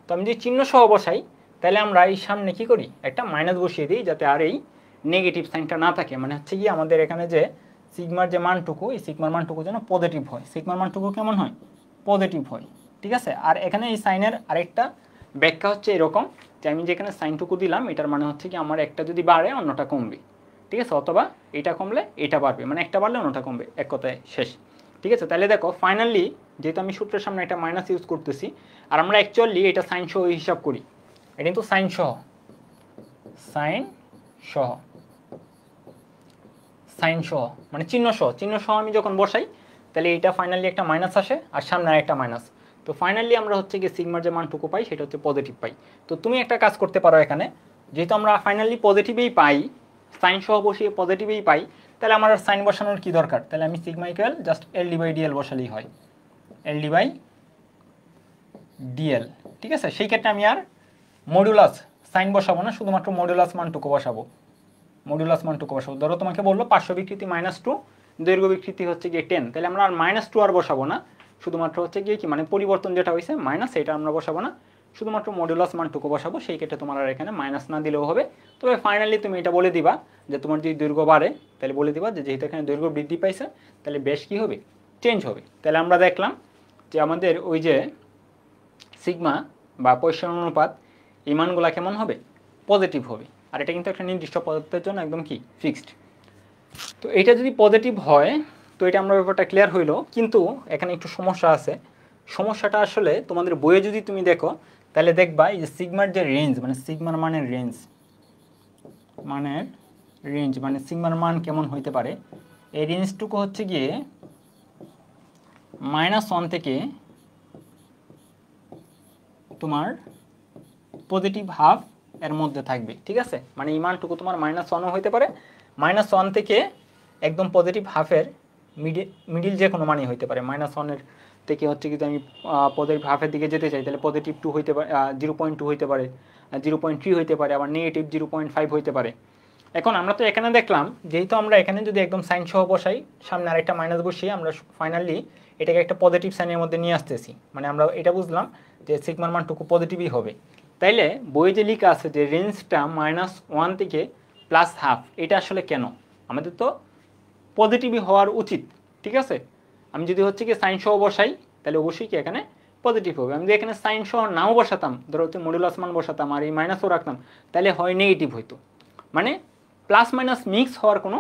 তো আমি যদি চিহ্ন সহ বসাই তাহলে আমরা এই সামনে কি করি? একটা মাইনাস বসিয়ে দিই যাতে আর এই নেগেটিভ সাইনটা না থাকে। মানে হচ্ছে কি আমাদের এখানে যে সিগমার যে মানটুকু, এই সিগমার মানটুকু যেন পজিটিভ হয়। সিগমার মানটুকু কেমন হয়? পজিটিভ হয়, ঠিক আছে। আর এখানে এই সাইনের আরেকটা ব্যাখ্যা হচ্ছে এরকম যে আমি যেখানে সাইনটুকু দিলাম এটার মানে হচ্ছে কি আমার একটা যদি বাড়ে অন্যটা কমবে, ঠিক আছে, অথবা এটা কমলে এটা বাড়বে, মানে একটা বাড়লে অন্যটা কমবে, এক কথায় শেষ, ঠিক আছে। তাহলে দেখো ফাইনালি যেহেতু আমি সূত্রের সামনে একটা মাইনাস ইউজ করতেছি আর আমরা অ্যাকচুয়ালি এটা সাইন সহ হিসাব করি, এটা কিন্তু সাইন সহ, সাইন সহ, সাইন সহ মানে চিহ্ন সহ আমি যখন বসাই তাহলে এইটা ফাইনালি একটা মাইনাস আসে আর সামনে আর একটা মাইনাস। তো ফাইনালি আমরা হচ্ছে গিয়ে সিগমার যে মানটুকু পাই সেটা হচ্ছে পজিটিভ পাই। তো তুমি একটা কাজ করতে পারো এখানে, যেহেতু আমরা ফাইনালি পজিটিভেই পাই, সাইন সহ বসিয়ে পজিটিভেই পাই, তাহলে আমার আর সাইন বসানোর কি দরকার, তাহলে আমি sigma equal just L D by DL বসালেই হয়, এল ডি বাই ডিএল। ঠিক আছে, সেই ক্ষেত্রে আমি আর মডুলাস সাইন বসাবো না, শুধুমাত্র মডুলাস মানটুকু বসাবো, মডুলাস মানটুকু বসাবো। ধরো তোমাকে বললো পার্শ্ব বিকৃতি -2, দৈর্ঘ্য বিকৃতি হচ্ছে গিয়ে 10, তাহলে আমরা আর -2 আর বসাবো না, শুধুমাত্র হচ্ছে গিয়ে কি মানে পরিবর্তন যেটা হয়েছে মাইনাস, এটা আমরা বসাবো না, শুধুমাত্র মডুলাস মানটুকু বসাবো। সেই ক্ষেত্রে তোমার আর এখানে মাইনাস না দিলেও হবে। তবে ফাইনালি তুমি এটা বলে দিবা যে তোমার যদি দৈর্ঘ্য বাড়ে তাহলে বলে দিবা যে যেহেতু এখানে দৈর্ঘ্য বৃদ্ধি পাইছে তাহলে বেশ কী হবে, চেঞ্জ হবে। তাহলে আমরা দেখলাম যে আমাদের ওই যে সিগমা বা পয়সন অনুপাত এই মানগুলা কেমন হবে, পজিটিভ হবে। আর এটা কিন্তু একটা নির্দিষ্ট পদার্থের জন্য একদম কি ফিক্সড। তো এটা যদি পজিটিভ হয় তো এটা আমরা ব্যাপারটা ক্লিয়ার হইলো, কিন্তু এখানে একটু সমস্যা আছে। সমস্যাটা আসলে তোমাদের বইয়ে যদি তুমি দেখো তাহলে দেখবা এই যে সিগমার যে রেঞ্জ মানে সিগমার মানের রেঞ্জ মানে সিগমার মান কেমন হইতে পারে, এই রেঞ্জটুকু হচ্ছে গিয়ে -1 থেকে তোমার পজিটিভ হাফ এর মধ্যে থাকবে। ঠিক আছে, মানে এই মানটুকু তোমার -1ও হইতে পারে, -1 থেকে একদম পজিটিভ হাফের মিডিল যে কোনো মানই হইতে পারে। -1 থেকে হচ্ছে কিন্তু আমি পজিটিভ হাফের দিকে যেতে চাই তাহলে +2 হইতে পারে, 0.2 হইতে পারে, 0.3 হইতে পারে, আবার -0.5 হইতে পারে। এখন আমরা তো এখানে দেখলাম যেহেতু আমরা এখানে যদি একদম সাইন সহ বসাই, সামনে আরেকটা মাইনাস বসিয়ে আমরা ফাইনালি এটাকে একটা পজিটিভ সাইনের মধ্যে নিয়ে আসতেছি, মানে আমরা এটা বুঝলাম যে সিগমার মানটুকু পজিটিভই হবে। তাইলে বইয়ে যে লেখা আছে যে রেঞ্জটা -1 থেকে +1/2, এটা আসলে কেন, আমাদের তো পজিটিভই হওয়ার উচিত। ঠিক আছে, আমি যদি হচ্ছে কি সাইন সহ বসাই তাহলে অবশ্যই কি এখানে পজিটিভ হবে। আমি যদি এখানে সাইন সহ নাও বসাতাম, ধরো হচ্ছে মডুলাস মান বসাতাম আর এই মাইনাসও রাখতাম, তাহলে হয় নেগেটিভ হইতো, মানে প্লাস মাইনাস মিক্স হওয়ার কোনো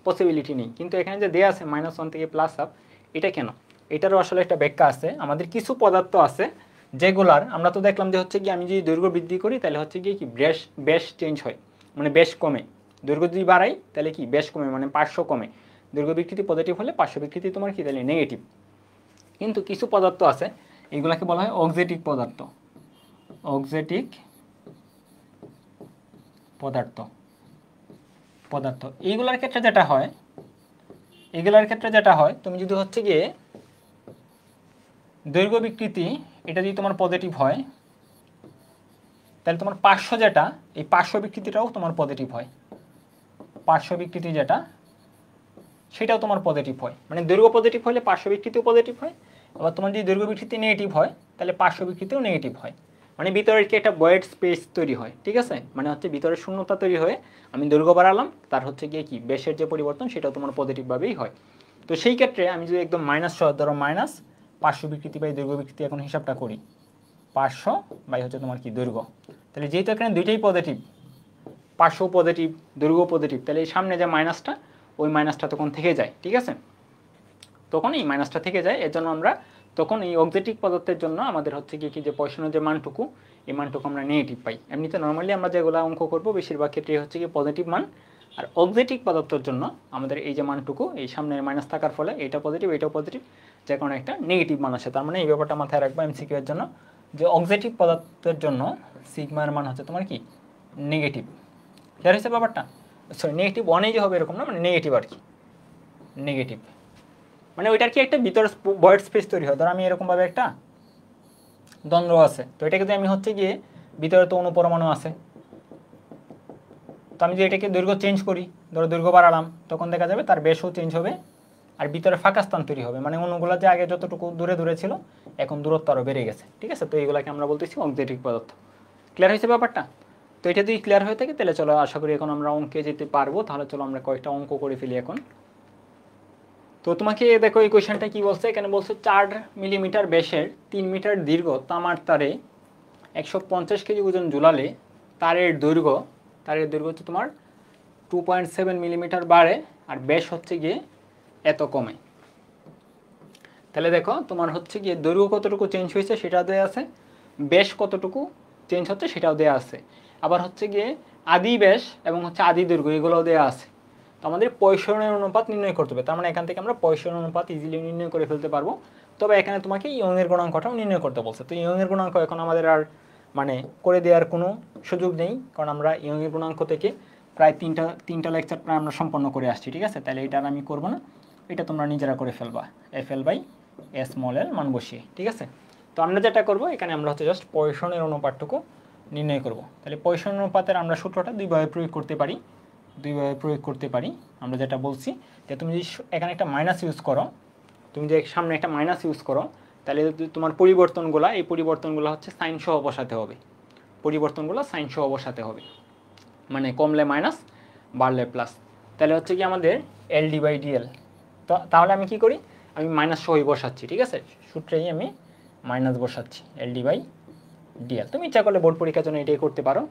পসিবিলিটি নেই। কিন্তু এখানে যে দেয়া আছে -1 থেকে +1/2, এটা কেন, এটারও আসলে একটা ব্যাখ্যা আছে। আমাদের কিছু পদার্থ আছে যেগুলার আমরা তো দেখলাম যে হচ্ছে কি আমি যদি দৈর্ঘ্য বৃদ্ধি করি তাহলে হচ্ছে গিয়ে কি বেশ চেঞ্জ হয়, মানে বেশ কমে। দৈর্ঘ্য যদি বাড়াই তাহলে কি বেশ কমে, মানে পার্শ্ব কমে। দৈর্ঘ্য বিকৃতি পজিটিভ হলে পার্শ্ব বিকৃতি তোমার কি তাহলে নেগেটিভ। কিন্তু কিছু পদার্থ আছে এগুলাকে বলা হয় অক্সেটিক পদার্থ, অক্সেটিক পদার্থ এইগুলার ক্ষেত্রে যেটা হয় তুমি যদি হচ্ছে গিয়ে দৈর্ঘ্য বিকৃতি এটা যদি তোমার পজিটিভ হয় তাহলে তোমার পার্শ্ব যেটা, এই পার্শ্ব বিকৃতিটাও তোমার পজিটিভ হয়, পার্শ্ব বিকৃতি যেটা সেটাও তোমার পজিটিভ হয়। মানে দৈর্ঘ্য পজিটিভ হলে পার্শ্ব বিকৃতিও পজিটিভ হয়, আবার তোমার যদি দৈর্ঘ্য বিকৃতি নেগেটিভ হয় তাহলে পার্শ্ব বিকৃতিও নেগেটিভ হয়। মানে ভিতরের কি একটা ভয়েড স্পেস তৈরি হয়। ঠিক আছে, মানে হচ্ছে ভিতরে শূন্যতা তৈরি হয়ে আমি দৈর্ঘ্য বাড়ালাম, তার হচ্ছে গিয়ে কি বেশের যে পরিবর্তন সেটাও তোমার পজিটিভভাবেই হয়। তো সেই ক্ষেত্রে আমি যদি একদম মাইনাস ধরো মাইনাস পার্শ্ব বিকৃতি বাই দৈর্ঘ্য বিকৃতি এখন হিসাবটা করি, পার্শ্ব বাই হচ্ছে তোমার কি দৈর্ঘ্য, তাহলে যেহেতু এখানে দুইটাই পজিটিভ, পার্শ্ব পজিটিভ দৈর্ঘ্য পজিটিভ, তাহলে এই সামনে যে মাইনাসটা ওই মাইনাসটা তখন থেকে যায়। ঠিক আছে, তখন এই মাইনাসটা থেকে যায়, এর জন্য আমরা তখন এই অক্সেটিক পদার্থের জন্য আমাদের হচ্ছে কি যে পয়সনের যে মানটুকু এই মানটুকু আমরা নেগেটিভ পাই। এমনিতে নর্মালি আমরা যেগুলো অঙ্ক করবো বেশিরভাগ ক্ষেত্রে হচ্ছে কি পজিটিভ মান, আর অক্সেটিক পদার্থের জন্য আমাদের এই যে মানটুকু এই সামনে মাইনাস থাকার ফলে এটা পজিটিভ এটাও পজিটিভ, যে কোনো একটা নেগেটিভ মান আসে। তার মানে এই ব্যাপারটা মাথায় রাখবো এমসিকিউ এর জন্য, যে অক্সেটিক পদার্থের জন্য সিগমার মান হচ্ছে তোমার কি নেগেটিভ। ক্লিয়ার হয়েছে ব্যাপারটা? সরি নেগেটিভ 1 যে হবে এরকম না, মানে নেগেটিভ আর কি, নেগেটিভ মানে ওইটার কি একটা ভিতর ভয়েড স্পেস তৈরি হয়। ধরো আমি এরকমভাবে একটা দ্বন্দ্ব আছে, তো এটাকে যদি আমি হচ্ছে গিয়ে ভিতরে তো অনুপরমাণু আছে, তো আমি যদি এটাকে দৈর্ঘ্য চেঞ্জ করি, ধরো দৈর্ঘ্য বাড়ালাম, তখন দেখা যাবে তার বেশও চেঞ্জ হবে আর ভিতরে ফাঁকা স্থান তৈরি হবে, মানে অণুগুলো যে আগে যতটুকু দূরে ছিল এখন দূরত্ব আরও বেড়ে গেছে। ঠিক আছে, তো এইগুলোকে আমরা বলতেছি অক্সেটিক পদার্থ। ক্লিয়ার হয়েছে ব্যাপারটা? তো এটা যদি ক্লিয়ার হয়ে থাকে তাহলে চলো আশা করি এখন আমরা অঙ্কে যেতে পারবো। তাহলে চলো আমরা কয়েকটা অঙ্ক করে ফেলি এখন। তো তোমাকে দেখো এই কোয়েশ্চেনটা কি বলছে, এখানে বলছে 4 মিলিমিটার ব্যাসের 3 মিটার দীর্ঘ তামার তারে 150 কেজি ওজন ঝুলালে তারের দৈর্ঘ্য হচ্ছে তোমার 2.7 মিলিমিটার বাড়ে আর ব্যাস হচ্ছে গিয়ে এত কমে। তাহলে দেখো তোমার হচ্ছে গিয়ে দৈর্ঘ্য কতটুকু চেঞ্জ হয়েছে সেটা দেওয়া আছে, ব্যাস কতটুকু চেঞ্জ হচ্ছে সেটাও দেওয়া আছে, আবার হচ্ছে গিয়ে আদি ব্যাস এবং হচ্ছে আদি দৈর্ঘ্য এগুলো দেওয়া আছে। তো আমাদের পয়সনের অনুপাত নির্ণয় করতে হবে। তার মানে এখান থেকে আমরা পয়সনের অনুপাত ইজিলি নির্ণয় করে ফেলতে পারবো। তবে এখানে তোমাকে ইয়ংয়ের গুণাঙ্কটাও নির্ণয় করতে বলছে। তো ইয়ংয়ের গুণাঙ্ক এখন আমাদের আর মানে করে দেওয়ার কোনো সুযোগ নেই, কারণ আমরা ইয়ংয়ের গুণাঙ্ক থেকে প্রায় তিনটা লেকচার প্রায় আমরা সম্পন্ন করে আসছি, ঠিক আছে। তাহলে এটা আমি করবো না, এটা তোমরা নিজেরা করে ফেলবা, FL/S মান বসিয়ে, ঠিক আছে। তো আমরা যেটা করব এখানে আমরা হচ্ছে জাস্ট পয়সনের অনুপাতটুকু নির্ণয় করব। তাহলে পয়সনের অনুপাতের আমরা সূত্রটা দুইভাবে প্রয়োগ করতে পারি। আমরা যেটা বলছি যে তুমি যদি এখানে একটা মাইনাস ইউজ করো, তুমি যে সামনে একটা মাইনাস ইউজ করো, তাহলে তোমার এই পরিবর্তনগুলো হচ্ছে সাইন সহ বসাতে হবে। মানে কমলে মাইনাস, বাড়লে প্লাস। তাহলে হচ্ছে কি আমাদের LD/DL। তো তাহলে আমি কি করি, আমি মাইনাস সহই বসাচ্ছি, ঠিক আছে। সূত্রেই আমি মাইনাস বসাচ্ছি, LD/DL। তুমি ইচ্ছা করলে বোর্ড পরীক্ষার জন্য এটাই করতে পারো,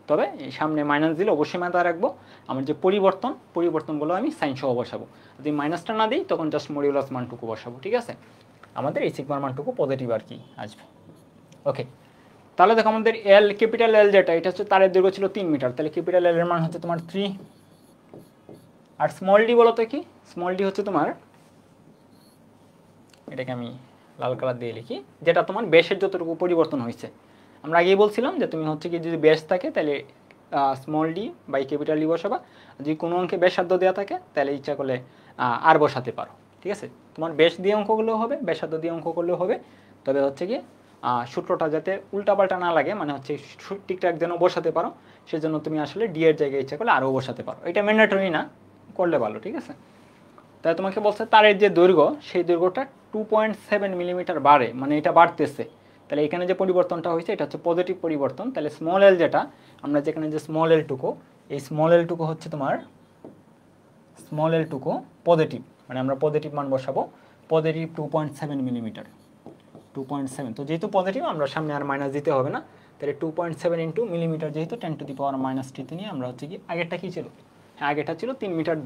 তবে সামনে মাইনাস দিলে অবশ্যই মাথায় রাখবো আমার যে পরিবর্তনগুলো আমি সাইন সহ বসাবো। যদি মাইনাসটা না দিই তখন জাস্ট মডিউলাস মানটুকু বসাবো, ঠিক আছে। আমাদের এই সিগমার মানটুকু পজিটিভ আর কি আসবে। ওকে, তাহলে দেখো আমাদের ক্যাপিটাল এল যেটা, এটা হচ্ছে তারের দৈর্ঘ্য ছিল 3 মিটার। তাহলে ক্যাপিটাল এল এর মান হচ্ছে তোমার 3। আর স্মল ডি বলো তো কি, স্মল ডি হচ্ছে তোমার, এটাকে আমি লাল কালার দিয়ে লিখি, যেটা তোমার ব্যাসের যতটুকু পরিবর্তন হয়েছে। আমরা আগেই বলছিলাম যে তুমি হচ্ছে কি যদি ব্যাস থাকে তাহলে small D by capital D বসাবা, যদি কোনো অঙ্কে ব্যাসার্ধ দেওয়া থাকে তাহলে ইচ্ছা করলে আর বসাতে পারো, ঠিক আছে। তোমার ব্যাস দিয়ে অঙ্ক করলেও হবে, ব্যাসার্ধ দিয়ে অঙ্ক করলেও হবে, তবে হচ্ছে কি সূত্রটা যাতে উল্টাপাল্টা না লাগে, মানে হচ্ছে ঠিকঠাক যেন বসাতে পারো, সেজন্য তুমি আসলে ডি এর জায়গায় ইচ্ছা করলে আরও বসাতে পারো। এটা ম্যান্ডেটরি না, করলে ভালো, ঠিক আছে। তাই তোমাকে বলছে তারের যে দৈর্ঘ্য, সেই দৈর্ঘ্যটা 2.7 মিলিমিটার বাড়ে, মানে এটা বাড়তেছে। তাহলে এখানে যে পরিবর্তনটা হয়েছে এটা হচ্ছে পজিটিভ পরিবর্তন। তাহলে স্মল এল যেটা, আমরা যেখানে যে স্মল এলটুকু, এই স্মল এলটুকু হচ্ছে তোমার পজিটিভ, মানে আমরা পজিটিভ মান বসাবো, পজিটিভ 2.7 মিলিমিটার, 2.7। তো যেহেতু পজিটিভ আমরা সামনে আর মাইনাস দিতে হবে না, তাহলে 2.7 ইন্টু মিলিমিটার, যেহেতু 10⁻³ তে নিয়ে আমরা হচ্ছে কি, আগেরটা কি ছিল, হ্যাঁ আগেরটা ছিল 3 মিটার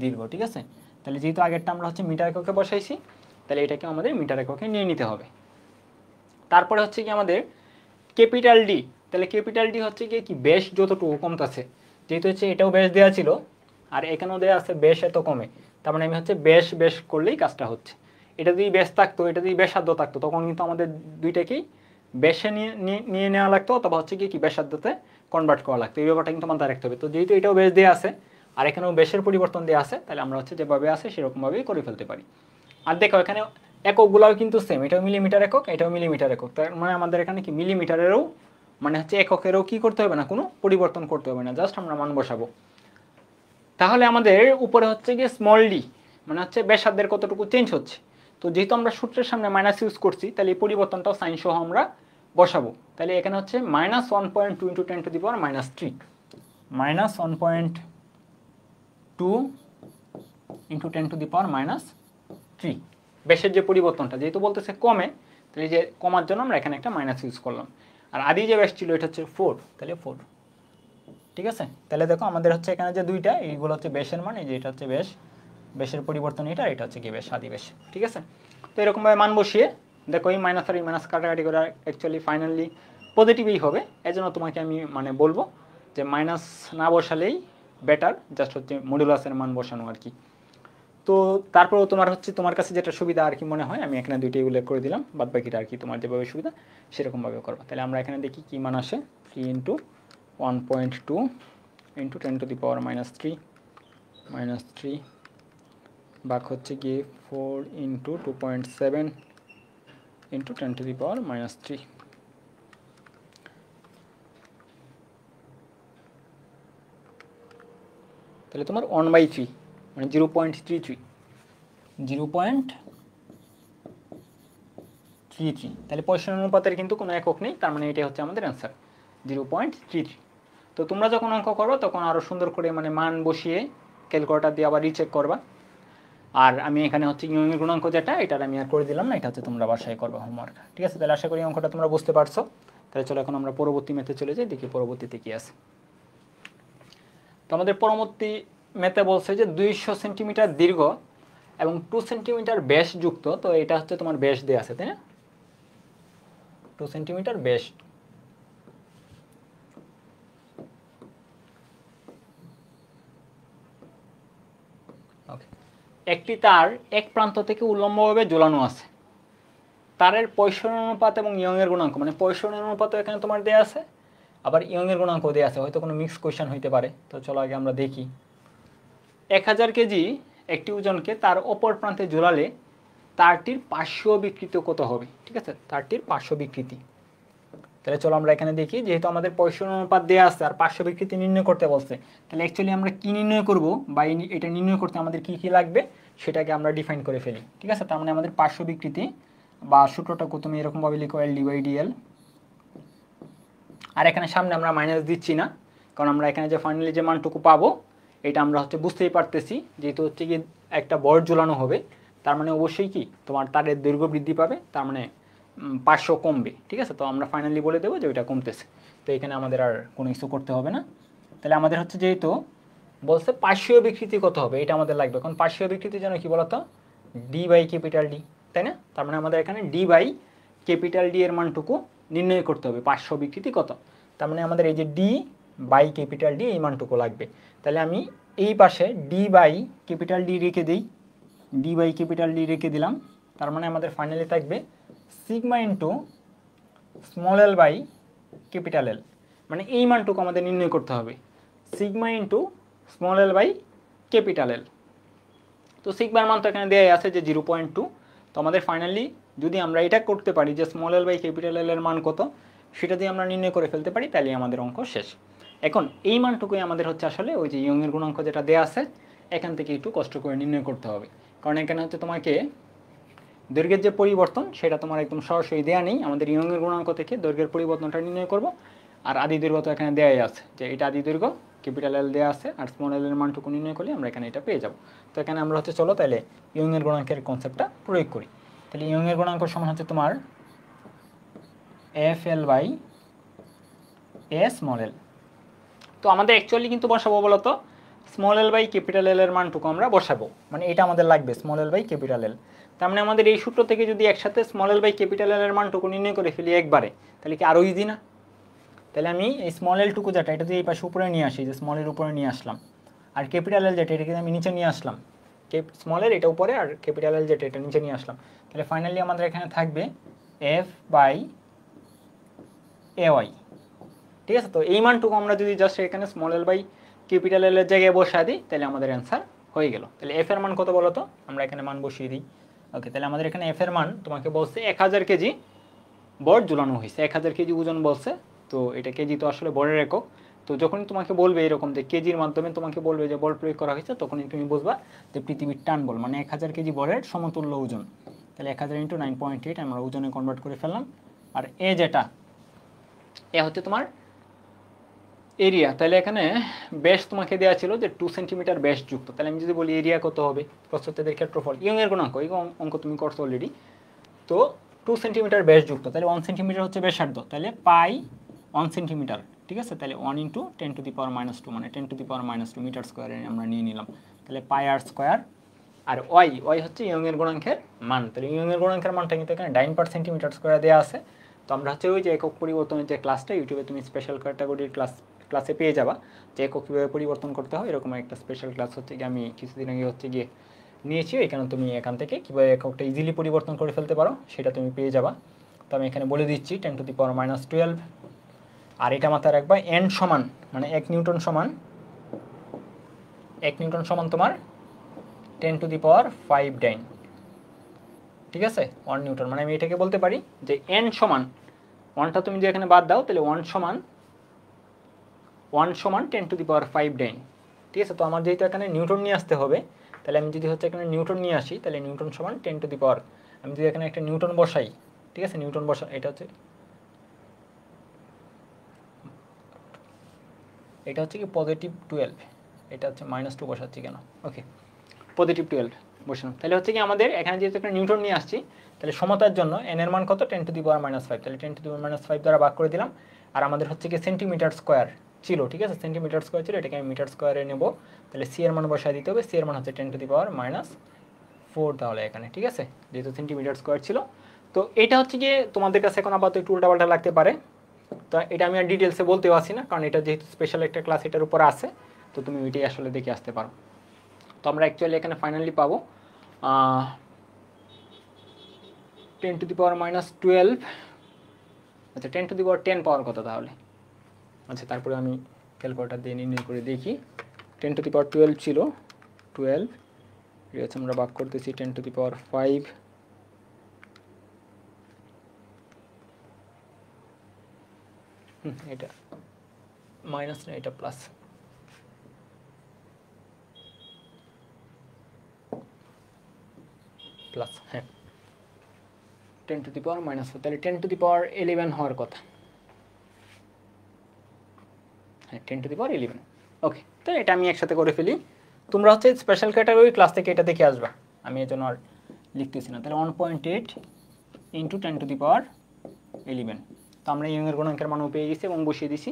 দীর্ঘ, ঠিক আছে। তাহলে যেহেতু আগেরটা আমরা হচ্ছে মিটার এককে বসাইছি, তাহলে এটাকে আমাদের মিটার এককে নিয়ে নিতে হবে। তারপরে হচ্ছে কি আমাদের ক্যাপিটাল ডি। তাহলে ক্যাপিটাল ডি হচ্ছে কি ব্যাস যতটুকু কমতেছে, যেহেতু হচ্ছে এটাও ব্যাস দেওয়া ছিল আর এখানেও দেওয়া আছে ব্যাস এত কমে, তার মানে আমি হচ্ছে ব্যাস করলেই কাজটা হচ্ছে। এটা যদি ব্যাস থাকতো, এটা যদি ব্যাসার্ধ থাকতো, তখন কিন্তু আমাদের দুইটাকেই ব্যাসে নিয়ে নেওয়া লাগতো, অথবা হচ্ছে কি ব্যাসার্ধতে কনভার্ট করা লাগতো। এই ব্যাপারটা কিন্তু মাথায় রাখতে হবে। তো যেহেতু এটাও ব্যাস দেওয়া আছে আর এখানেও ব্যাসের পরিবর্তন দেওয়া আছে, তাহলে আমরা হচ্ছে যেভাবে আছে সেরকমভাবেই করে ফেলতে পারি। আর দেখো এখানে এককগুলোও কিন্তু সেম, এটাও মিলিমিটার একক, এটাও মিলিমিটার একক। তার মানে আমাদের এখানে কি মিলিমিটারেরও মানে হচ্ছে এককেরও কি করতে হবে না, কোনো পরিবর্তন করতে হবে না, জাস্ট আমরা মান বসাবো। তাহলে আমাদের উপরে হচ্ছে গিয়ে স্মল ডি, মানে হচ্ছে ব্যাসার্ধের কতটুকু চেঞ্জ হচ্ছে। তো যেহেতু আমরা সূত্রের সামনে মাইনাস ইউজ করছি, তাহলে এই পরিবর্তনটাও সাইন সহ আমরা বসাবো। তাহলে এখানে হচ্ছে -1.2 ইন্টু 10⁻³ -1.2 ইন্টু 10⁻³ ব্যাসের যে পরিবর্তনটা, যেহেতু বলতেছে কমে, তাহলে যে কমার জন্য আমরা এখানে একটা মাইনাস ইউজ করলাম। আর আদি যে ব্যাস ছিল এটা হচ্ছে 4, তাহলে 4, ঠিক আছে। তাহলে দেখো আমাদের হচ্ছে এখানে যে দুইটা, এইগুলো হচ্ছে ব্যাসের মান, এই যে এটা হচ্ছে ব্যাসের পরিবর্তন এটা হচ্ছে কি ব্যাস, আদি ব্যাস, ঠিক আছে। তো এরকমভাবে মান বসিয়ে দেখো এই মাইনাস আর এই মাইনাস কাটাকাটি করে অ্যাকচুয়ালি ফাইনালি পজিটিভই হবে। এই জন্য তোমাকে আমি মানে বলবো যে মাইনাস না বসালেই বেটার, জাস্ট হচ্ছে মডুলাসের মান বসানো আর কি। তো তারপরেও তোমার কাছে যেটা সুবিধা আর কি মনে হয়, আমি এখানে দুইটাই উল্লেখ করে দিলাম, বাদ বাকিটা আর কি তোমার যেভাবে সুবিধা সেরকমভাবে করবো। তাহলে আমরা এখানে দেখি কী মান আসে, 3 ইন্টু 1.2 ইন্টু 10⁻³ বাক হচ্ছে গিয়ে 4 ইন্টু 2.7 ইন্টু 10⁻³। তাহলে তোমার 1/3 মানে 0.33, তাহলে পয়সন অনুপাতের কিন্তু কোনো একক নেই, তার মানে এটা হচ্ছে আমাদের অ্যান্সার 0.33। তো তোমরা যখন অঙ্ক করো তখন আরও সুন্দর করে মানে মান বসিয়ে ক্যালকুলেটার দিয়ে আবার রিচেক করবা। আর আমি এখানে হচ্ছে ইউনিট গুণাঙ্ক যেটা, এটার আমি আর করে দিলাম না, এটা হচ্ছে তোমরা বাসায় করবা হোমওয়ার্ক, ঠিক আছে। তাহলে আশা করি অঙ্কটা তোমরা বুঝতে পারছো। তাহলে চলো এখন আমরা পরবর্তী ম্যাথে চলে যাই, দেখি পরবর্তীতে কী আছে। তো আমাদের পরবর্তী ম্যাথে বলছে যে 200 সেন্টিমিটার দীর্ঘ এবং 2 সেন্টিমিটার ব্যাস যুক্ত, তো এটা হচ্ছে তোমার ব্যাস দেওয়া আছে, তাই না, 2 সেন্টিমিটার ব্যাস। একটি তার এক প্রান্ত থেকে উল্লম্বভাবে ঝোলানো আছে, তারের পয়ঃসরণ অনুপাত এবং ইয়ংয়ের গুণাঙ্ক, মানে পয়ঃসরণ অনুপাতও এখানে তোমার দেওয়া আছে, আবার ইয়ংয়ের গুণাঙ্ক দেওয়া আছে, হয়তো কোনো মিক্স কোয়েশ্চেন হইতে পারে। তো চলো আগে আমরা দেখি। 1000 কেজি একটি ওজনকে তার অপর প্রান্তে ঝোলালে তারটির পার্শ্ব বিকৃতি কত হবে, ঠিক আছে, তারটির পার্শ্ব বিকৃতি। তাহলে চলো আমরা এখানে দেখি, যেহেতু আমাদের পয়ঃসরণ অনুপাত দেওয়া আছে আর পার্শ্ব বিকৃতি নির্ণয় করতে বলছে, তাহলে অ্যাকচুয়ালি আমরা কি নির্ণয় করব বা এটা নির্ণয় করতে আমাদের কি কি লাগবে সেটাকে আমরা ডিফাইন করে ফেলি, ঠিক আছে। তার মানে আমাদের পার্শ্ব বিকৃতি বা সূত্রটাকে তুমি এরকমভাবে লিখো এল ডি বাই ডিএল, আর এখানে সামনে আমরা মাইনাস দিচ্ছি না, কারণ আমরা এখানে যে ফাইনালি যে মানটুকু পাবো এটা আমরা বুঝতেই পারতেছি, যেহেতু কি একটা বর্ড ঝুলানো হবে, তার মানে অবশ্যই কি তোমার তারের দৈর্ঘ্য বৃদ্ধি পাবে, তার মানে পার্শ্ব কমবে, ঠিক আছে। তো আমরা ফাইনালি বলে দেবো যে ওইটা কমতেছে, তো এখানে আমাদের আর কোনো কিছু করতে হবে না। তাহলে আমাদের যেহেতু বলছে পার্শ্বীয় বিকৃতি কত হবে এটা আমাদের লাগবে, এখন পার্শ্বীয় বিকৃতি যেন কি বলতো, ডি বাই ক্যাপিটাল ডি, তাই না। তার মানে আমাদের এখানে ডি বাই ক্যাপিটাল ডি এর মানটুকু নির্ণয় করতে হবে, পার্শ্ব বিকৃতি কত। তার মানে আমাদের এই যে ডি বাই ক্যাপিটাল ডি এই মানটুকু লাগবে। তাহলে আমি এই পাশে ডি বাই ক্যাপিটাল ডি রেখে দিই, ডি বাই ক্যাপিটাল ডি রেখে দিলাম। তার মানে আমাদের ফাইনালি থাকবে sigma into small L by capital L, মানে এই মানটুকু আমাদের নির্ণয় করতে হবে, sigma into small L by capital L. তো সিগমার মান তো এখানে দেওয়া আছে যে 0.2। তো আমাদের ফাইনালি যদি আমরা এটা করতে পারি যে small L by capital L এর মান কত, সেটা দিয়ে আমরা নির্ণয় করে ফেলতে পারি, তাহলে আমাদের অঙ্ক শেষ। এখন এই মানটুকুই আমাদের আসলে ওই যে ইয়ংয়ের গুণাঙ্ক যেটা দেওয়া আছে এখান থেকে একটু কষ্ট করে নির্ণয় করতে হবে, কারণ এখানে তোমাকে দৈর্ঘ্যের যে পরিবর্তন সেটা তোমার একদম সরাসরি দেওয়া নেই, আমাদের ইয়ংয়ের গুণাঙ্ক থেকে দৈর্ঘ্যের পরিবর্তনটা নির্ণয় করব। আর আদি দৈর্ঘ্য তো এখানে দেওয়াই আছে, যে এটা আদি দৈর্ঘ্য ক্যাপিটাল এল দেওয়া আছে, আর স্মল এল এর মানটুকু নির্ণয় করলে আমরা এখানে এটা পেয়ে যাব। তো এখানে আমরা চলো তাহলে ইয়ংয়ের গুণাঙ্কের কনসেপ্টটা প্রয়োগ করি। তাহলে ইয়ংয়ের গুণাঙ্ক সমান তোমার F L by A small L. তো আমাদের অ্যাকচুয়ালি কিন্তু বসাবো বলতো small L by capital L এর মানটুকু আমরা বসাবো, মানে এটা আমাদের লাগবে small L by capital L. তার মানে আমাদের এই সূত্র থেকে যদি একসাথে small L by capital L এর মানটুকু নির্ণয় করে ফেলি একবারে, তাহলে কি আরও ইজি না। তাহলে আমি এই স্মল এলটুকু যেটা এটা যদি এই পাশে উপরে নিয়ে আসি, যে স্মল এর উপরে নিয়ে আসলাম, আর ক্যাপিটাল এল যেটা এটাকে আমি নিচে নিয়ে আসলাম, স্মল এল এটা উপরে আর ক্যাপিটাল এল যেটা এটা নিচে নিয়ে আসলাম, তাহলে ফাইনালি আমাদের এখানে থাকবে এফ বাই এ ওয়াই, ঠিক আছে। তো এই মানটুকু আমরা যদি জাস্ট এখানে small L by capital L এর জায়গায় বসিয়ে দিই, তাহলে আমাদের অ্যান্সার হয়ে গেল। তাহলে এফ এর মান কত বলো তো, আমরা এখানে মান বসিয়ে দিই। ওকে, তাহলে আমাদের এখানে এফ এর মান তোমাকে বলছে 1000 কেজি বড় ঝুলানো হয়েছে, 1000 কেজি ওজন বলছে, তো এটা কেজি তো আসলে বড়ের একক। তো যখনই তোমাকে বলবে এরকম যে কেজির মাধ্যমে তোমাকে বলবে যে বল প্রয়োগ করা হয়েছে, তখনই তুমি বুঝবা যে পৃথিবীর টান বল, মানে 1000 কেজি বলের সমতুল্য ওজন। তাহলে 1000 × 9.8 আমরা ওজনে কনভার্ট করে ফেললাম। আর এ যেটা এ তোমার এরিয়া, তাহলে এখানে ব্যাস তোমাকে দেওয়া ছিল যে 2 সেন্টিমিটার ব্যাস যুক্ত। তাহলে আমি যদি বলি এরিয়া কত হবে, প্রস্থচ্ছেদের ক্ষেত্রফল, ইয়ংয়ের গুণাঙ্ক, এই অঙ্ক তুমি করছো অলরেডি। তো 2 সেন্টিমিটার ব্যাস যুক্ত, তাহলে 1 সেন্টিমিটার হচ্ছে ব্যাসার্ধ, তাহলে পাই 1 সেন্টিমিটার, ঠিক আছে। তাহলে 1 × 10⁻², মানে 10⁻² মিটার স্কোয়ারে আমরা নিয়ে নিলাম, তাহলে পাই আর স্কোয়ার। আর ওয়াই হচ্ছে ইয়ংয়ের গুণাঙ্কের মান, তাহলে ইয়ংয়ের গুণাঙ্কের মানটা কিন্তু এখানে 9/সেন্টিমিটার স্কোয়ারে দেওয়া আছে। তো আমরা ওই যে একক পরিবর্তনের যে ক্লাসটা ইউটিউবে তুমি স্পেশাল ক্যাটাগরির ক্লাসে পেয়ে যাবা, যে একক কীভাবে পরিবর্তন করতে হয়, এরকম একটা স্পেশাল ক্লাস গিয়ে আমি কিছুদিন আগে গিয়ে নিয়েছি। এখানে তুমি এখান থেকে কীভাবে এককটা ইজিলি পরিবর্তন করে ফেলতে পারো সেটা তুমি পেয়ে যাবা। তো আমি এখানে বলে দিচ্ছি 10⁻12, আর এটা মাথায় রাখবা এন সমান, মানে 1 নিউটন সমান তোমার 10⁵ ডাইন, ঠিক আছে, 1 নিউটন। মানে আমি এটাকে বলতে পারি যে এন সমান, 1টা তুমি যদি এখানে বাদ দাও, তাহলে 1 সমান 10⁵ ডাইন, ঠিক আছে। তো আমার যেহেতু এখানে নিউটন নিয়ে আসতে হবে, তাহলে আমি যদি এখানে নিউটন নিয়ে আসি, তাহলে নিউটন সমান 10⁻, আমি যদি এখানে একটা নিউটন বসাই, ঠিক আছে, নিউটন বসা, এটা হচ্ছে কি +12, এটা হচ্ছে -2 বসাচ্ছি কেন, ওকে, +12 বসানো। তাহলে কি আমাদের এখানে যেহেতু একটা নিউটন নিয়ে আসছি, তাহলে সমতার জন্য এন এর মান কত, 10⁻⁵, তাহলে 10⁻⁵ দ্বারা ভাগ করে দিলাম। আর আমাদের কি সেন্টিমিটার স্কোয়ার ছিল, ঠিক আছে, সেন্টিমিটার স্কোয়ার ছিল, এটাকে আমি মিটার স্কোয়ারে নেব। তাহলে সি এর মান বসায় দিতে হবে, সি এর মান হচ্ছে 10⁻⁴ তাহলে এখানে, ঠিক আছে, যেহেতু সেন্টিমিটার স্কোয়ার ছিল। তো এটা গিয়ে তোমাদের কাছে এখন আপাতত একটু উল্টাপাল্টা লাগতে পারে, তো এটা আমি আর ডিটেলসে বলতেও আসি না, কারণ এটা যেহেতু স্পেশাল একটা ক্লাস এটার উপর আছে, তো তুমি ওইটাই আসলে দেখে আসতে পারো। তো আমরা অ্যাকচুয়ালি এখানে ফাইনালি পাবো 10⁻⁻12। আচ্ছা 10⁻10 পাওয়ার কথা তাহলে। আচ্ছা তারপরে আমি ক্যালকুলেটর দিয়ে নির্ণয় করে দেখি। 10⁻12 ছিল 12, এটা হচ্ছে আমরা ভাগ করতেছি 10⁵। এটা মাইনাস না, এটা প্লাস। প্লাস, হ্যাঁ 10⁻⁻4, তাহলে 10⁻11 হওয়ার কথা। হ্যাঁ 10⁻11। ওকে, তো এটা আমি একসাথে করে ফেলি। তোমরা হচ্ছে স্পেশাল ক্যাটাগরি ক্লাস থেকে এটা দেখে আসবা, আমি এই জন্য আর লিখতেছি না। তাহলে 1.8 × 10⁻11। তো আমরা ইউংয়ের গুণাঙ্কের মানও পেয়ে গেছি এবং বসিয়ে দিছি।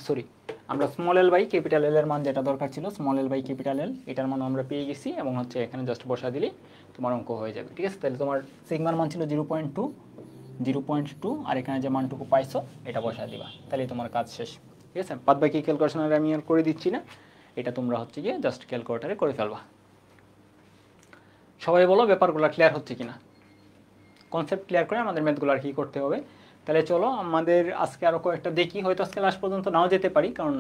সরি, আমরা small L by capital L এর মান যেটা দরকার ছিল, small L by capital L, এটার মানও আমরা পেয়ে গেছি এবং হচ্ছে এখানে জাস্ট বসা দিলেই তোমার অঙ্ক হয়ে যাবে। ঠিক আছে, তাহলে তোমার সিগমার মান ছিল 0.2, আর এখানে যে মানটুকু পাইছো এটা বসা দিবা, তাহলে তোমার কাজ শেষ। ঠিক আছে, বাদ বাকি ক্যালকুলেশন আমি আর করে দিচ্ছি না, এটা তোমরা হচ্ছে গিয়ে জাস্ট ক্যালকুলেটারে করে ফেলবা। সবাই বলো ব্যাপারগুলো ক্লিয়ার হচ্ছে কিনা, কনসেপ্ট ক্লিয়ার করে আমাদের ম্যাথগুলো আর কি করতে হবে। তাহলে চলো আমাদের আজকে আরও কয়েকটা দেখি, হয়তো আজকে লাস্ট পর্যন্ত নাও যেতে পারি, কারণ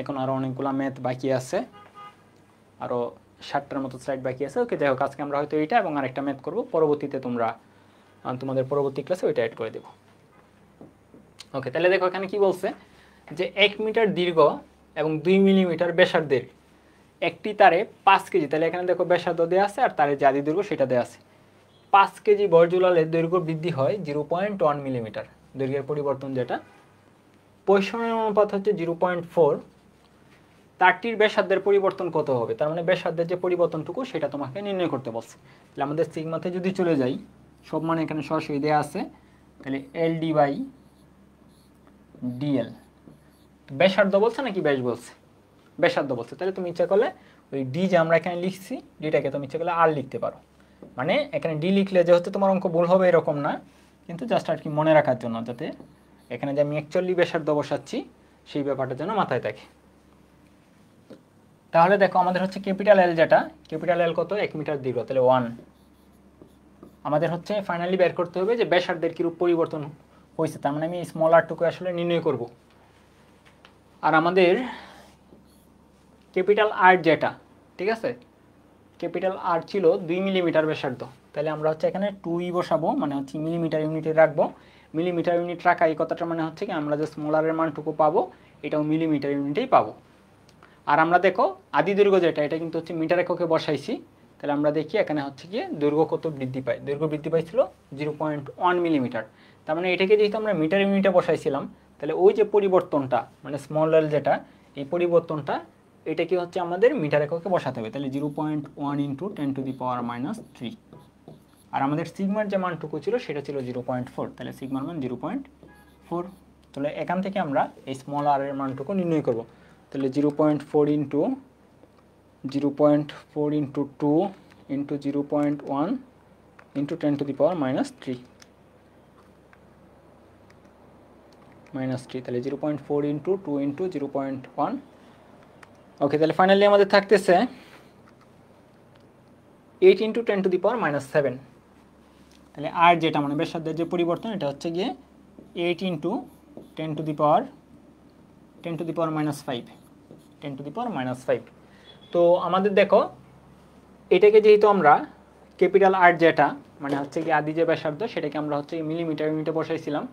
এখন আরও অনেকগুলো ম্যাথ বাকি আছে, আরও 60টার মতো স্লাইড বাকি আছে। ওকে, যাই হোক আজকে আমরা হয়তো এইটা এবং আরেকটা ম্যাথ করবো, পরবর্তীতে তোমরা তোমাদের পরবর্তী ক্লাসে ওইটা অ্যাড করে দেবো। ওকে, তাহলে দেখো এখানে কি বলছে যে 1 মিটার দীর্ঘ এবং 2 মিলিমিটার ব্যাসার্ধের একটি তারে 5 কেজি, তাহলে এখানে দেখো ব্যাসার্ধ দেওয়া আছে আর তারের যে আদি দৈর্ঘ্য সেটা দেওয়া আছে। 5 কেজি বল ঝুলালে দৈর্ঘ্য বৃদ্ধি হয় 0.1 মিলিমিটার, দৈর্ঘ্যের পরিবর্তন যেটা। পরিসরের অনুপাত হচ্ছে 0.4, তারটির ব্যাসার্ধের পরিবর্তন কত হবে? তার মানে ব্যাসার্ধের যে পরিবর্তনটুকু সেটা তোমাকে নির্ণয় করতে বলছে। তাহলে আমাদের সিগমাতে যদি চলে যাই, সব মানে এখানে সরাসরি দেওয়া আছে, তাহলে LD/DL। ব্যাসার্ধ বলছে নাকি ব্যাস বলছে? ব্যাসার্ধ বলছে। তাহলে তুমি ইচ্ছা করলে ওই ডি যে আমরা এখানে লিখছি, ডিটাকে তুমি ইচ্ছা করলে আর লিখতে পারো। মানে এখানে ডি লিখলে যে হচ্ছে তোমার অঙ্ক ভুল হবে এরকম না, কিন্তু জাস্ট আর কি মনে রাখার জন্য, যাতে এখানে যে আমি অ্যাকচুয়ালি ব্যাসার্ধ বসাচ্ছি সেই ব্যাপারটা যেন মাথায় থাকে। তাহলে দেখো আমাদের হচ্ছে ক্যাপিটাল এল, যেটা ক্যাপিটাল এল কত? 1 মিটার দীর্ঘ, তাহলে 1। আমাদের হচ্ছে ফাইনালি বের করতে হবে যে ব্যাসার্ধের কিরূপ পরিবর্তন হয়েছে, তার মানে আমি স্মল আরটুকু আসলে নির্ণয় করব। আর আমাদের ক্যাপিটাল আর যেটা, ঠিক আছে, ক্যাপিটাল আর ছিল 2 মিলিমিটার ব্যাসার্ধ, তাহলে আমরা হচ্ছে এখানে 2ই বসাবো, মানে হচ্ছে মিলিমিটার ইউনিটে রাখবো। মিলিমিটার ইউনিট রাখা এই কথাটা মানে হচ্ছে কি আমরা যে স্মলারের মানটুকু পাবো এটাও মিলিমিটার ইউনিটেই পাবো। আর আমরা দেখো আদি দৈর্ঘ্য যেটা, এটা কিন্তু হচ্ছে মিটার এককে বসাইছি, তাহলে আমরা দেখি এখানে হচ্ছে গিয়ে দৈর্ঘ্য কত বৃদ্ধি পায়। দৈর্ঘ্য বৃদ্ধি পাইছিল 0.1 মিলিমিটার, তার মানে এটাকে যেহেতু আমরা মিটার ইউনিটে বসাইছিলাম, তাহলে ওই যে পরিবর্তনটা মানে স্মল এল যেটা, এই পরিবর্তনটা এটা কি হচ্ছে আমাদের মিটার এককে বসাতে হবে। তাহলে 0.1 × 10⁻³ আর আমাদের সিগমার যে মানটুকু ছিল সেটা ছিল 0.4, তাহলে সিগমার মান 0.4। তাহলে এখান থেকে আমরা এই স্মল আর এর মানটুকু নির্ণয় করব। তাহলে 0.4 × 2 × 0.1 × 10⁻³ -3, তাহলে 0.4 × 2 × 0.1। ওকে, তাহলে ফাইনালি আমাদের থাকতেছে 8 × 10⁻⁷। তাহলে আর যেটা মানে ব্যাসার্ধের যে পরিবর্তন এটা হচ্ছে গিয়ে 8 × 10⁻⁵। তো আমাদের দেখো এটাকে যেহেতু আমরা ক্যাপিটাল আর যেটা মানে হচ্ছে কি আদি যে ব্যাসার্ধ সেটাকে আমরা হচ্ছে মিলিমিটার ইউনিটে বসাইছিলাম,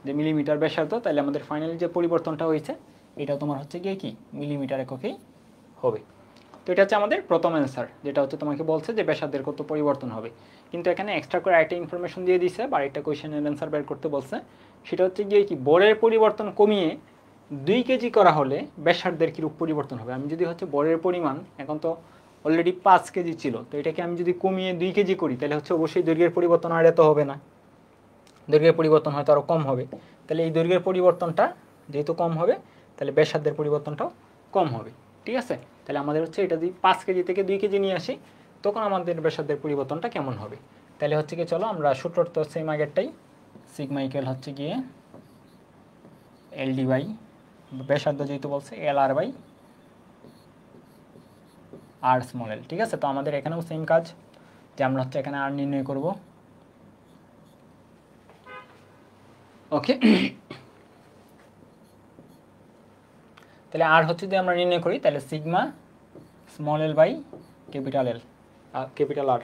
যে মিলিমিটার ব্যাসার্ধ, তাহলে আমাদের ফাইনালি যে পরিবর্তনটা হয়েছে এটা তোমার হচ্ছে গিয়ে কি মিলিমিটার এককেই হবে। তো এটা হচ্ছে আমাদের প্রথম অ্যান্সার, যেটা হচ্ছে তোমাকে বলছে যে ব্যাসার্ধের কত পরিবর্তন হবে। কিন্তু এখানে এক্সট্রা করে একটা ইনফরমেশন দিয়ে দিছে বা একটা কোয়েশ্চেনের অ্যান্সার বের করতে বলছে, সেটা হচ্ছে গিয়ে কি বরের পরিবর্তন কমিয়ে 2 কেজি করা হলে ব্যাসার্ধের কীরূপ পরিবর্তন হবে। আমি যদি হচ্ছে বরের পরিমাণ এখন তো অলরেডি 5 কেজি ছিল, তো এটাকে আমি যদি কমিয়ে 2 কেজি করি তাহলে হচ্ছে অবশ্যই দৈর্ঘ্যের পরিবর্তন আর এত হবে না, দৈর্ঘ্যের পরিবর্তন হয়তো আরও কম হবে। তাহলে এই দৈর্ঘ্যের পরিবর্তনটা যেহেতু কম হবে তাহলে ব্যাসার্ধের পরিবর্তনটাও কম হবে। ঠিক আছে, তাহলে আমাদের হচ্ছে এটা যদি 5 কেজি থেকে 2 কেজি নিয়ে আসি তখন আমাদের ব্যাসার্ধের পরিবর্তনটা কেমন হবে। তাহলে হচ্ছে কি চলো আমরা সূত্র তো সেম আগেরটাই, সিগমা ইকুয়াল হচ্ছে গিয়ে LD/, ব্যাসার্ধ যেহেতু বলছে LR/, আর স্মল এল। ঠিক আছে, তো আমাদের এখানেও সেম কাজ, যে আমরা হচ্ছে এখানে আর নির্ণয় করব। ওকে, তাহলে আর হচ্ছে যদি আমরা নির্ণয় করি তাহলে sigma small L by capital L, capital R.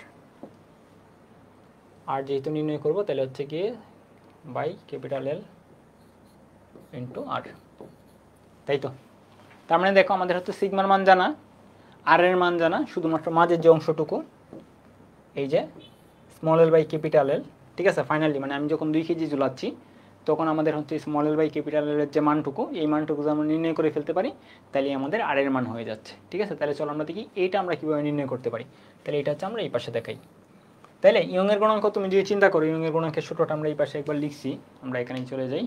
আর যেহেতু নির্ণয় করব তাহলে হচ্ছে গিয়ে by capital L into R, তাই তো। তার মানে দেখো আমাদের হচ্ছে সিগমার মান জানা, আর এর মান জানা, শুধুমাত্র মাঝের যে অংশটুকু এই যে small L by capital L. ঠিক আছে, ফাইনালি মানে আমি যখন 2 কেজি ঝুলাচ্ছি তখন আমাদের হচ্ছে স্মল এল বাই ক্যাপিটাল এলের যে মানটুকু, এই মানটুকু যদি আমরা নির্ণয় করে ফেলতে পারি তাহলে আমাদের আর এর মান হয়ে যাচ্ছে। ঠিক আছে, তাহলে চলো আমরা দেখি এইটা আমরা কীভাবে নির্ণয় করতে পারি। তাহলে এটা হচ্ছে আমরা এই পাশে দেখাই। তাহলে ইয়ংয়ের গুণাঙ্ক তুমি যদি চিন্তা করো, ইয়ংয়ের গুণাঙ্কের সূত্রটা আমরা এই পাশে একবার লিখছি, আমরা এখানেই চলে যাই।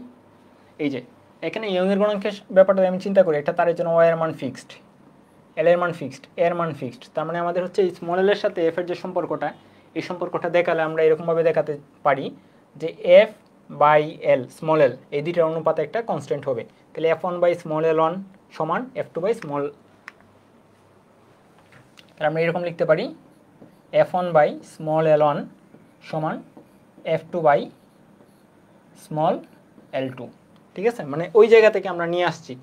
এই যে এখানে ইয়ংয়ের গুণাঙ্কের ব্যাপারটা আমি চিন্তা করি, এটা তারের জন্য ওয়াই এর মান ফিক্সড, এল এর মান ফিক্সড, এর মান ফিক্সড। তার মানে আমাদের হচ্ছে এই স্মল এল এর সাথে এফ এর যে সম্পর্কটা, এই সম্পর্কটা দেখালে আমরা এরকমভাবে দেখাতে পারি যে F by L, small L, এই দুইটার অনুপাতে একটা কনস্ট্যান্ট হবে। তাহলে F1 by small L one সমান F2 বাই স্মল, তাহলে আমরা এরকম লিখতে পারি F1 by small L one সমান F2 by small L two. ঠিক আছে, মানে ওই জায়গা থেকে আমরা নিয়ে আসছি,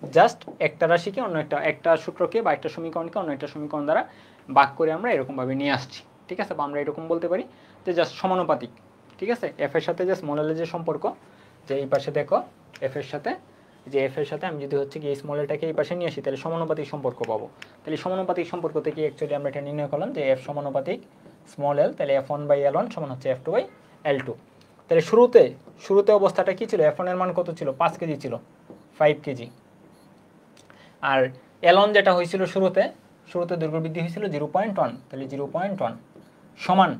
জাস্ট একটা রাশিকে অন্য একটা সূত্রকে বা একটা সমীকরণকে অন্য একটা সমীকরণ দ্বারা ভাগ করে আমরা এরকমভাবে নিয়ে আসছি। ঠিক আছে, বা আমরা এরকম বলতে পারি যে জাস্ট সমানুপাতিক। ঠিক আছে, এফ এর সাথে যে স্মল এলের যে সম্পর্ক, যে এই পাশে দেখো এফ এর সাথে, যে এফ এর সাথে আমি যদি হচ্ছে কি এই স্মল এলটাকে এই পাশে নিয়ে আসি তাহলে সমানুপাতিক সম্পর্ক পাবো। তাহলে সমানুপাতিক সম্পর্ক থেকে অ্যাকচুয়ালি আমরা এটা নির্ণয় করলাম যে এফ সমানুপাতিক স্মল এল, তাহলে F1 বাই এল ওয়ান সমান হচ্ছে F2 বাই এল টু। তাহলে শুরুতে অবস্থাটা কি ছিল, F1 এর মান কত ছিল, 5 কেজি ছিল, 5 কেজি। আর এলন যেটা হয়েছিল শুরুতে দৈর্ঘ্য বৃদ্ধি হয়েছিল 0.1, তাহলে 0.1 সমান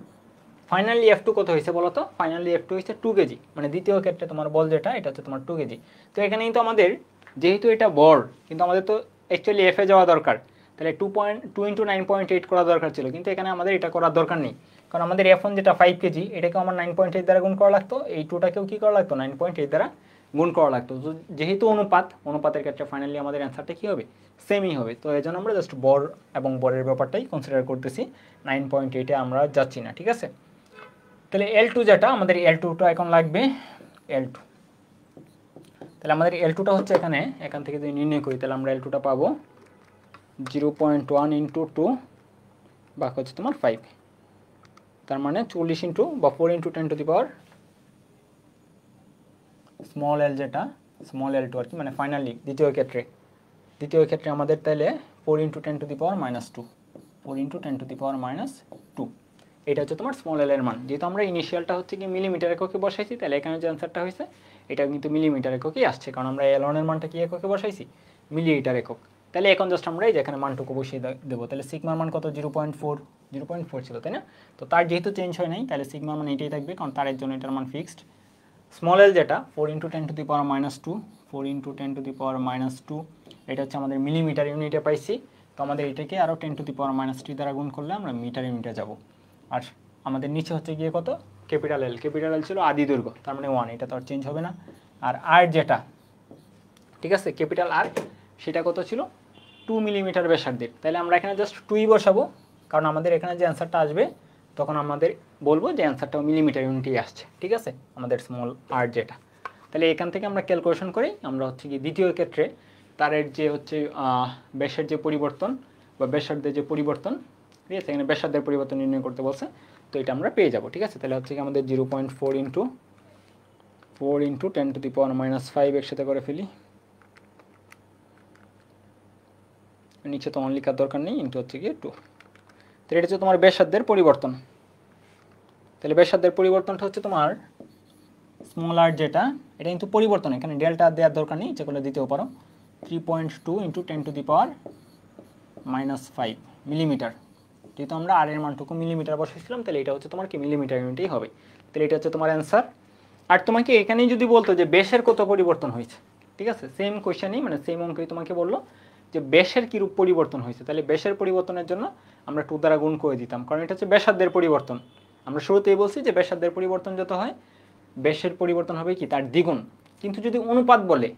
ফাইনালি F2 কত হয়েছে বলো তো, ফাইনালি F2 হয়েছে 2 কেজি, মানে দ্বিতীয় ক্ষেত্রে তোমার বল যেটা, এটা হচ্ছে তোমার 2 কেজি। তো এখানেই তো আমাদের যেহেতু এটা বল, কিন্তু আমাদের তো অ্যাকচুয়ালি এফে যাওয়া দরকার, তাহলে 2 ইন্টু 9.8 করা দরকার ছিল, কিন্তু এখানে আমাদের এটা করার দরকার নেই, কারণ আমাদের F1 যেটা 5 কেজি, এটাকেও আমার 9.8 দ্বারা গুণ করা লাগতো, এই 2টাকেও কী করা লাগতো, 9.8 দ্বারা গুণ করা লাগতো। তো যেহেতু অনুপাতের ক্ষেত্রে ফাইনালি আমাদের অ্যান্সারটা কী হবে, সেমই হবে। তো এই জন্য আমরা জাস্ট বর এবং বরের ব্যাপারটাই কনসিডার করতেছি, 9.8-এ আমরা যাচ্ছি না। ঠিক আছে, তাহলে L2 যেটা আমাদের L2টা এখন লাগবে, L2, তাহলে আমাদের L2টা হচ্ছে এখান থেকে যদি নির্ণয় করি তাহলে আমরা L2টা পাবো 0.1 ইন্টু 2 বা হচ্ছে তোমার 5, তার মানে 40 ইন্টু বা 4 into 10 to the power small এল, যেটা স্মল L2 আর কি, মানে ফাইনালি দ্বিতীয় ক্ষেত্রে আমাদের তাহলে 4 into 10 to the power minus 2, 4 into 10 to the power minus 2, এটা হচ্ছে তোমার স্মল এল এর মান। যেহেতু আমরা ইনিশিয়ালটা হচ্ছে কি মিলিমিটার এককে বসাইছি, তাহলে এখানে যে অ্যান্সারটা হয়েছে এটা কিন্তু মিলিমিটার এককেই আসছে, কারণ আমরা L1 এর মানটা কি এককে বসাইছি, মিলিমিটার একক। তাহলে এখন জাস্ট আমরা এই যে এখানে মানটুকু বসিয়ে দেবো। তাহলে সিগমার মান কত, 0.4 ছিল, তাই না? তো তার যেহেতু চেঞ্জ হয় নাই, তাহলে সিগমার মান এটাই থাকবে, কারণ তার জন্য এটার মান ফিক্সড। স্মল এল যেটা 4 into 10 to the power minus 2, 4 into 10 to the power minus 2, এটা হচ্ছে আমাদের মিলিমিটার ইউনিটে পাইছি। তো আমাদের এটাকে আরও 10 টু দি পাওয়ার মাইনাস 3 দ্বারা গুণ করলে আমরা মিটার ইউনিটে যাব। আর আমাদের নিচে হচ্ছে গিয়ে কত, ক্যাপিটাল এল ছিল আদি দৈর্ঘ্য, তার মানে 1, এটা তো আর চেঞ্জ হবে না। আর আর যেটা, ঠিক আছে, ক্যাপিটাল আর, সেটা কত ছিল, 2 মিলিমিটার ব্যাসার্ধের। তাহলে আমরা এখানে জাস্ট 2ই বসাবো, কারণ আমাদের এখানে যে অ্যান্সারটা আসবে তখন আমাদের বলবো যে অ্যান্সারটাও মিলিমিটার ইউনিটেই আসছে। ঠিক আছে, আমাদের স্মল আর যেটা। তাহলে এখান থেকে আমরা ক্যালকুলেশন করি, আমরা হচ্ছে কি দ্বিতীয় ক্ষেত্রে তারের যে হচ্ছে ব্যাসের যে পরিবর্তন বা ব্যাসার্ধের যে পরিবর্তন, ঠিক আছে, এখানে ব্যাসার্ধের পরিবর্তন নির্ণয় করতে বলছে, তো এটা আমরা পেয়ে যাব। ঠিক আছে, তাহলে হচ্ছে কি আমাদের 0.4 into 10 to the power minus 5 একসাথে করে ফেলি, নিচে তো অন লেখার দরকার নেই, ইন্টু হচ্ছে গিয়ে 2। তাহলে এটা হচ্ছে তোমার ব্যাসার্ধের পরিবর্তন। তাহলে ব্যাসার্ধের পরিবর্তনটা হচ্ছে তোমার স্মল আর যেটা, এটা কিন্তু পরিবর্তন, এখানে ডেল্টা দেওয়ার দরকার নেই, যেগুলো দিতেও পারো, 3.2 into 10 to the power minus 5 millimetre. যেহেতু আমরা আর এর মানটুকু মিলিমিটার বসেছিলাম, তাহলে এটা হচ্ছে তোমার কি মিলিমিটার ইউনিটেই হবে। তাহলে এটা হচ্ছে তোমার অ্যান্সার। আর তোমাকে এখানেই যদি বলতো যে ব্যাসের কত পরিবর্তন হয়েছে, ঠিক আছে, সেম কোয়েশ্চেনই, মানে সেম অঙ্কেই তোমাকে বললো যে ব্যাসের কীরূপ পরিবর্তন হয়েছে, তাহলে ব্যাসের পরিবর্তনের জন্য আমরা 2 দ্বারা গুণ করে দিতাম, কারণ এটা হচ্ছে ব্যাসার্ধের পরিবর্তন। আমরা শুরুতেই বলছি যে ব্যাসার্ধের পরিবর্তন যত হয় ব্যাসের পরিবর্তন হবে কি তার দ্বিগুণ। কিন্তু যদি অনুপাত বলে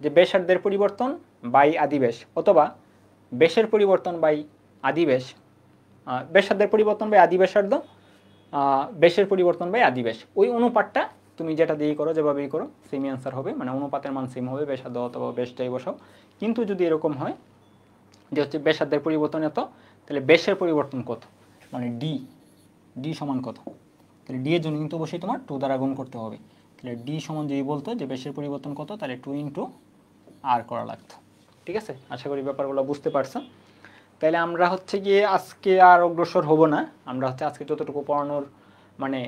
যে ব্যাসার্ধের পরিবর্তন বাই আদি ব্যাস, অথবা ব্যাসের পরিবর্তন বাই আদি ব্যাস, ব্যাসার্ধের পরিবর্তন বাই আদি ব্যাসার্ধ, ব্যাসের পরিবর্তন বাই আদি ব্যাস। ওই অনুপাতটা তুমি যেটা দিয়েই করো, যেভাবেই করো সেমই অ্যান্সার হবে, মানে অনুপাতের মান সেম হবে, ব্যাসার্ধ অথবা ব্যাসটাই বসাও। কিন্তু যদি এরকম হয় যে হচ্ছে ব্যাসার্ধের পরিবর্তন এত, তাহলে ব্যাসের পরিবর্তন কত, মানে ডি সমান কত, তাহলে ডি এর জন্য কিন্তু অবশ্যই তোমার 2 দ্বারা গুণ করতে হবে। তাহলে ডি সমান যদি বলতো যে ব্যাসের পরিবর্তন কত, তাহলে 2 ইন্টু আর করা লাগতো। ঠিক আছে, আশা করি ব্যাপারগুলো বুঝতে পারছো। তাহলে আমরা হচ্ছে গিয়ে আজকে আর অগ্রসর হব না, আমরা হচ্ছে আজকে যতটুকু পড়ানোর মানে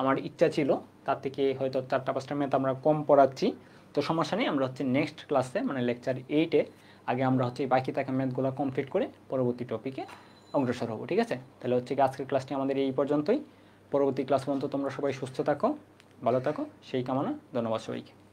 আমার ইচ্ছা ছিল তার থেকে হয়তো 4-5টা ম্যাথ আমরা কম পড়াচ্ছি, তো সমস্যা নেই। আমরা হচ্ছে নেক্সট ক্লাসে মানে লেকচার 8-এ আগে আমরা হচ্ছে বাকি থাকা ম্যাথগুলো কমপ্লিট করে পরবর্তী টপিকে অগ্রসর হব। ঠিক আছে, তাহলে হচ্ছে কি আজকের ক্লাসটি আমাদের এই পর্যন্তই। পরবর্তী ক্লাস পর্যন্ত তোমরা সবাই সুস্থ থাকো, ভালো থাকো, সেই কামনা। ধন্যবাদ সবাইকে।